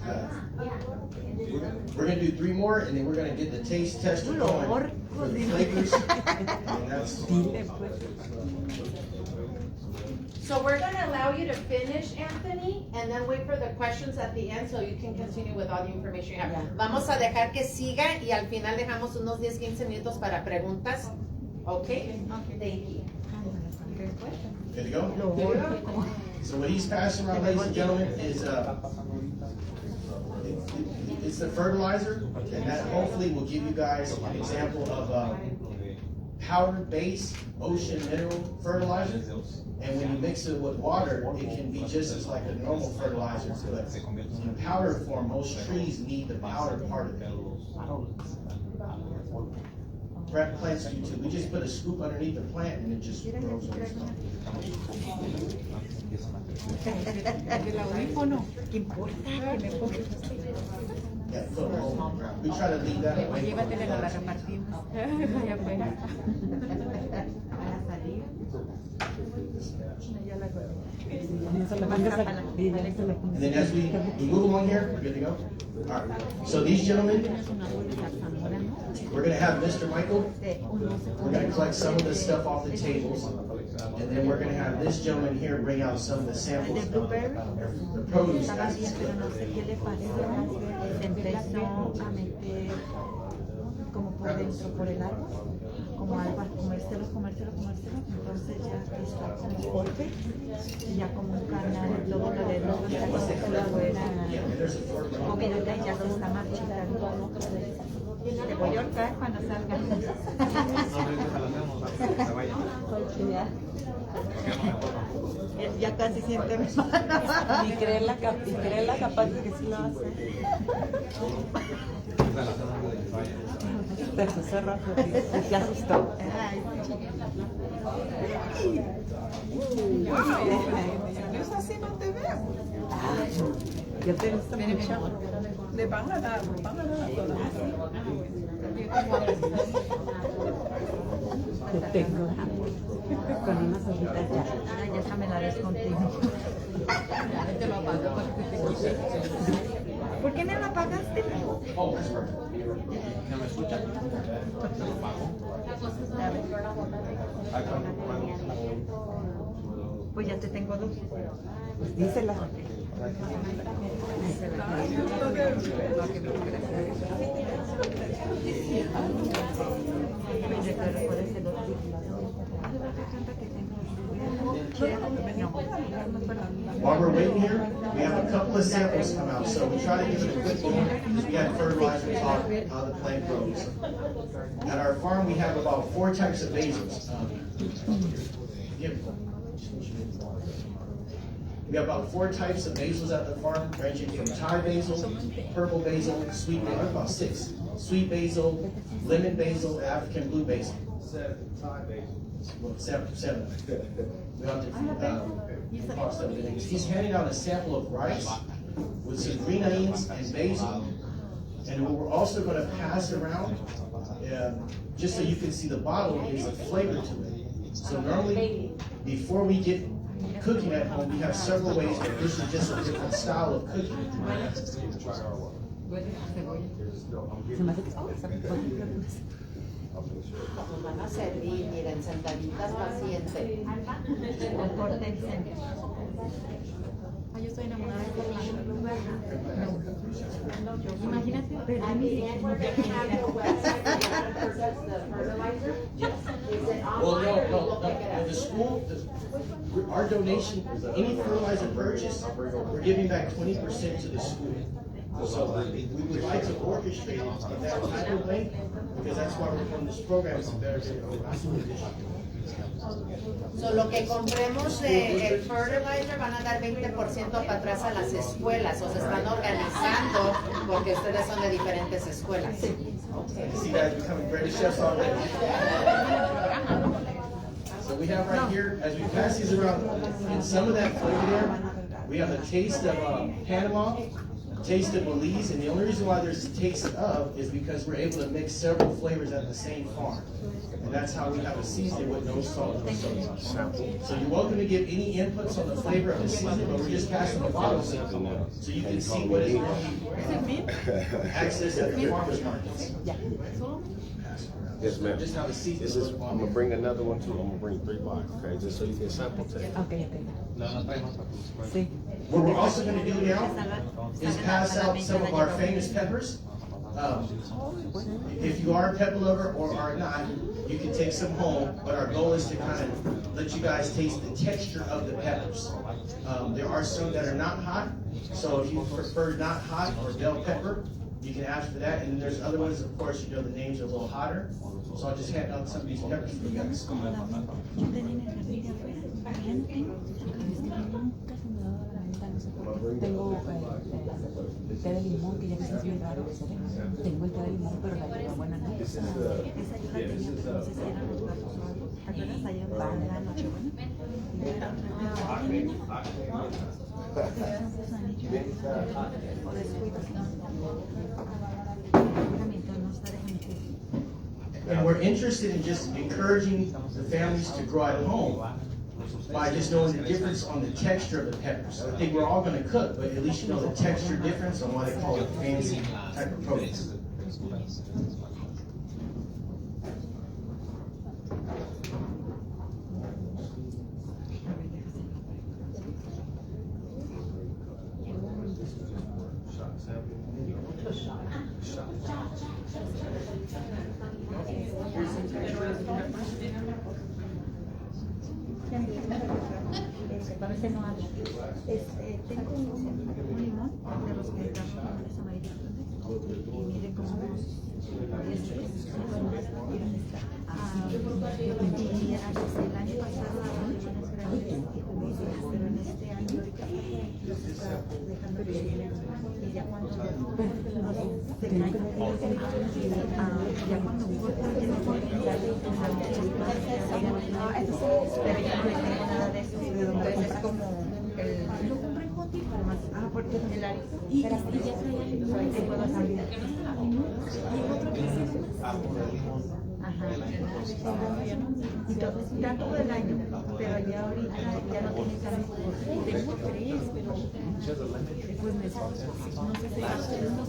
[SPEAKER 1] We're gonna do 3 more, and then we're gonna get the taste tester going for the flavors. And that's.
[SPEAKER 7] So we're gonna allow you to finish, Anthony, and then wait for the questions at the end so you can continue with all the information you have. Vamos a dejar que siga y al final dejamos unos 10-15 minutos para preguntas. Okay? Thank you.
[SPEAKER 1] Good to go? So what he's passing around, ladies and gentlemen, is it's the fertilizer, and that hopefully will give you guys an example of powdered base ocean mineral fertilizer. And when you mix it with water, it can be just as like a normal fertilizer, but in powder form, most trees need the powder part of it. Plants do too. We just put a scoop underneath the plant and it just grows on its own.
[SPEAKER 5] El audífono, ¿qué importa? Que me ponga.
[SPEAKER 1] Yeah, put a hole in the ground. We try to leave that away.
[SPEAKER 5] Llévatela, la repartimos. Allá afuera. Para salir. Ya la
[SPEAKER 1] And then as we move along here, we're good to go? All right. So these gentlemen, we're going to have Mr. Michael. We're going to collect some of the stuff off the tables. And then we're going to have this gentleman here bring out some of the samples of the produce as it's
[SPEAKER 5] pero no sé qué le pasó. Se empezó a meter como por dentro, por el agua, como algo, a comérselo. Entonces ya está como golpe, y ya como un canal, todo alrededor está afuera, comiéndote y ya se está marchitando. Te voy a ahorcar cuando salga. Ya casi siente mi mano. Y creerla capaz de que sí lo hace. Pero se cerró, se asustó.
[SPEAKER 8] Eso así no te veo.
[SPEAKER 5] Yo te he visto mucho.
[SPEAKER 8] Le van a dar a todas.
[SPEAKER 5] Te tengo con unas hojitas ya. Ya esa me la des contigo. Ya te lo apago para que te quite. ¿Por qué me la apagaste?
[SPEAKER 1] Oh, that's perfect. ¿No me escuchan? ¿Te lo pago?
[SPEAKER 5] Pues ya te tengo dos. Dísela.
[SPEAKER 14] While we're waiting here, we have a couple of samples come out, so we try to give it a quick look because we have fertilizer talk how the plant grows. At our farm, we have about 4 types of basils. We have about 4 types of basils at the farm, ranging from Thai basil, purple basil, sweet basil, about 6. Sweet basil, lemon basil, African blue basil.
[SPEAKER 3] 7 Thai basil.
[SPEAKER 14] Well, 7. We have to cross them things. He's handing out a sample of rice with some green onions and basil. And what we're also going to pass around, just so you can see the bottle, is a flavor to it. So normally, before we get cooking at home, we have several ways, but this is just a different style of cooking.
[SPEAKER 2] Van a servir, miren, sentaditas pacientes.
[SPEAKER 10] Yo estoy enamorada de Imagínate perder mi
[SPEAKER 14] Well, no. The school, our donation, any fertilizer purchase, we're giving back 20% to the school. So we would like to orchestrate it in that type of way, because that's why we're doing this program, so there's a school district.
[SPEAKER 2] So, lo que compremos de fertilizer van a dar 20% para atrás a las escuelas, o se están organizando porque ustedes son de diferentes escuelas. Okay.
[SPEAKER 14] See guys becoming great chefs already. So we have right here, as we pass these around, in some of that flavor there, we have a taste of Panama, taste of Belize, and the only reason why there's a taste of is because we're able to mix several flavors at the same farm. And that's how we have a seasoning with no salt, no soda. So you're welcome to give any inputs on the flavor of the seasoning, but we're just passing the bottles in so you can see what is really access at the farmers markets.
[SPEAKER 9] Yes, ma'am.
[SPEAKER 14] Just how the seasoning.
[SPEAKER 9] I'm gonna bring another one too. I'm gonna bring 3 boxes, okay, just so you can sample taste.
[SPEAKER 5] Okay. Sí.
[SPEAKER 14] What we're also going to do now is pass out some of our famous peppers. If you are a pepper lover or are not, you can take some home, but our goal is to kind of let you guys taste the texture of the peppers. There are some that are not hot, so if you prefer not hot or bell pepper, you can ask for that. And there's other ones, of course, you know the names are a little hotter. So I'll just hand out some of these peppers for you guys.
[SPEAKER 5] Tengo té de limón, que ya ves es bien raro. Tengo el té de limón, pero la hierbabuena no. Esa yo la tenía, pero no sé si eran los gatos o algo. ¿Te acuerdas ayer para la Nochebuena? O descuidas. No está dejando.
[SPEAKER 14] And we're interested in just encouraging the families to grow at home by just knowing the difference on the texture of the peppers. I think we're all going to cook, but at least you know the texture difference on why they call it fancy type of produce.
[SPEAKER 5] Parece no habla. Tengo un limón de los que trabajan amarillos y mide como unos 10 centímetros. Y el año pasado apenas granitos y juguitos, pero en este año ahorita los está dejando que y ya cuando se caen, ya cuando cortan tiene que darle pero yo no le tengo nada de eso. ¿De dónde compras? Como lo compré en Hot porque el arito. Y ya traía limón, que puedo cambiar. Y otro que es ajá. Y da todo el año, pero ya ahorita ya no tiene tanto. Tengo 3, pero pues no sé si va a ser uno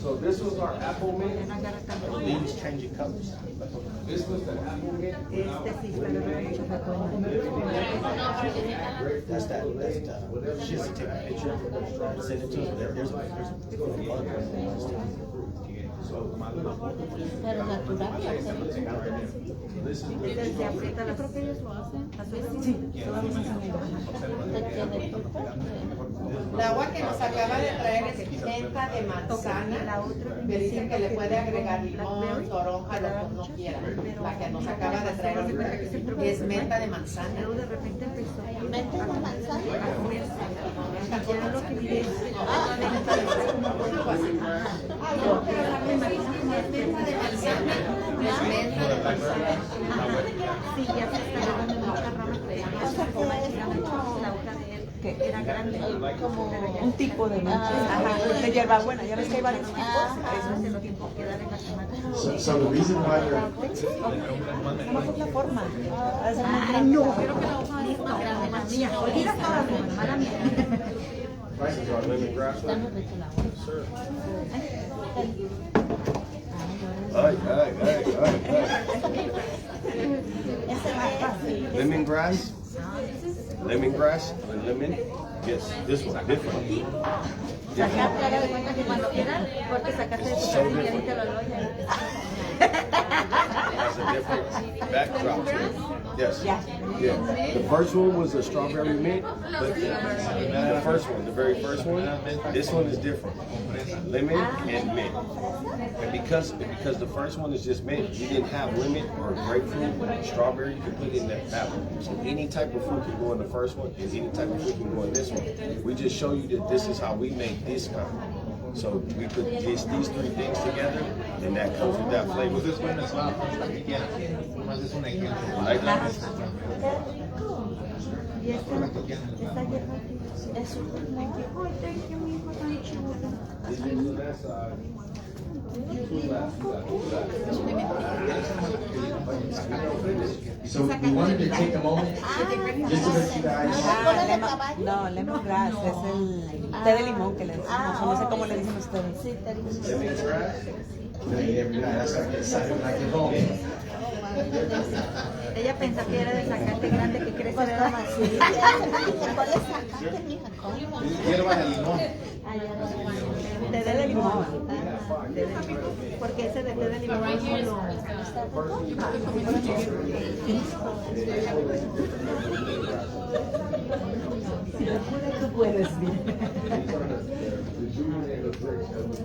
[SPEAKER 14] So this was our apple mint. Leaves changing colors. This was the apple mint. That's she has to take a picture, send it to us. There's a
[SPEAKER 7] Pero natural.
[SPEAKER 5] desde aprieta la creo que ellos lo hacen. Sí, todos
[SPEAKER 7] El agua que nos acaba de traer es menta de manzana. Me dicen que le puede agregar limón, toronja, lo que uno quiera. La que nos acaba de traer ahorita es menta de manzana.
[SPEAKER 5] Luego de repente empezó
[SPEAKER 7] ¿Menta de manzana?
[SPEAKER 5] a comer. Y ya lo que miré
[SPEAKER 7] Menta de manzana. No, pero la menta es menta de manzana. Es menta de manzana.
[SPEAKER 5] sí, ya se está llevando en otra rama que ya la hoja de él que era grande, como un tipo de de hierbabuena. Ya ves que hay varios tipos. Eso es el tiempo que da en la semana.
[SPEAKER 14] So the reason why
[SPEAKER 5] ¿Cómo es la forma? Ay, no, creo que la hoja es más grande, más mía. Olvida toda mi hermana mía.
[SPEAKER 14] prices are lemongrass. Ay. Lemongrass. Lemongrass and lemon. Yes, this one different.
[SPEAKER 5] Sacar cara de cuenta que cuando quieran, porque sacaste de tu casa y ahorita lo loya.
[SPEAKER 14] Has a different backdrop to it. Yes. Yeah. The first one was a strawberry mint, but the first one, the very first one, this one is different. Lemon and mint. And because the first one is just mint, you didn't have lemon or grapefruit, strawberry, you can put it in that one. So any type of fruit can go in the first one, and any type of fruit can go in this one. We just show you that this is how we make this kind. So we put these 3 things together, and that comes with that flavor.
[SPEAKER 12] Pues es bueno, es más es un ejemplo.
[SPEAKER 14] Like that?
[SPEAKER 5] Y esta hierba es un ay, thank you, mi hijo tan chulo.
[SPEAKER 14] So we wanted to take a moment just to let you guys.
[SPEAKER 8] No, lemongrass es el té de limón que le decimos, no sé cómo le dicen ustedes.
[SPEAKER 14] Lemongrass. Every night I start getting excited when I get home.
[SPEAKER 5] Ella pensó que era de zacate grande que crece
[SPEAKER 7] ¿Cuál es zacate, mija?
[SPEAKER 12] Hierba de limón.
[SPEAKER 5] té de limón. Porque ese de té de limón
[SPEAKER 8] Tú puedes,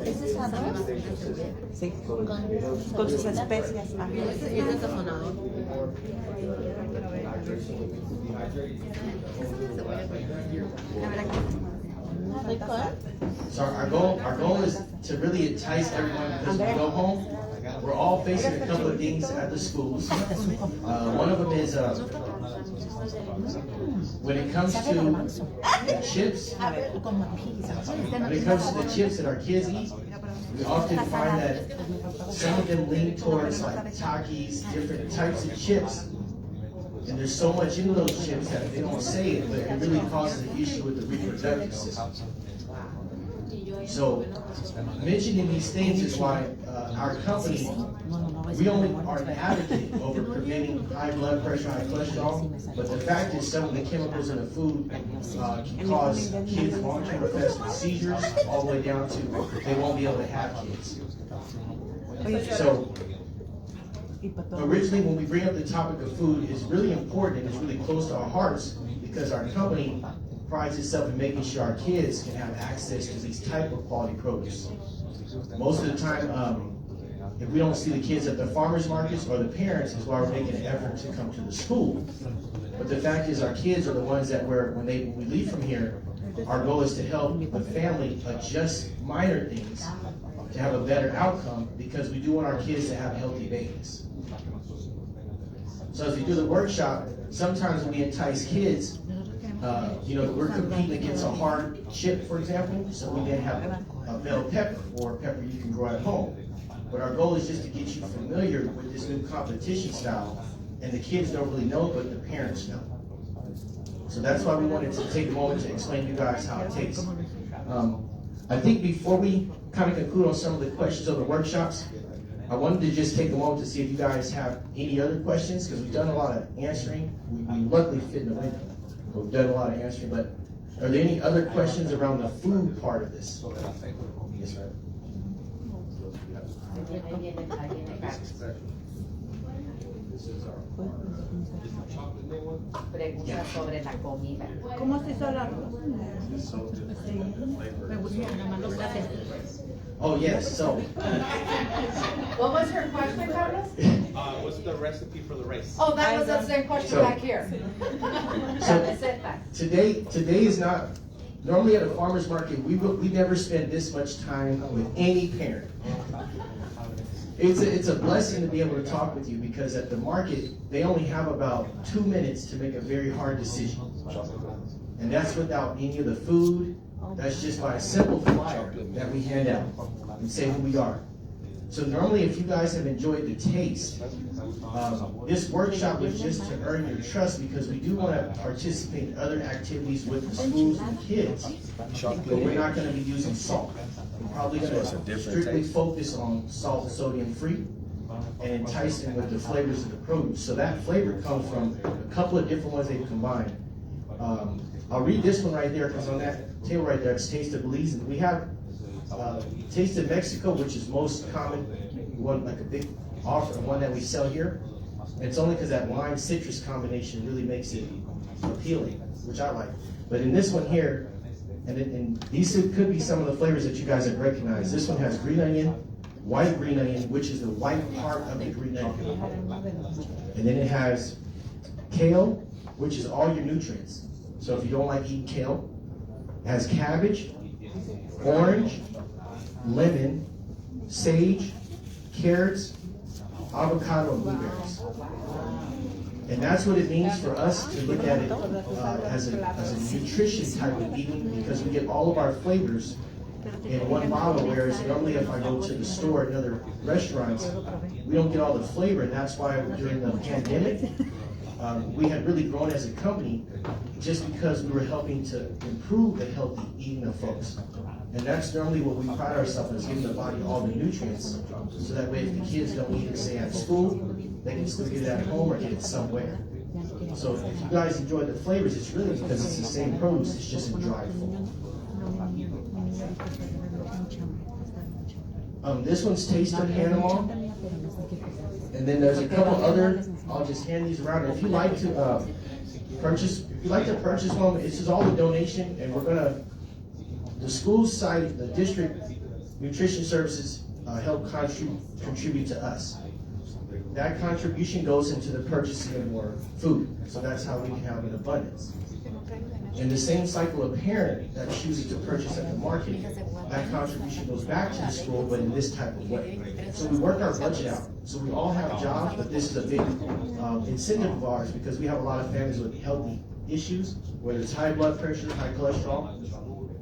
[SPEAKER 7] ¿Ese es sabroso?
[SPEAKER 8] sí, con sus especias.
[SPEAKER 7] ¿Y es de sazonador?
[SPEAKER 14] So our goal is to really entice everyone because when we go home, we're all facing a couple of things at the schools. One of them is when it comes to the chips. When it comes to the chips that our kids eat, we often find that some of them lean towards like Takis, different types of chips. And there's so much in those chips that they don't say it, but it really causes an issue with the reproductive system. So mentioning these things is why our company, we only are an advocate over preventing high blood pressure, high cholesterol, but the fact is some of the chemicals in the food can cause kids long-term effects with seizures, all the way down to they won't be able to have kids. So originally when we bring up the topic of food, it's really important and it's really close to our hearts because our company prides itself in making sure our kids can have access to these type of quality produce. Most of the time, if we don't see the kids at the farmers markets or the parents, is why we're making an effort to come to the school. But the fact is our kids are the ones that when we leave from here, our goal is to help the family adjust minor things to have a better outcome because we do want our kids to have healthy babies. So as we do the workshop, sometimes we entice kids, we're competing against a hard chip, for example, so we then have a bell pepper or pepper you can grow at home. But our goal is just to get you familiar with this new competition style, and the kids don't really know, but the parents know. So that's why we wanted to take a moment to explain to you guys how it tastes. I think before we kind of conclude on some of the questions of the workshops, I wanted to just take a moment to see if you guys have any other questions, because we've done a lot of answering. We luckily fit in the window, but we've done a lot of answering. But are there any other questions around the food part of this? Yes, sir.
[SPEAKER 7] Pregunta sobre la comida.
[SPEAKER 5] ¿Cómo se hizo el arroz? Sí. Me gusta, nada más lo plates.
[SPEAKER 14] Oh, yes, so.
[SPEAKER 2] What was her question, Carlos?
[SPEAKER 12] What's the recipe for the rice?
[SPEAKER 2] Oh, that was the same question
[SPEAKER 14] So-
[SPEAKER 2] back here.
[SPEAKER 14] Today is not, normally at a farmer's market, we never spend this much time with any parent. It's a blessing to be able to talk with you, because at the market, they only have about 2 minutes to make a very hard decision. And that's without any of the food. That's just by a simple flyer that we hand out and say who we are. So normally, if you guys have enjoyed the taste, this workshop was just to earn your trust, because we do want to participate in other activities with the schools and kids. But we're not going to be using salt. We're probably going to strictly focus on salt, sodium free, and entice them with the flavors of the produce. So that flavor comes from a couple of different ones they've combined. I'll read this one right there, because on that table right there, it's Taste of Belize. And we have Taste of Mexico, which is most common, one like a big offer, one that we sell here. And it's only because that lime citrus combination really makes it appealing, which I like. But in this one here, and these could be some of the flavors that you guys have recognized. This one has green onion, white green onion, which is the white part of the green onion. And then it has kale, which is all your nutrients. So if you don't like eating kale, it has cabbage, orange, lemon, sage, carrots, avocado, and blueberries. And that's what it means for us to look at it as a nutrition type of eating, because we get all of our flavors in one bottle, whereas normally if I go to the store and other restaurants, we don't get all the flavor. And that's why during the pandemic, we had really grown as a company, just because we were helping to improve the healthy eating of folks. And that's normally what we pride ourselves on, is giving the body all the nutrients, so that way if the kids don't eat it, say at school, they can still get it at home or get it somewhere. So if you guys enjoy the flavors, it's really because it's the same produce, it's just in dry form. This one's Taste of Panama. And then there's a couple other, I'll just hand these around. If you like to purchase one, this is all the donation, and we're gonna, the school site, the district nutrition services help contribute to us. That contribution goes into the purchasing of more food, so that's how we can have an abundance. In the same cycle, a parent that chooses to purchase at the market, that contribution goes back to the school, but in this type of way. So we work our budget out. So we all have jobs, but this is a big incentive of ours, because we have a lot of families with healthy issues, whether it's high blood pressure, high cholesterol.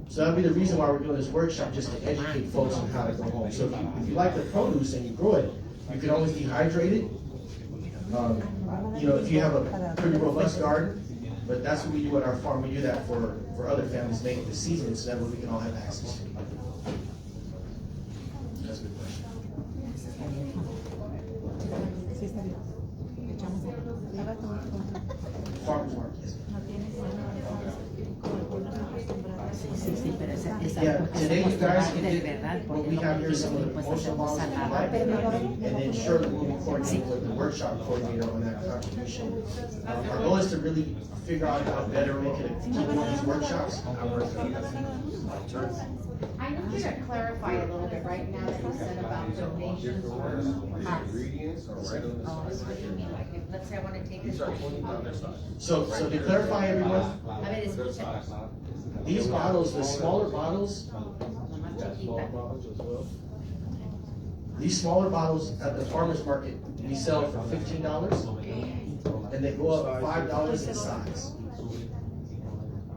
[SPEAKER 14] So that'll be the reason why we're doing this workshop, just to educate folks on how to go home. So if you like the produce and you grow it, you can always dehydrate it. If you have a pretty robust garden, but that's what we do at our farm. We do that for other families making the season, so that way we can all have access to it. That's a good question. Farmers market, yes. Yeah, today you guys can get what we have here, some of the promotional models if you like, and then Shirley will be coordinating with the workshop coordinator on that contribution. Our goal is to really figure out how to better make it, keep doing these workshops.
[SPEAKER 7] I need you to clarify a little bit right now that you said about donations or
[SPEAKER 14] Ingredients are right on the
[SPEAKER 7] Oh, so what do you mean, like, if, let's say I wanna take this.
[SPEAKER 14] So to clarify, everyone,
[SPEAKER 7] A ver, escucha.
[SPEAKER 14] these bottles, the smaller bottles, These smaller bottles at the farmer's market, we sell for $15, and they go up $5 in size.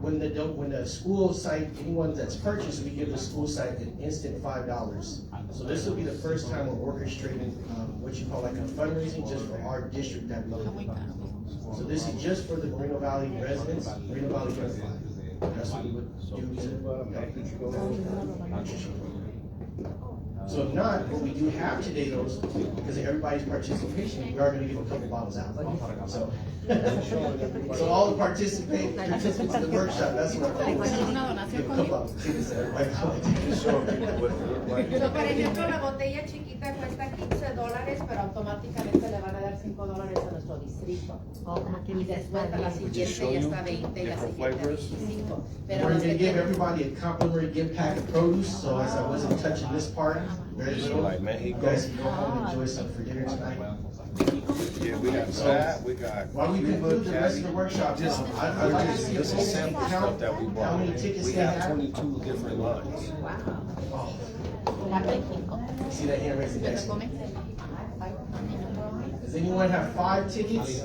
[SPEAKER 14] When the school site, anyone that's purchased, we give the school site an instant $5. So this will be the first time we're orchestrating what you call like a fundraising just for our district that we live in. So this is just for the Moreno Valley residents, Moreno Valley residents. That's what we would do to help. So if not, what we do have today though, is because of everybody's participation, we are gonna give a couple bottles out. So, so all the participants in the workshop, that's what I'm give a couple of tickets to everybody.
[SPEAKER 7] So, por ejemplo, la botella chiquita cuesta $15, pero automáticamente le van a dar $5 a nuestro distrito. Y después la siguiente ya está 20 y la siguiente 25. Pero
[SPEAKER 14] We're
[SPEAKER 7] los
[SPEAKER 14] gonna
[SPEAKER 7] que
[SPEAKER 14] give
[SPEAKER 7] tienen-
[SPEAKER 14] everybody a complimentary gift pack of produce, so as I wasn't touching this part, very little. You guys can go home and enjoy some for dinner tonight.
[SPEAKER 9] Yeah, we got that, we got.
[SPEAKER 14] While we conclude the rest of the workshop, I'd like to see
[SPEAKER 9] This is sample stuff
[SPEAKER 14] count
[SPEAKER 9] that we bought.
[SPEAKER 14] how many tickets
[SPEAKER 9] We
[SPEAKER 14] they
[SPEAKER 9] have
[SPEAKER 14] have.
[SPEAKER 9] 22 different lines.
[SPEAKER 14] Oh. See that hand raising next to me? Does anyone have 5 tickets?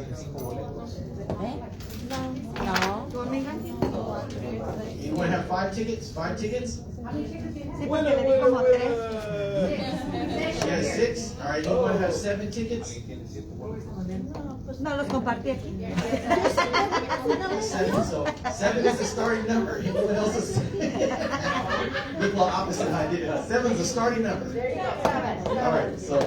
[SPEAKER 14] Anyone have 5 tickets? 5 tickets? She has 6. All right, anyone have 7 tickets?
[SPEAKER 5] No, los compartí aquí.
[SPEAKER 14] 7, so 7 is the starting number. Anyone else is? People are opposite how I did it. 7 is the starting number. All right, so.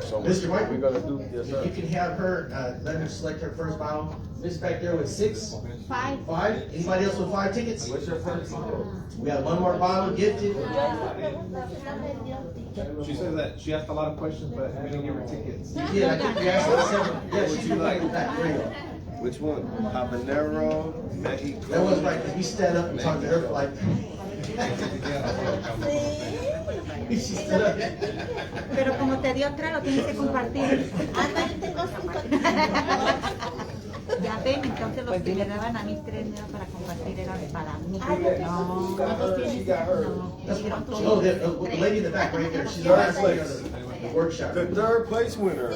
[SPEAKER 9] So
[SPEAKER 14] Mr. White,
[SPEAKER 9] we're gonna do, yes,
[SPEAKER 14] if
[SPEAKER 9] sir.
[SPEAKER 14] you can have her, let her select her first bottle. Miss back there with 6. 5. 5. Anybody else with 5 tickets?
[SPEAKER 9] What's your first bottle?
[SPEAKER 14] We got one more bottle gifted.
[SPEAKER 12] She says that she asked a lot of questions, but we didn't give her tickets.
[SPEAKER 14] Yeah, I think you asked her 7. Yeah,
[SPEAKER 9] What
[SPEAKER 14] she's
[SPEAKER 9] you
[SPEAKER 14] like
[SPEAKER 9] like?
[SPEAKER 14] that. There you go.
[SPEAKER 9] Which one? Habanero, Mexico.
[SPEAKER 14] That was right, because we stand up and talked to her for like. She stood up.
[SPEAKER 5] Pero como te dio 3, lo tienes que compartir. Ya ven, entonces los que me daban a mí 3 era para compartir, eran para mí. No, ¿cuántos tienes? No, dijeron todos.
[SPEAKER 14] Oh, the lady in the back right there, she's the last lady of the workshop.
[SPEAKER 9] The third place winner.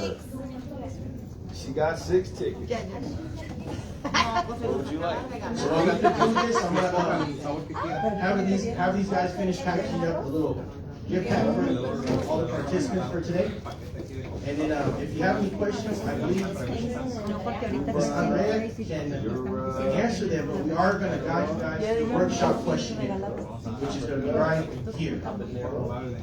[SPEAKER 9] She got 6 tickets. What would you like?
[SPEAKER 14] So while we conclude this, I'm gonna have these guys finish packaging up a little gift pack for all the participants for today. And then if you have any questions, I believe Ms. Andrea can answer them, but we are gonna guide you guys to the workshop questionnaire, which is gonna be right here.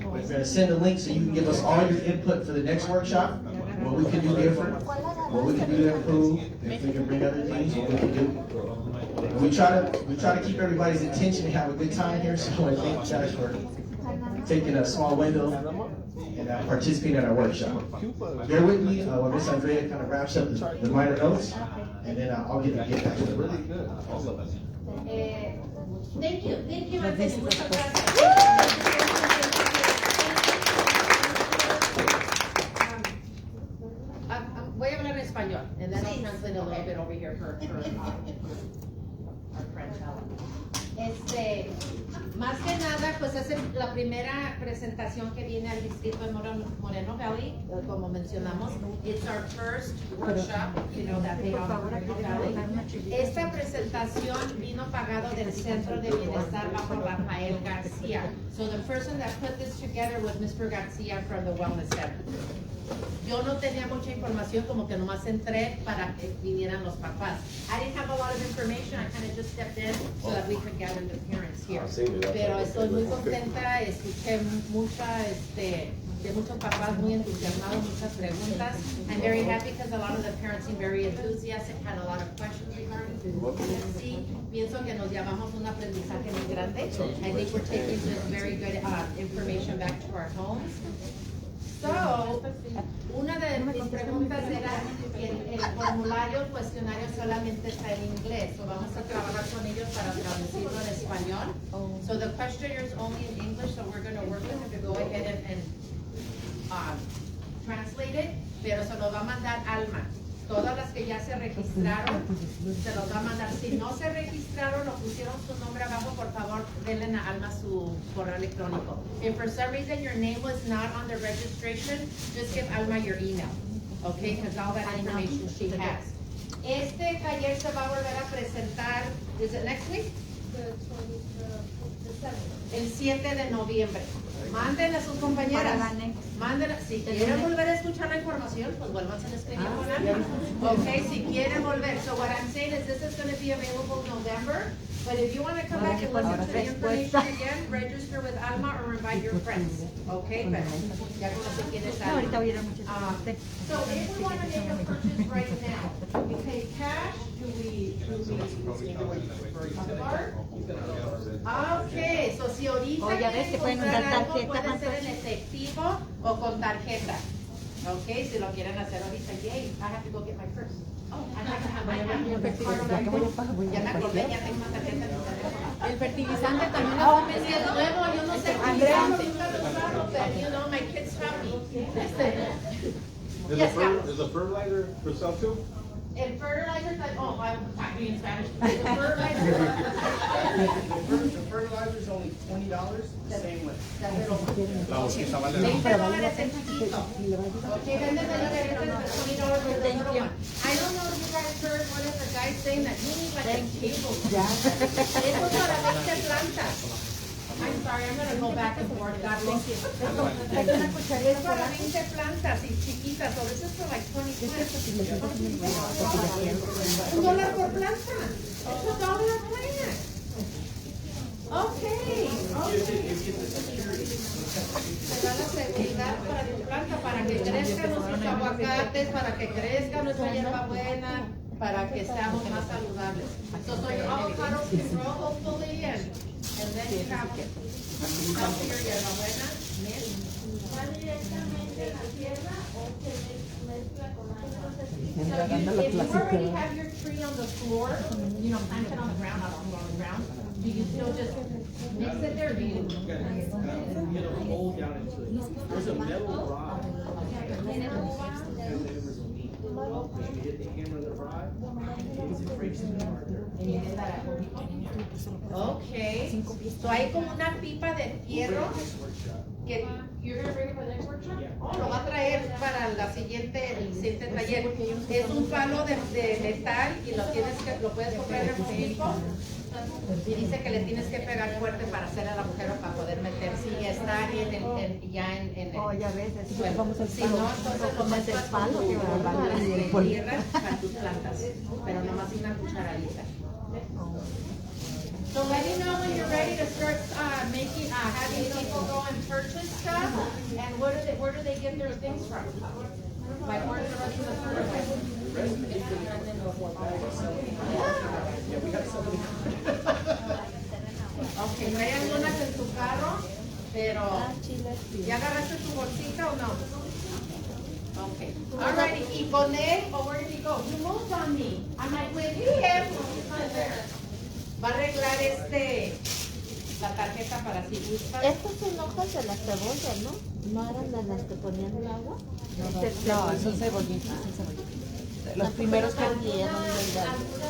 [SPEAKER 14] We're gonna send a link so you can give us all your input for the next workshop, what we can do different, what we can do to improve, if we can bring other things, what we can do. We try to keep everybody's attention and have a good time here, so I want to thank you guys for taking a small window and participating in our workshop. Bear with me while Miss Andrea kind of wraps up the minor notes, and then I'll get back to the
[SPEAKER 12] Really good, all of us.
[SPEAKER 7] Thank you, Anthony. Muchas gracias. Voy a hablar en español, and then I'll translate a little bit over here for our friend Helen. Más que nada, pues es la primera presentación que viene al distrito de Moreno Valley, como mencionamos. It's our first workshop, that they offer in Moreno Valley. Esta presentación vino pagado del Centro de Bienestar bajo Rafael García. So the person that put this together was Mr. García from the Wellness Center. Yo no tenía mucha información, como que nomás entré para que vinieran los papás. I didn't have a lot of information, I kind of just stepped in so that we could gather the parents here. Pero estoy muy contenta, escuché de muchos papás muy entusiasmados, muchas preguntas. I'm very happy because a lot of the parents seem very enthusiastic, had a lot of questions regarding PFC. Pienso que nos llevamos un aprendizaje muy grande. I think we're taking this very good information back to our homes. So, una de mis preguntas era que el formulario, el cuestionario solamente está en inglés, so vamos a trabajar con ellos para traducirlo en español. So the questionnaire is only in English, so we're going to work with them to go ahead and translate it, pero se lo va a mandar Alma. todas las que ya se registraron, se los va a mandar. Si no se registraron o pusieron su nombre abajo, por favor, denle a Alma su correo electrónico. If for some reason your name was not on the registration, just give Alma your email, okay? Because all that information she has. Este taller se va a volver a presentar, is it next week? El 7 de noviembre. Manden a sus compañeras. Manden, si quieren volver a escuchar la información, pues vuelvan a escribir con Alma. Okay, si quieren volver. So what I'm saying is this is going to be available November. But if you want to come back and listen to the information again, register with Alma or invite your friends. Okay, pero ya con eso tienes algo. So if we want to make a purchase right now, we pay cash, do we card? Okay, so si ahorita
[SPEAKER 5] ya ves que pueden
[SPEAKER 7] comprar
[SPEAKER 5] usar
[SPEAKER 7] algo,
[SPEAKER 5] tarjeta,
[SPEAKER 7] puede ser en efectivo o con tarjeta. Okay, si lo quieren hacer ahorita, yay, I have to go get my purse. Oh, I have to have my card on my phone. Ya me acordé, ya tengo una tarjeta en mi teléfono.
[SPEAKER 10] El fertilizante también lo
[SPEAKER 7] Oh, es que es nuevo, yo no sé
[SPEAKER 10] Andrea.
[SPEAKER 7] nunca lo he usado, pero you know, my kids taught me.
[SPEAKER 12] Is the fertilizer for sale too?
[SPEAKER 7] El fertilizer, oh, I'm talking in Spanish. The
[SPEAKER 14] fertilizer is only $20, the same way.
[SPEAKER 12] La bolsita vale
[SPEAKER 7] $20 el chiquito. Okay, then the $20 for the little one. I don't know if you guys heard one of the guys saying that you need like a cable. Eso es para 20 plantas. I'm sorry, I'm gonna go back and forth, Carlos. Es para 20 plantas y chiquitas, so this is for like 20 plants. $1 por planta. It's $1 a plant. Okay. Te da la seguridad para tu planta, para que crezcan nuestros aguacates, para que crezca nuestra hierbabuena, para que seamos más saludables. So your avocados can grow hopefully and then you have healthier hierbabuena.
[SPEAKER 11] ¿Va directamente a la tierra o se mezcla con agua?
[SPEAKER 7] So if you already have your tree on the floor, you know, planted on the ground, not on the ground, do you still just mix it there, or do you?
[SPEAKER 14] Get a hole down into it. There's a metal rod. And there was a leak. And you hit the hammer of the rod, it breaks it apart.
[SPEAKER 7] Okay, so hay como una pipa de fierro que you're gonna bring it for the next workshop? Oh, lo va a traer para el siguiente taller. Es un palo de metal y lo puedes comprar en Home Depot. Y dice que le tienes que pegar fuerte para hacer el agujero para poder meter. Si está ya en el.
[SPEAKER 5] Oh, ya ves, así
[SPEAKER 7] Bueno,
[SPEAKER 5] vamos al
[SPEAKER 7] si no, entonces lo metes
[SPEAKER 5] el palo
[SPEAKER 7] con
[SPEAKER 5] que
[SPEAKER 7] tu
[SPEAKER 5] va a
[SPEAKER 7] de tierra para tus plantas, pero nomás una cucharadita. So let me know when you're ready to start having people go and purchase stuff. And where do they get their things from? Like where's the rest of the fertilizer? Okay, trae algunas en tu carro, pero ¿ya agarraste tu bolsita o no? Okay. Alrighty, y con él, where did he go? You moved on me. I'm like, with him. Va a arreglar la tarjeta para si gusta.
[SPEAKER 5] Estas son hojas de la cebolla, ¿no? ¿No eran de las que ponían el agua?
[SPEAKER 10] No, son cebollitas. Los primeros que
[SPEAKER 5] dieron.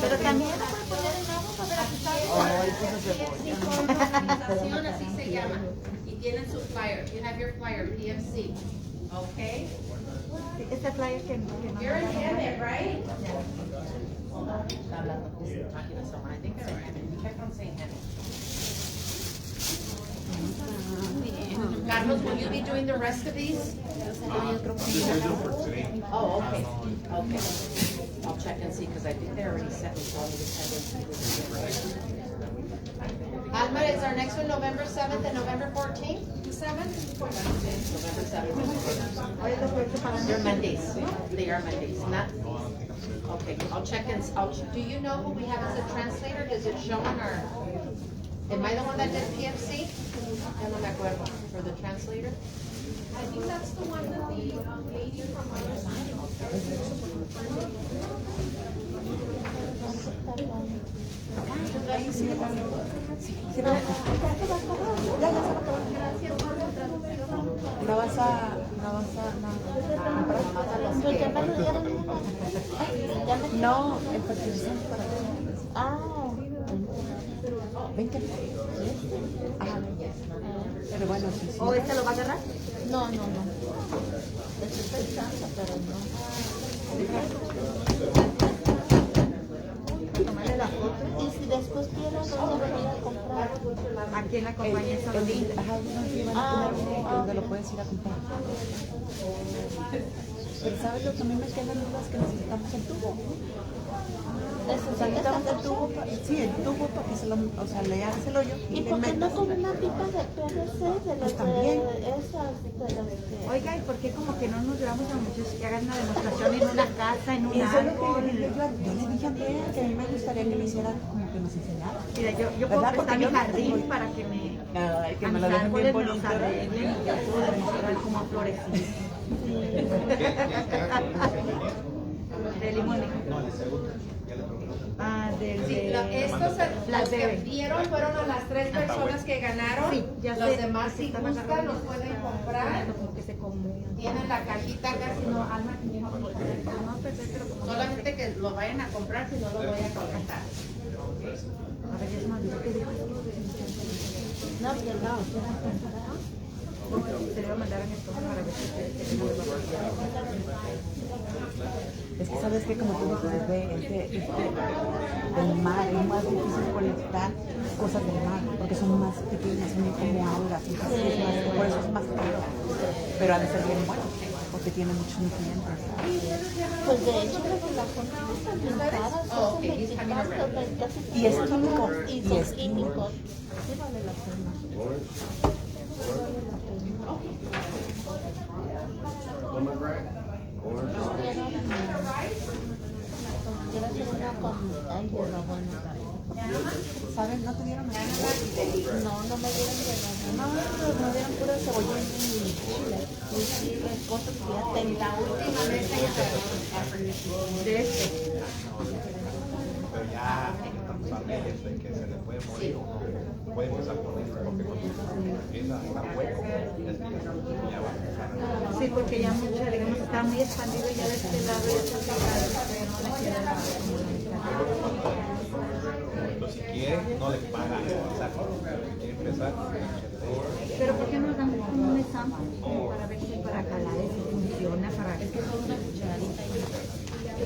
[SPEAKER 5] Pero también se puede poner en agua para
[SPEAKER 7] PFC así se llama. Y tienen su flyer. You have your flyer, PFC. Okay?
[SPEAKER 5] Este flyer que no.
[SPEAKER 7] You're in Emmett, right? Carlos, will you be doing the rest of these? Oh, okay. Okay. I'll check and see because I think they already sent me all the Alma, is our next one November 7th and November 14th? 7th? November 7th. They're Mondays. They are Mondays. Not. Okay, I'll check and, do you know who we have as a translator? Does it show on our, am I the one that did PFC? Ya no me acuerdo, for the translator?
[SPEAKER 11] I think that's the one that the lady from our side.
[SPEAKER 5] No vas a
[SPEAKER 8] No, el fertilizante para los hombres.
[SPEAKER 5] Ah,
[SPEAKER 8] 20. Ajá, 20. Pero bueno, sí, sí.
[SPEAKER 5] ¿o este lo va a agarrar? No, no, no. Estoy pensando, pero no. Tomarle la foto. Y si después quiero, ¿dónde venir a comprar? ¿A quién acompaña esa linda?
[SPEAKER 8] Ajá, no, sí, van a poner uno donde lo puedes ir a comprar. Pero ¿sabes lo que a mí me quedan dudas? Que necesitamos el tubo. Necesitamos el tubo, sí, el tubo para que se lo, o sea, le hagas el hoyo.
[SPEAKER 5] ¿Y por qué no con una pipa de PVC de las
[SPEAKER 8] también.
[SPEAKER 5] esas de las que...
[SPEAKER 10] Oiga, ¿y por qué como que no nos llevamos a muchos que hagan una demostración en una casa, en un
[SPEAKER 8] Eso es lo
[SPEAKER 10] árbol?
[SPEAKER 8] que le dije yo le dije a él que a mí me gustaría que me hicieran como que nos enseñara.
[SPEAKER 10] Mira, yo puedo
[SPEAKER 8] ¿Verdad?
[SPEAKER 10] prestar
[SPEAKER 8] Porque
[SPEAKER 10] mi
[SPEAKER 8] yo no
[SPEAKER 10] jardín
[SPEAKER 8] tengo-
[SPEAKER 10] para que me...
[SPEAKER 8] Ay, que
[SPEAKER 10] a
[SPEAKER 8] me
[SPEAKER 10] mis
[SPEAKER 8] lo dejen bien
[SPEAKER 10] árboles me los
[SPEAKER 8] bonito.
[SPEAKER 10] arreglen y yo puedo demostrar cómo ha florecido. De limón.
[SPEAKER 12] No, el segundo. Ya le pregunté.
[SPEAKER 10] Ah,
[SPEAKER 7] Sí,
[SPEAKER 10] de...
[SPEAKER 7] estos
[SPEAKER 10] Las
[SPEAKER 7] los que
[SPEAKER 10] bebé.
[SPEAKER 7] vieron fueron a las 3 personas que ganaron.
[SPEAKER 10] Sí, ya
[SPEAKER 7] los
[SPEAKER 10] sé.
[SPEAKER 7] demás si
[SPEAKER 10] Están
[SPEAKER 7] gustan
[SPEAKER 10] agarrando.
[SPEAKER 7] los pueden comprar.
[SPEAKER 10] Como que se comían.
[SPEAKER 7] Tienen la cajita casi no, Alma,
[SPEAKER 10] No, pero como...
[SPEAKER 7] solamente que lo vayan a comprar, si no lo voy a contactar.
[SPEAKER 10] A ver, ya se me olvidó que dijo.
[SPEAKER 5] No, que no.
[SPEAKER 10] Se le va a mandar a mi esposa para ver si no le va a olvidar.
[SPEAKER 8] Es que sabes que como tú dices, del mar es más difícil conectar cosas del mar, porque son más pequeñas, son como algas, entonces es más, por eso es más caro. Pero ha de ser bien bueno, porque tiene muchos nutrientes.
[SPEAKER 5] Pues de hecho las relaciones están bien caras, son 24, 20,
[SPEAKER 8] Y es químico,
[SPEAKER 5] y
[SPEAKER 8] y
[SPEAKER 5] son
[SPEAKER 8] es
[SPEAKER 5] químicos. Sí vale la pena. Quiero hacer una con... Ay, bueno, bueno.
[SPEAKER 8] ¿Saben? ¿No te dieron nada?
[SPEAKER 5] No, no me dieron de
[SPEAKER 8] No, me dieron pura cebollín y chile.
[SPEAKER 5] Y sí, las cosas que ya tengo.
[SPEAKER 7] La última vez
[SPEAKER 10] De este.
[SPEAKER 12] Pero ya estamos hablando de que se le puede morir o no. Puede empezar con esto, porque cuando empieza a estar hueco, es que ya va a empezar a...
[SPEAKER 10] Sí, porque ya mucho, digamos, está muy expandido ya de este lado y de este lado, pero no le queda la
[SPEAKER 12] Entonces, si quiere, no le paga. Exacto. Si quiere empezar,
[SPEAKER 10] pero ¿por qué no damos como un examen para ver si para calar si funciona? Para... Es que son una cucharadita y...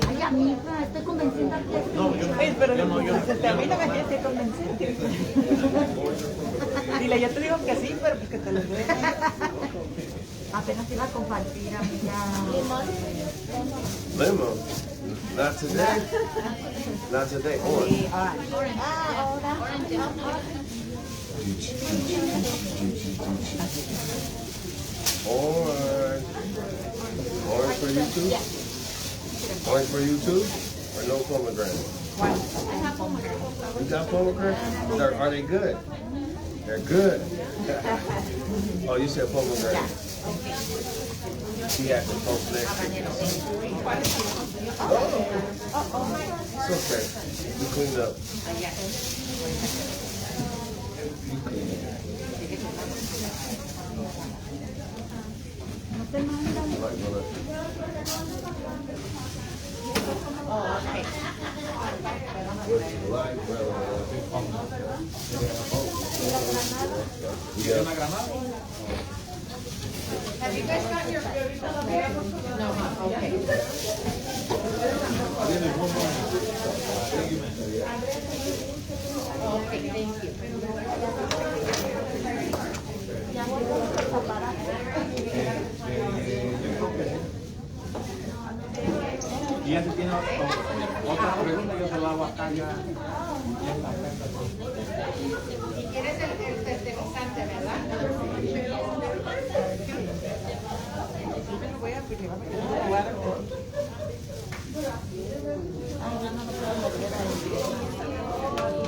[SPEAKER 10] Ay, amiga, estoy convenciendo a que...
[SPEAKER 12] no, yo no.
[SPEAKER 8] Ay, pero
[SPEAKER 12] Yo no, yo no.
[SPEAKER 8] a mí no me tienes que convencer. Dile, yo te digo que sí, pero pues que te lo dé.
[SPEAKER 10] Apenas iba a compartir, amiga.
[SPEAKER 5] Limón.
[SPEAKER 9] Lemon. Not today. Not today. Orange.
[SPEAKER 5] Ah, ahora.
[SPEAKER 9] Orange. Orange for you too? Orange for you too? Or no pomegranate? You got pomegranates? Are they good? They're good. Oh, you said pomegranate. She had the post next to me. It's okay. We cleaned up.
[SPEAKER 10] No te mandan.
[SPEAKER 9] Like, well,
[SPEAKER 12] ¿Tiene una granada?
[SPEAKER 7] Have you guys got your refill available? No, okay. Okay, thank you.
[SPEAKER 5] Ya voy a separar.
[SPEAKER 12] Y ya se tiene otra pregunta, yo se la hago acá ya.
[SPEAKER 7] Y quieres el fertilizante, ¿verdad?
[SPEAKER 5] Ay, yo no me puedo meter ahí.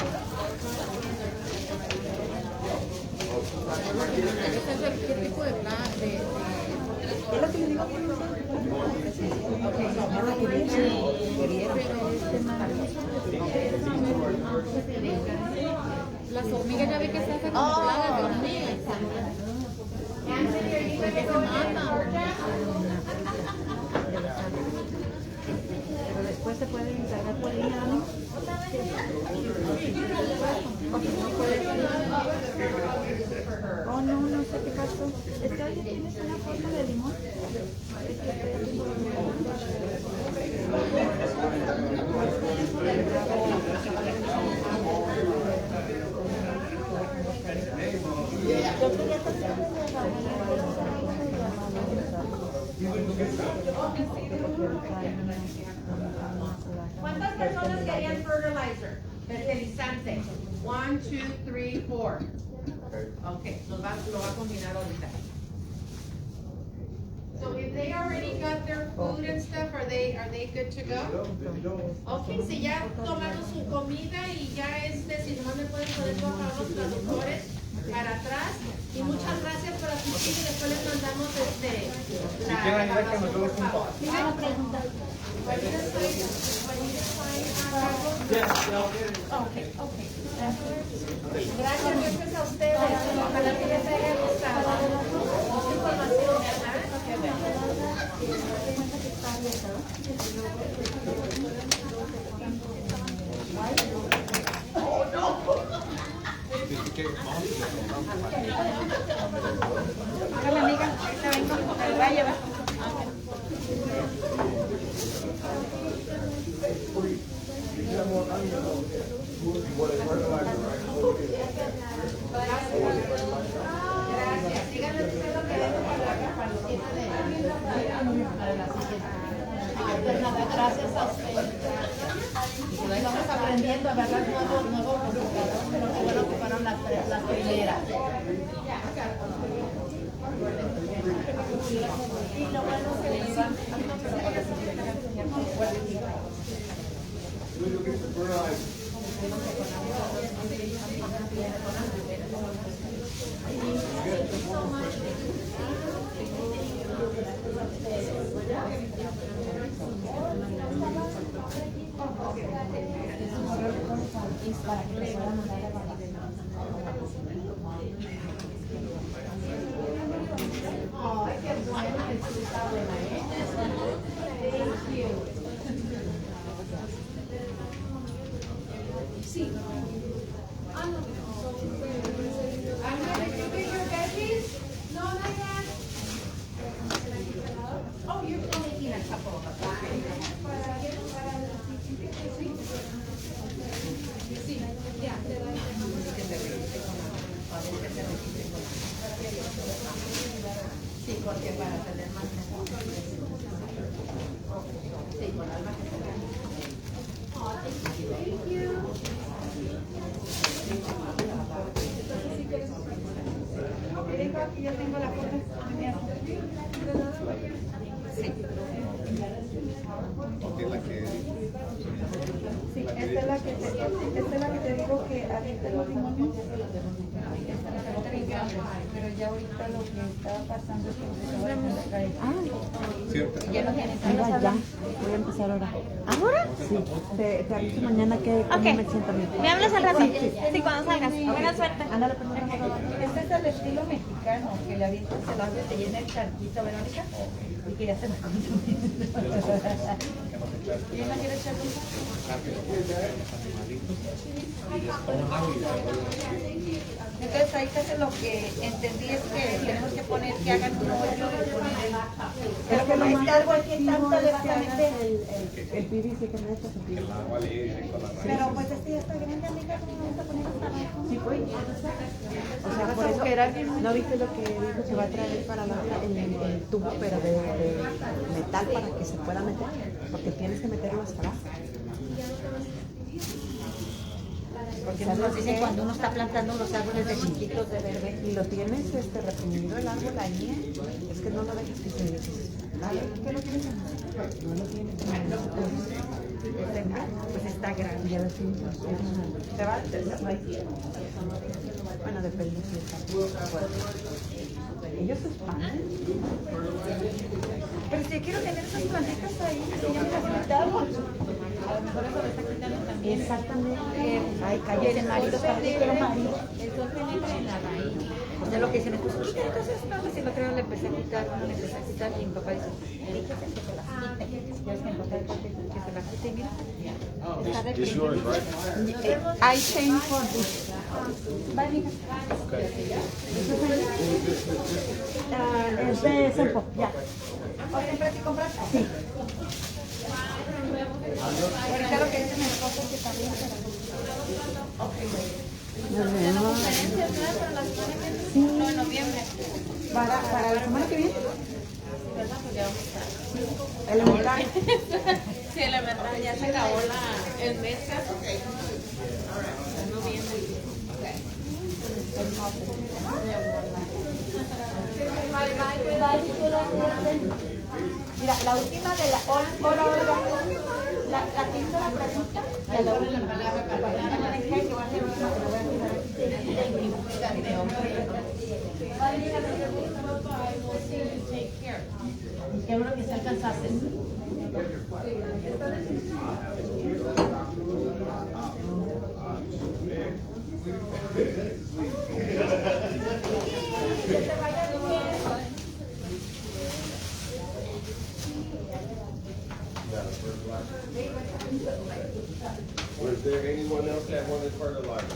[SPEAKER 10] ¿Qué tipo de plan de...
[SPEAKER 8] Es lo que le digo a mi
[SPEAKER 10] Las hormigas ya ve que se hacen como plagas de hormigas. Que se matan. Pero después se pueden
[SPEAKER 7] ¿Cuántas personas querían fertilizer? Fertilizante. 1, 2, 3, 4. Okay, lo va a combinar ahorita. So if they already got their food and stuff, are they good to go? Okay, si ya tomaron su comida y ya si nomás me pueden poner por favor los traductores para atrás. Y muchas gracias por asistir y después les mandamos
[SPEAKER 3] Si quieren ayudar que nos lo dejen todo.
[SPEAKER 7] Gracias, gracias a ustedes. Ojalá que les haya gustado. Mucha información, ¿verdad? Qué
[SPEAKER 5] Hola amiga, ahorita vengo, me lo voy a llevar.
[SPEAKER 7] Gracias. Díganme ustedes lo que vengo para la rutina de la siguiente. Pues nada, gracias a ustedes. Estamos aprendiendo, ¿verdad? Nuevos resultados, pero qué bueno que fueron las primeras. Y lo bueno es que les van para que les puedan mandar a ay, qué bueno, está buena, Thank you. Sí. I'm gonna give you your veggies. No, not yet. Oh, you're still making a couple of them. Sí, ya, te doy. Sí, porque para tener más sí, con almacenar. Oh, thank you. Entonces, si quieres, aquí ya tengo la foto. Sí.
[SPEAKER 8] Sí, esta es la que te digo que avienta los limones. Pero ya ahorita lo que estaba pasando es que se va a caer.
[SPEAKER 5] Ya no tienes. Mira, ya. Voy a empezar ahora. ¿Ahora? Sí. Te aviso mañana que cómo me siento.
[SPEAKER 10] ¿Me hablas al rato? Sí, cuando salgas. Buena suerte.
[SPEAKER 5] Ándale, pues.
[SPEAKER 8] Este es el estilo mexicano, que le avientas el agua y te llena el charquito, Verónica, y que ya se me consume. ¿Y no quieres echar Entonces ahí casi lo que entendí es que tenemos que poner que hagan un hoyo y poner el... Pero que no es algo aquí tanto le vas a meter.
[SPEAKER 5] El PVC que me echas el
[SPEAKER 3] El agua le directo a la raíz.
[SPEAKER 8] Pero pues este ya está grande, amiga, ¿cómo vamos a poner hasta abajo?
[SPEAKER 5] Sí, pues. O sea, por eso, ¿no viste lo que dijo que va a traer para el tubo, pero de metal para que se pueda meter? Porque tienes que meterlo hasta abajo.
[SPEAKER 8] Porque nos dicen cuando uno está plantando los árboles de chiquitos de verde.
[SPEAKER 5] Y lo tienes reprimido el árbol ahí, es que no lo dejes que se dale. ¿Qué lo tienes? No lo tienes.
[SPEAKER 8] Pues está grande.
[SPEAKER 5] Ya lo tienes.
[SPEAKER 8] Se va a hacer.
[SPEAKER 5] Bueno, depende si está fuerte. Ellos se espantan.
[SPEAKER 8] Pero si quiero tener esas plantitas ahí, si ya me las quitamos.
[SPEAKER 10] A lo mejor eso lo está quitando también.
[SPEAKER 5] Exactamente. Ay,
[SPEAKER 8] Y
[SPEAKER 5] cállate,
[SPEAKER 8] el
[SPEAKER 5] marido,
[SPEAKER 8] penetra
[SPEAKER 10] en la raíz.
[SPEAKER 8] de lo que dicen, pues quita entonces, no, si lo creo le empecé a quitar, no le empecé a quitar y mi papá dice, fíjate que se las quite. Ya es que mi papá dice que se las quite y mira, está de
[SPEAKER 9] This yours, right?
[SPEAKER 8] I changed for this. Bye, mija.
[SPEAKER 5] Es de Sempo, ya. ¿O siempre aquí compras? Sí. Ahorita lo que dice mi esposo es que también.
[SPEAKER 7] La conferencia, ¿verdad? Para la semana que viene.
[SPEAKER 5] Sí.
[SPEAKER 7] No, en noviembre.
[SPEAKER 5] ¿Para la semana que viene?
[SPEAKER 7] ¿Verdad? Pues ya vamos a estar.
[SPEAKER 5] Elemental.
[SPEAKER 7] Sí, elemental. Ya se acabó el mes casi. En noviembre.
[SPEAKER 5] Mira, la última de la Olga, la que hizo la pregunta, de la última palabra para que va a ser una que lo voy a hacer.
[SPEAKER 7] Qué bueno que se alcanzaste.
[SPEAKER 9] Was there anyone else that wanted fertilizer?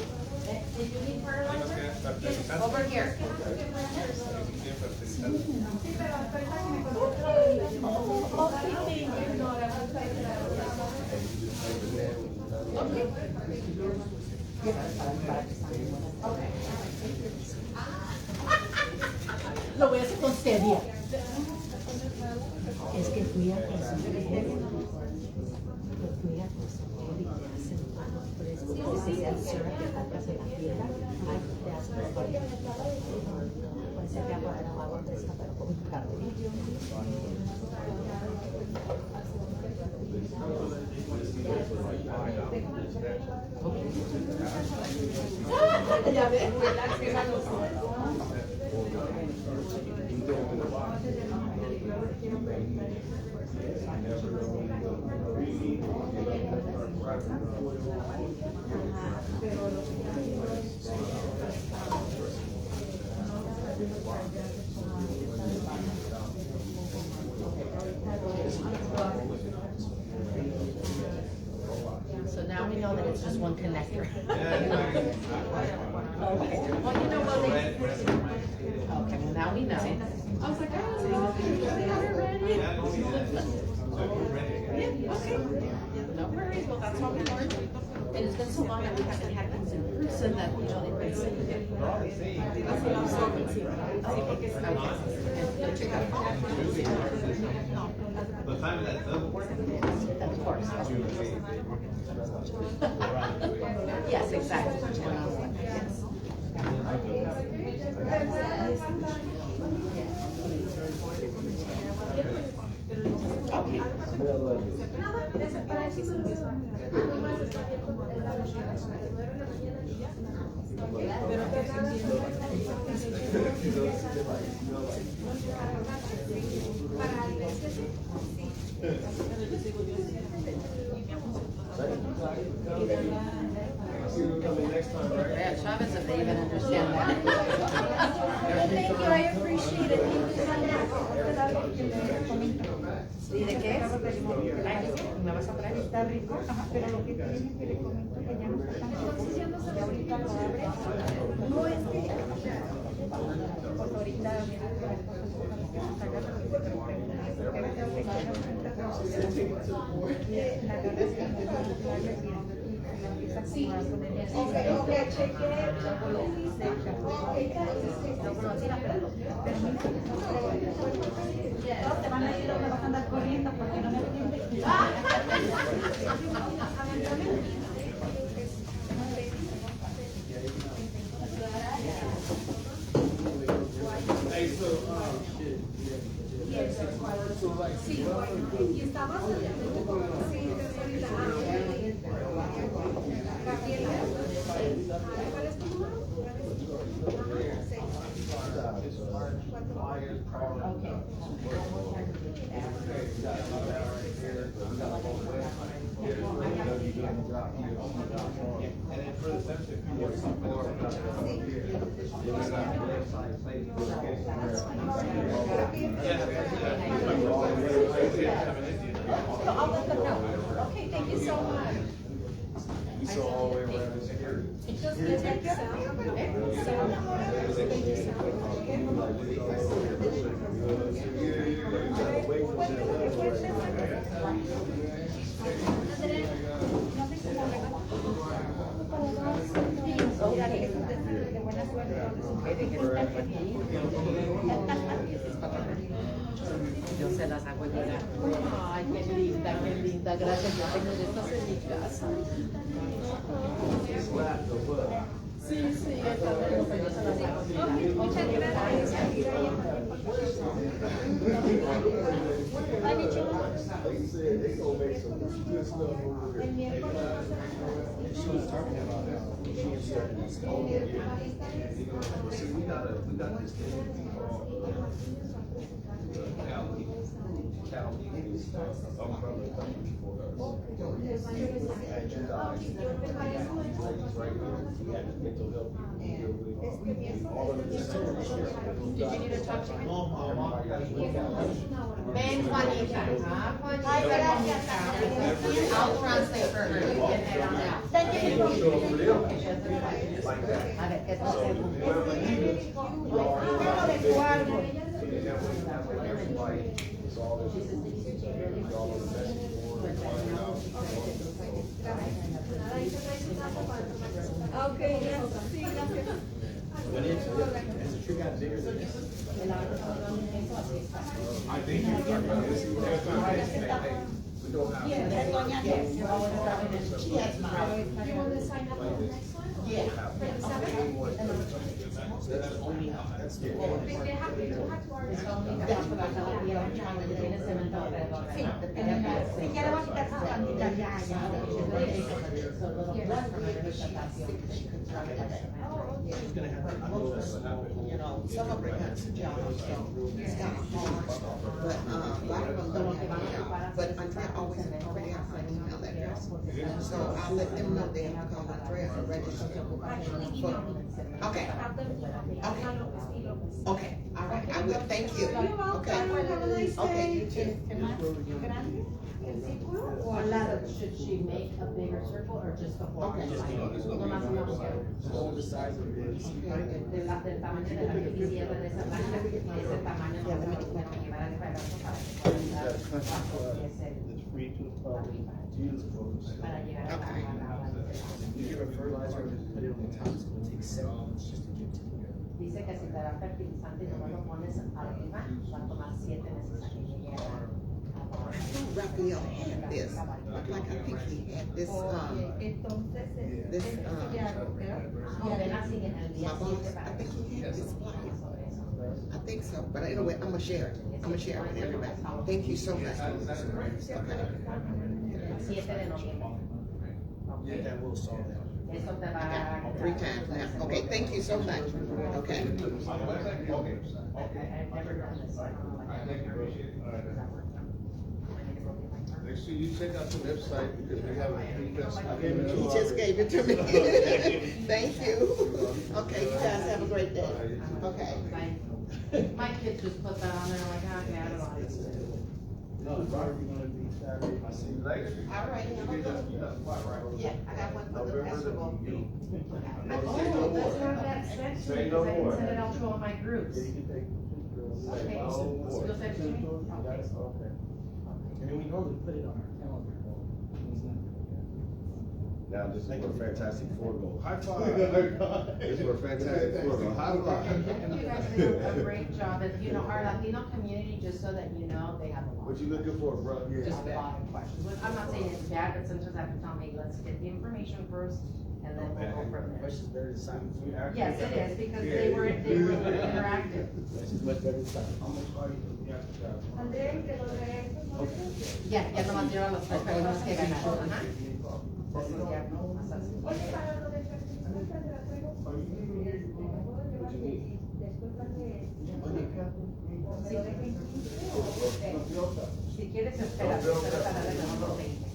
[SPEAKER 7] Did you need fertilizer? Over here.
[SPEAKER 13] Lo voy a hacer con seria. Es que fui a Kosovo y te hacen manos frescos, te hacen syrup, te tocas en la piel, te hacen los barritos. Parece que agua fresca, pero con carbón.
[SPEAKER 2] Ya ves.
[SPEAKER 13] So now we know that it's just one connector.
[SPEAKER 12] Yeah,
[SPEAKER 13] Okay. Well, you know what? Okay, well now we know.
[SPEAKER 2] I was like, oh, they're ready. Yeah, okay.
[SPEAKER 13] No worries, well, that's what we learned. And it's been so long that we haven't had things in person that, you know, they've been saying it.
[SPEAKER 12] The time that doesn't work.
[SPEAKER 13] Of course. Yes, exactly. And I was like, yes. Yeah, Chavez, if they even understand that.
[SPEAKER 2] Thank you, I appreciate it. Thank you so much.
[SPEAKER 13] ¿Y de qué es? ¿Me vas a traer?
[SPEAKER 5] Está rico, ajá, pero lo que tiene que le comento que ya no está tan rico. Y ahorita lo abres. No es que, porque ahorita mira que las cosas la agarras y te
[SPEAKER 2] Sí, ok, chequeé.
[SPEAKER 5] todos te van a ir donde vas a andar corriendo porque no me entiendes.
[SPEAKER 2] Sí, y estabas sí, Gabriela. ¿Cuál es tu número? Okay, thank you so much.
[SPEAKER 14] We saw all the way around here.
[SPEAKER 2] Yo se las hago llegar. Ay, qué linda, gracias. Yo tengo de estas en mi casa. Sí, sí, estas yo se las hago llegar.
[SPEAKER 8] Muchas gracias.
[SPEAKER 11] El miércoles va a
[SPEAKER 7] Ven, Juanita. Ah, Juanita. I'll translate for her. You can head on out.
[SPEAKER 2] A ver, ¿qué tal?
[SPEAKER 8] Okay, gracias. Sí, gracias.
[SPEAKER 14] When it, as the tree got bigger than this,
[SPEAKER 12] I think you start by this. We don't have.
[SPEAKER 2] She has mine.
[SPEAKER 11] You want to sign up for the next one?
[SPEAKER 2] Yeah.
[SPEAKER 11] For the seventh?
[SPEAKER 14] that's only, that's the one.
[SPEAKER 11] They have to already.
[SPEAKER 2] Si quiere va a quitar sus plantitas
[SPEAKER 14] She's gonna have, you know, some of them have some jobs, so it's kind of hard, but, a lot of them don't have a job. But Andrea always already has my email address, so I'll let them know they have to call Andrea and register. Okay. Okay, all right, I will, thank you.
[SPEAKER 8] You're welcome.
[SPEAKER 14] Okay.
[SPEAKER 8] Have a nice
[SPEAKER 14] Okay, you
[SPEAKER 8] day.
[SPEAKER 14] too.
[SPEAKER 2] Or should she make a bigger circle or just the whole?
[SPEAKER 14] Okay.
[SPEAKER 2] Nomás una opción.
[SPEAKER 14] Hold the size of it.
[SPEAKER 2] Del tamaño de la que quisiera de esa máquina, ese tamaño no me lo puedo llevar al reverso para que pueda
[SPEAKER 3] It's free to the public.
[SPEAKER 2] para llegar a la.
[SPEAKER 14] You give her fertilizer, just put it on the top, it's gonna take 7 months just to get to here.
[SPEAKER 2] Dice que si te da fertilizante y no lo pones arriba, va a tomar 7 meses a que llegue a
[SPEAKER 14] Raphael had this, looked like I think he had this, this,
[SPEAKER 2] apenas siguen el día
[SPEAKER 14] my boss,
[SPEAKER 2] 7 para
[SPEAKER 14] I think he had this flyer. I think so, but anyway, I'm gonna share it. I'm gonna share it with everybody. Thank you so much. Okay.
[SPEAKER 2] 7 de noviembre.
[SPEAKER 14] Yeah, that will solve that.
[SPEAKER 2] Eso te va a
[SPEAKER 14] 3 times now. Okay, thank you so much. Okay.
[SPEAKER 2] I've never done this. So I don't know what
[SPEAKER 12] Make sure you check out the website because we have a free test.
[SPEAKER 14] He just gave it to me. Thank you. Okay, you guys have a great day. Okay.
[SPEAKER 2] My kids just put that on there, like, okay, I don't know.
[SPEAKER 3] No, it's probably gonna be Saturday.
[SPEAKER 12] I see you later.
[SPEAKER 14] All right.
[SPEAKER 12] You got a spot, right?
[SPEAKER 14] Yeah, I got one for the festival.
[SPEAKER 2] Oh, let's have that section,
[SPEAKER 12] Say
[SPEAKER 2] because
[SPEAKER 12] no
[SPEAKER 2] I can
[SPEAKER 12] more.
[SPEAKER 2] send it out to all my groups.
[SPEAKER 3] Yeah, you can take pictures.
[SPEAKER 2] Okay, so you'll send it to me? Okay.
[SPEAKER 3] Okay.
[SPEAKER 14] I mean, we normally put it on our calendar.
[SPEAKER 9] Now, this is where Fantastic Four go. High five. This is where Fantastic Four go. High five.
[SPEAKER 2] You guys do a great job, and you know, our Latino community, just so that you know, they have a lot.
[SPEAKER 9] What you looking for, bro?
[SPEAKER 2] Just a lot of questions. I'm not saying it's bad, but sometimes I have to tell me, let's get the information first, and then we'll go from there.
[SPEAKER 14] Questions better than Simon Food.
[SPEAKER 2] Yes, it is, because they were interactive.
[SPEAKER 14] This is much better than Simon.
[SPEAKER 3] How much are you, you have to have?
[SPEAKER 11] Andrea, ¿te lo regreso?
[SPEAKER 2] Ya nomás llevan las 3 personas que ganaron, ajá. Entonces ya, más así.
[SPEAKER 11] Oye, para lo de fertilizante, te la traigo. Puedo llevar y después van de.
[SPEAKER 2] Sí. Si quieres, espera, para darle los 20.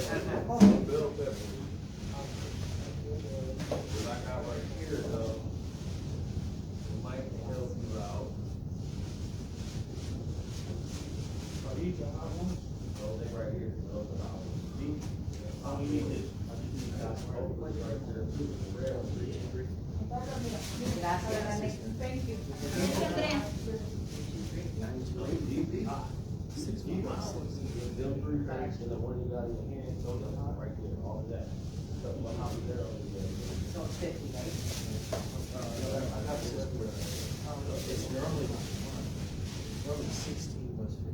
[SPEAKER 2] Ajá.
[SPEAKER 12] Like out right here, though, it might help you out.
[SPEAKER 3] Are these the hot ones?
[SPEAKER 12] Oh, they right here. Those are the hours.
[SPEAKER 3] These? Oh, you need this.
[SPEAKER 7] Gracias.
[SPEAKER 6] Thank you.
[SPEAKER 9] Them 3 packs and the one you got in your hand, so right there, all of that. So how many there over there?
[SPEAKER 7] So it's 50, right?
[SPEAKER 1] It's normally 16 was 50.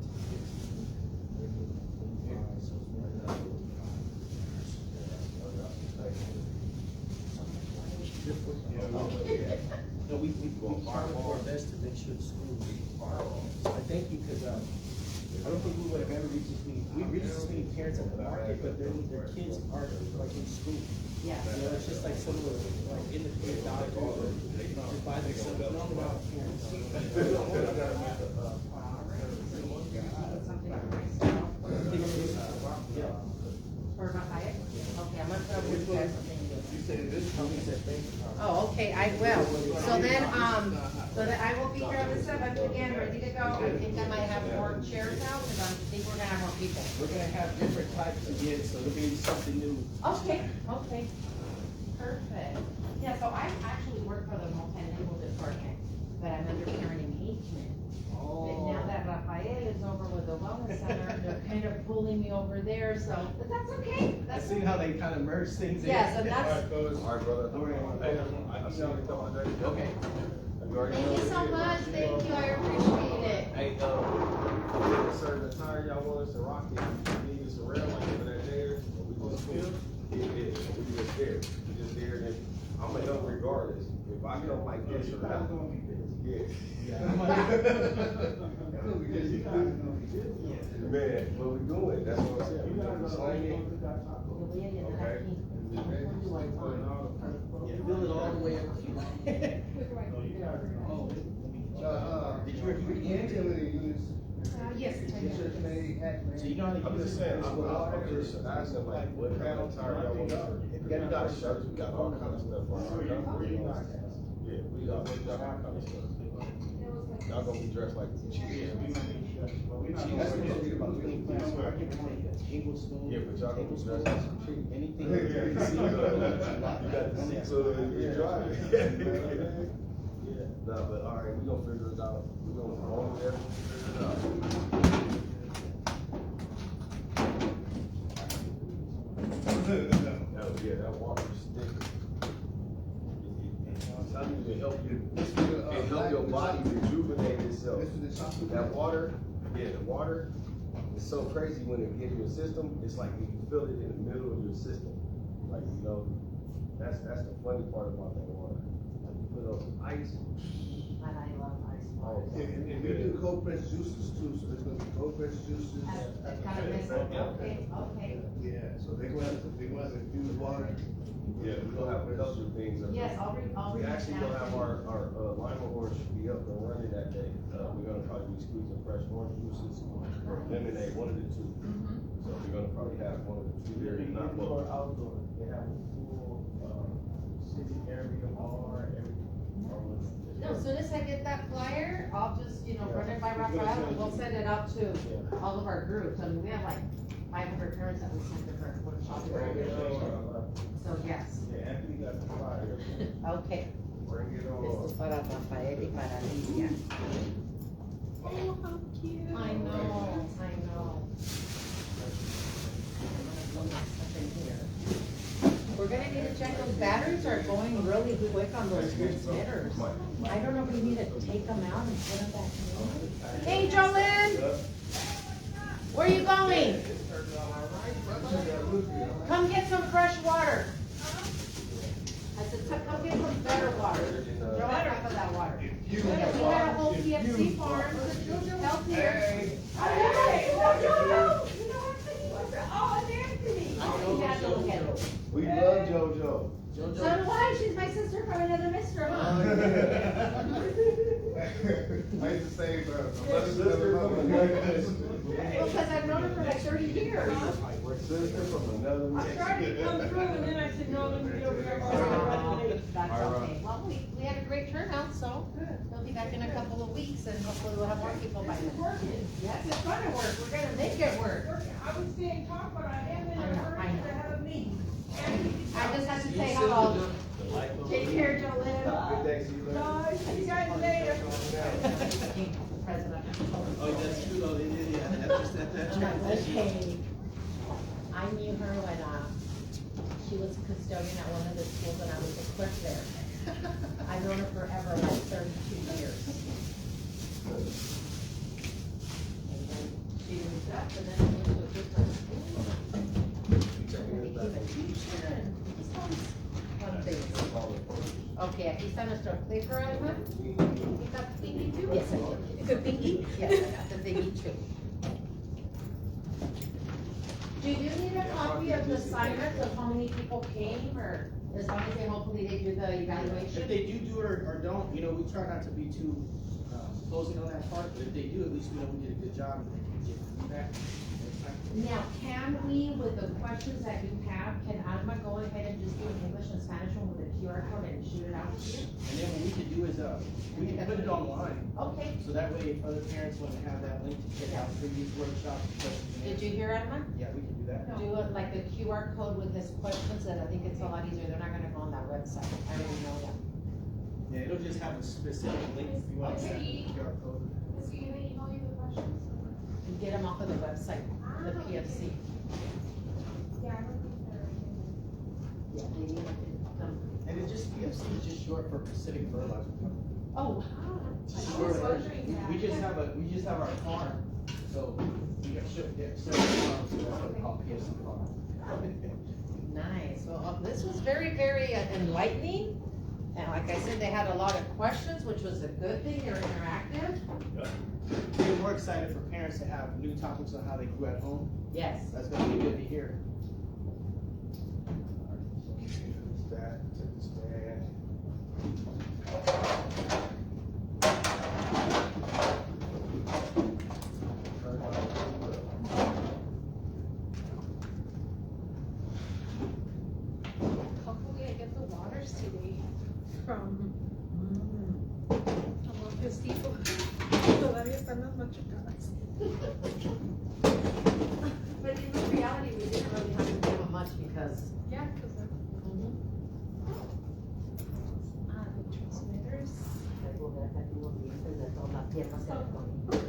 [SPEAKER 1] No, we try our best to make sure the school are.
[SPEAKER 14] I thank you, because, I don't think we would have ever reached this many, we reached this many parents at the market, but their kids aren't like in school.
[SPEAKER 7] Yeah.
[SPEAKER 14] You know, it's just like some of the, like, independent doctors, or, just by themselves, not about parents.
[SPEAKER 7] For Rafael? Okay, I'm gonna throw you guys something.
[SPEAKER 14] You said this, he said thank you.
[SPEAKER 7] Oh, okay, I will. So then I will be here on the 7th again, ready to go. I think I might have more chairs out, because I think we're gonna have more people.
[SPEAKER 14] We're gonna have different types again, so it'll be something new.
[SPEAKER 7] Okay, okay. Perfect. Yeah, so I actually work for the multilingual department, but I'm under parent engagement. But now that Rafael is over with the wellness center, they're kind of pulling me over there, so, but that's okay.
[SPEAKER 14] I've
[SPEAKER 7] That's
[SPEAKER 14] seen how they kind of merge things in.
[SPEAKER 7] Yes, and that's,
[SPEAKER 9] All right, brother. I see you in a couple of days.
[SPEAKER 14] Okay.
[SPEAKER 7] thank you so much, thank you, I appreciate it.
[SPEAKER 9] Hey, sir, the tire y'all want us to rock it, we need us around like over that there, we just feel? Yeah, we just there, and I'm gonna help regardless. If I help like this or that, yeah. Man, what we doing? That's what I'm saying. We gonna slang it. Okay.
[SPEAKER 14] Yeah, fill it all the way up. Did you review it?
[SPEAKER 8] Yes.
[SPEAKER 14] So you know how to
[SPEAKER 9] I'm
[SPEAKER 14] use
[SPEAKER 9] just saying, I'm just asking like, what kind of tire y'all want us to? We got shirts, we got all kind of stuff on our yeah, we got all kind of stuff. Y'all gonna be dressed like cheese. Yeah, but y'all gonna be dressed like some cheese.
[SPEAKER 14] Anything.
[SPEAKER 9] You got the seats so that you drive. Yeah, no, but all right, we gonna figure it out. We gonna go over there, figure it out. That water stinks. It help you, it help your body rejuvenate itself. That water, yeah, the water is so crazy when it gets in your system. It's like you feel it in the middle of your system. Like, you know, that's the funny part about that water. Like you put on some ice.
[SPEAKER 7] And I love ice
[SPEAKER 9] Oh,
[SPEAKER 7] water.
[SPEAKER 15] And we do cold pressed juices too, so there's gonna be cold pressed juices.
[SPEAKER 7] That kind of makes it, okay, okay.
[SPEAKER 15] Yeah, so they gonna have to use water.
[SPEAKER 9] Yeah, we're gonna have a couple of things.
[SPEAKER 7] Yes, I'll
[SPEAKER 9] We
[SPEAKER 7] read
[SPEAKER 9] actually gonna have our lima orange should be up and running that day. We're gonna probably be squeezing fresh orange juices or lemonade, one of the two. So we're gonna probably have one of the two there, if not both.
[SPEAKER 14] Outdoor, they have a full, city area, bar, everything.
[SPEAKER 7] No, as soon as I get that flyer, I'll just, run it by Rafael and we'll send it out to all of our groups. I mean, we have like 500 parents that we send to her workshop. So, yes.
[SPEAKER 14] Yeah, Anthony got the flyer.
[SPEAKER 7] Okay.
[SPEAKER 9] Bring it
[SPEAKER 7] Esto es
[SPEAKER 9] on.
[SPEAKER 7] para Rafael y para Lidia.
[SPEAKER 8] Oh, how cute.
[SPEAKER 7] I know, I know. We're gonna need to check those batteries are going really quick on those transmitters. I don't know if we need to take them out and put them back in. Hey, Jolene! Where are you going? Come get some fresh water. I said, come get some better water. Throw out half of that water. We had a whole PFC farm, help here.
[SPEAKER 15] Hey.
[SPEAKER 7] Oh, you had to look at it.
[SPEAKER 9] We love JoJo.
[SPEAKER 7] So do I, she's my sister from another mister, huh?
[SPEAKER 15] I used to say,
[SPEAKER 7] Because I've known her for like 30 years.
[SPEAKER 9] Sister from another.
[SPEAKER 6] I tried to come through and then I said, no, let me get over here.
[SPEAKER 7] That's okay. Well, we had a great turnout, so we'll be back in a couple of weeks and hopefully we'll have more people by then. Yes, it's gonna work. We're gonna make it work.
[SPEAKER 6] I was saying talk, but I am in a hurry to have a meeting. And
[SPEAKER 2] I'm like, okay. I knew her when, she was custodian at one of the schools and I was a clerk there. I've known her forever, like 32 years. And then she moved up and then went to a different school. And became a teacher and just all these fun things. Okay, aquí está nuestro clicker, Alma. You got the thingy too? Yes, I did. The thingy? Yes, I got the thingy too. Do you need a copy of the assignments of how many people came, or as long as they hopefully they do the evaluation?
[SPEAKER 14] If they do it or don't, you know, we try not to be too closing on that part, but if they do, at least we know we did a good job and they can get feedback.
[SPEAKER 2] Now, can we, with the questions that you have, can Alma go ahead and just do an English and Spanish one with a QR code and shoot it out to you?
[SPEAKER 14] And then what we could do is, we can put it online.
[SPEAKER 2] Okay.
[SPEAKER 14] So that way, if other parents want to have that link to check out previous workshops.
[SPEAKER 2] Did you hear, Alma?
[SPEAKER 14] Yeah, we can do that.
[SPEAKER 2] Do it like a QR code with his questions, and I think it's a lot easier. They're not gonna go on that website. I already know that.
[SPEAKER 14] Yeah, it'll just have a specific link if you want to set the QR code.
[SPEAKER 6] Is he gonna email you the questions?
[SPEAKER 2] And get them off of the website, the PFC.
[SPEAKER 6] Yeah, I don't think they're.
[SPEAKER 2] Yeah, they need them.
[SPEAKER 14] And it's just, PFC is just short for Pacific Fertilizer Company.
[SPEAKER 2] Oh,
[SPEAKER 14] Just
[SPEAKER 6] I
[SPEAKER 14] short
[SPEAKER 6] was
[SPEAKER 14] for-
[SPEAKER 6] wondering that.
[SPEAKER 14] We just have our farm, so we got several farms, so that's what we call PFC farm.
[SPEAKER 2] nice. Well, this was very, very enlightening. And like I said, they had a lot of questions, which was a good thing. They're interactive.
[SPEAKER 14] We're more excited for parents to have new topics on how they grew at home.
[SPEAKER 2] Yes.
[SPEAKER 14] That's gonna be good to hear.
[SPEAKER 6] Hopefully I get the waters today from Festivo. Todavía están las machucadas.
[SPEAKER 2] But in reality, we didn't really have to give them much because.
[SPEAKER 6] Yeah, because the transmitters.
[SPEAKER 13] Algo de acá, digo, bien, de todas las piernas se le ponen.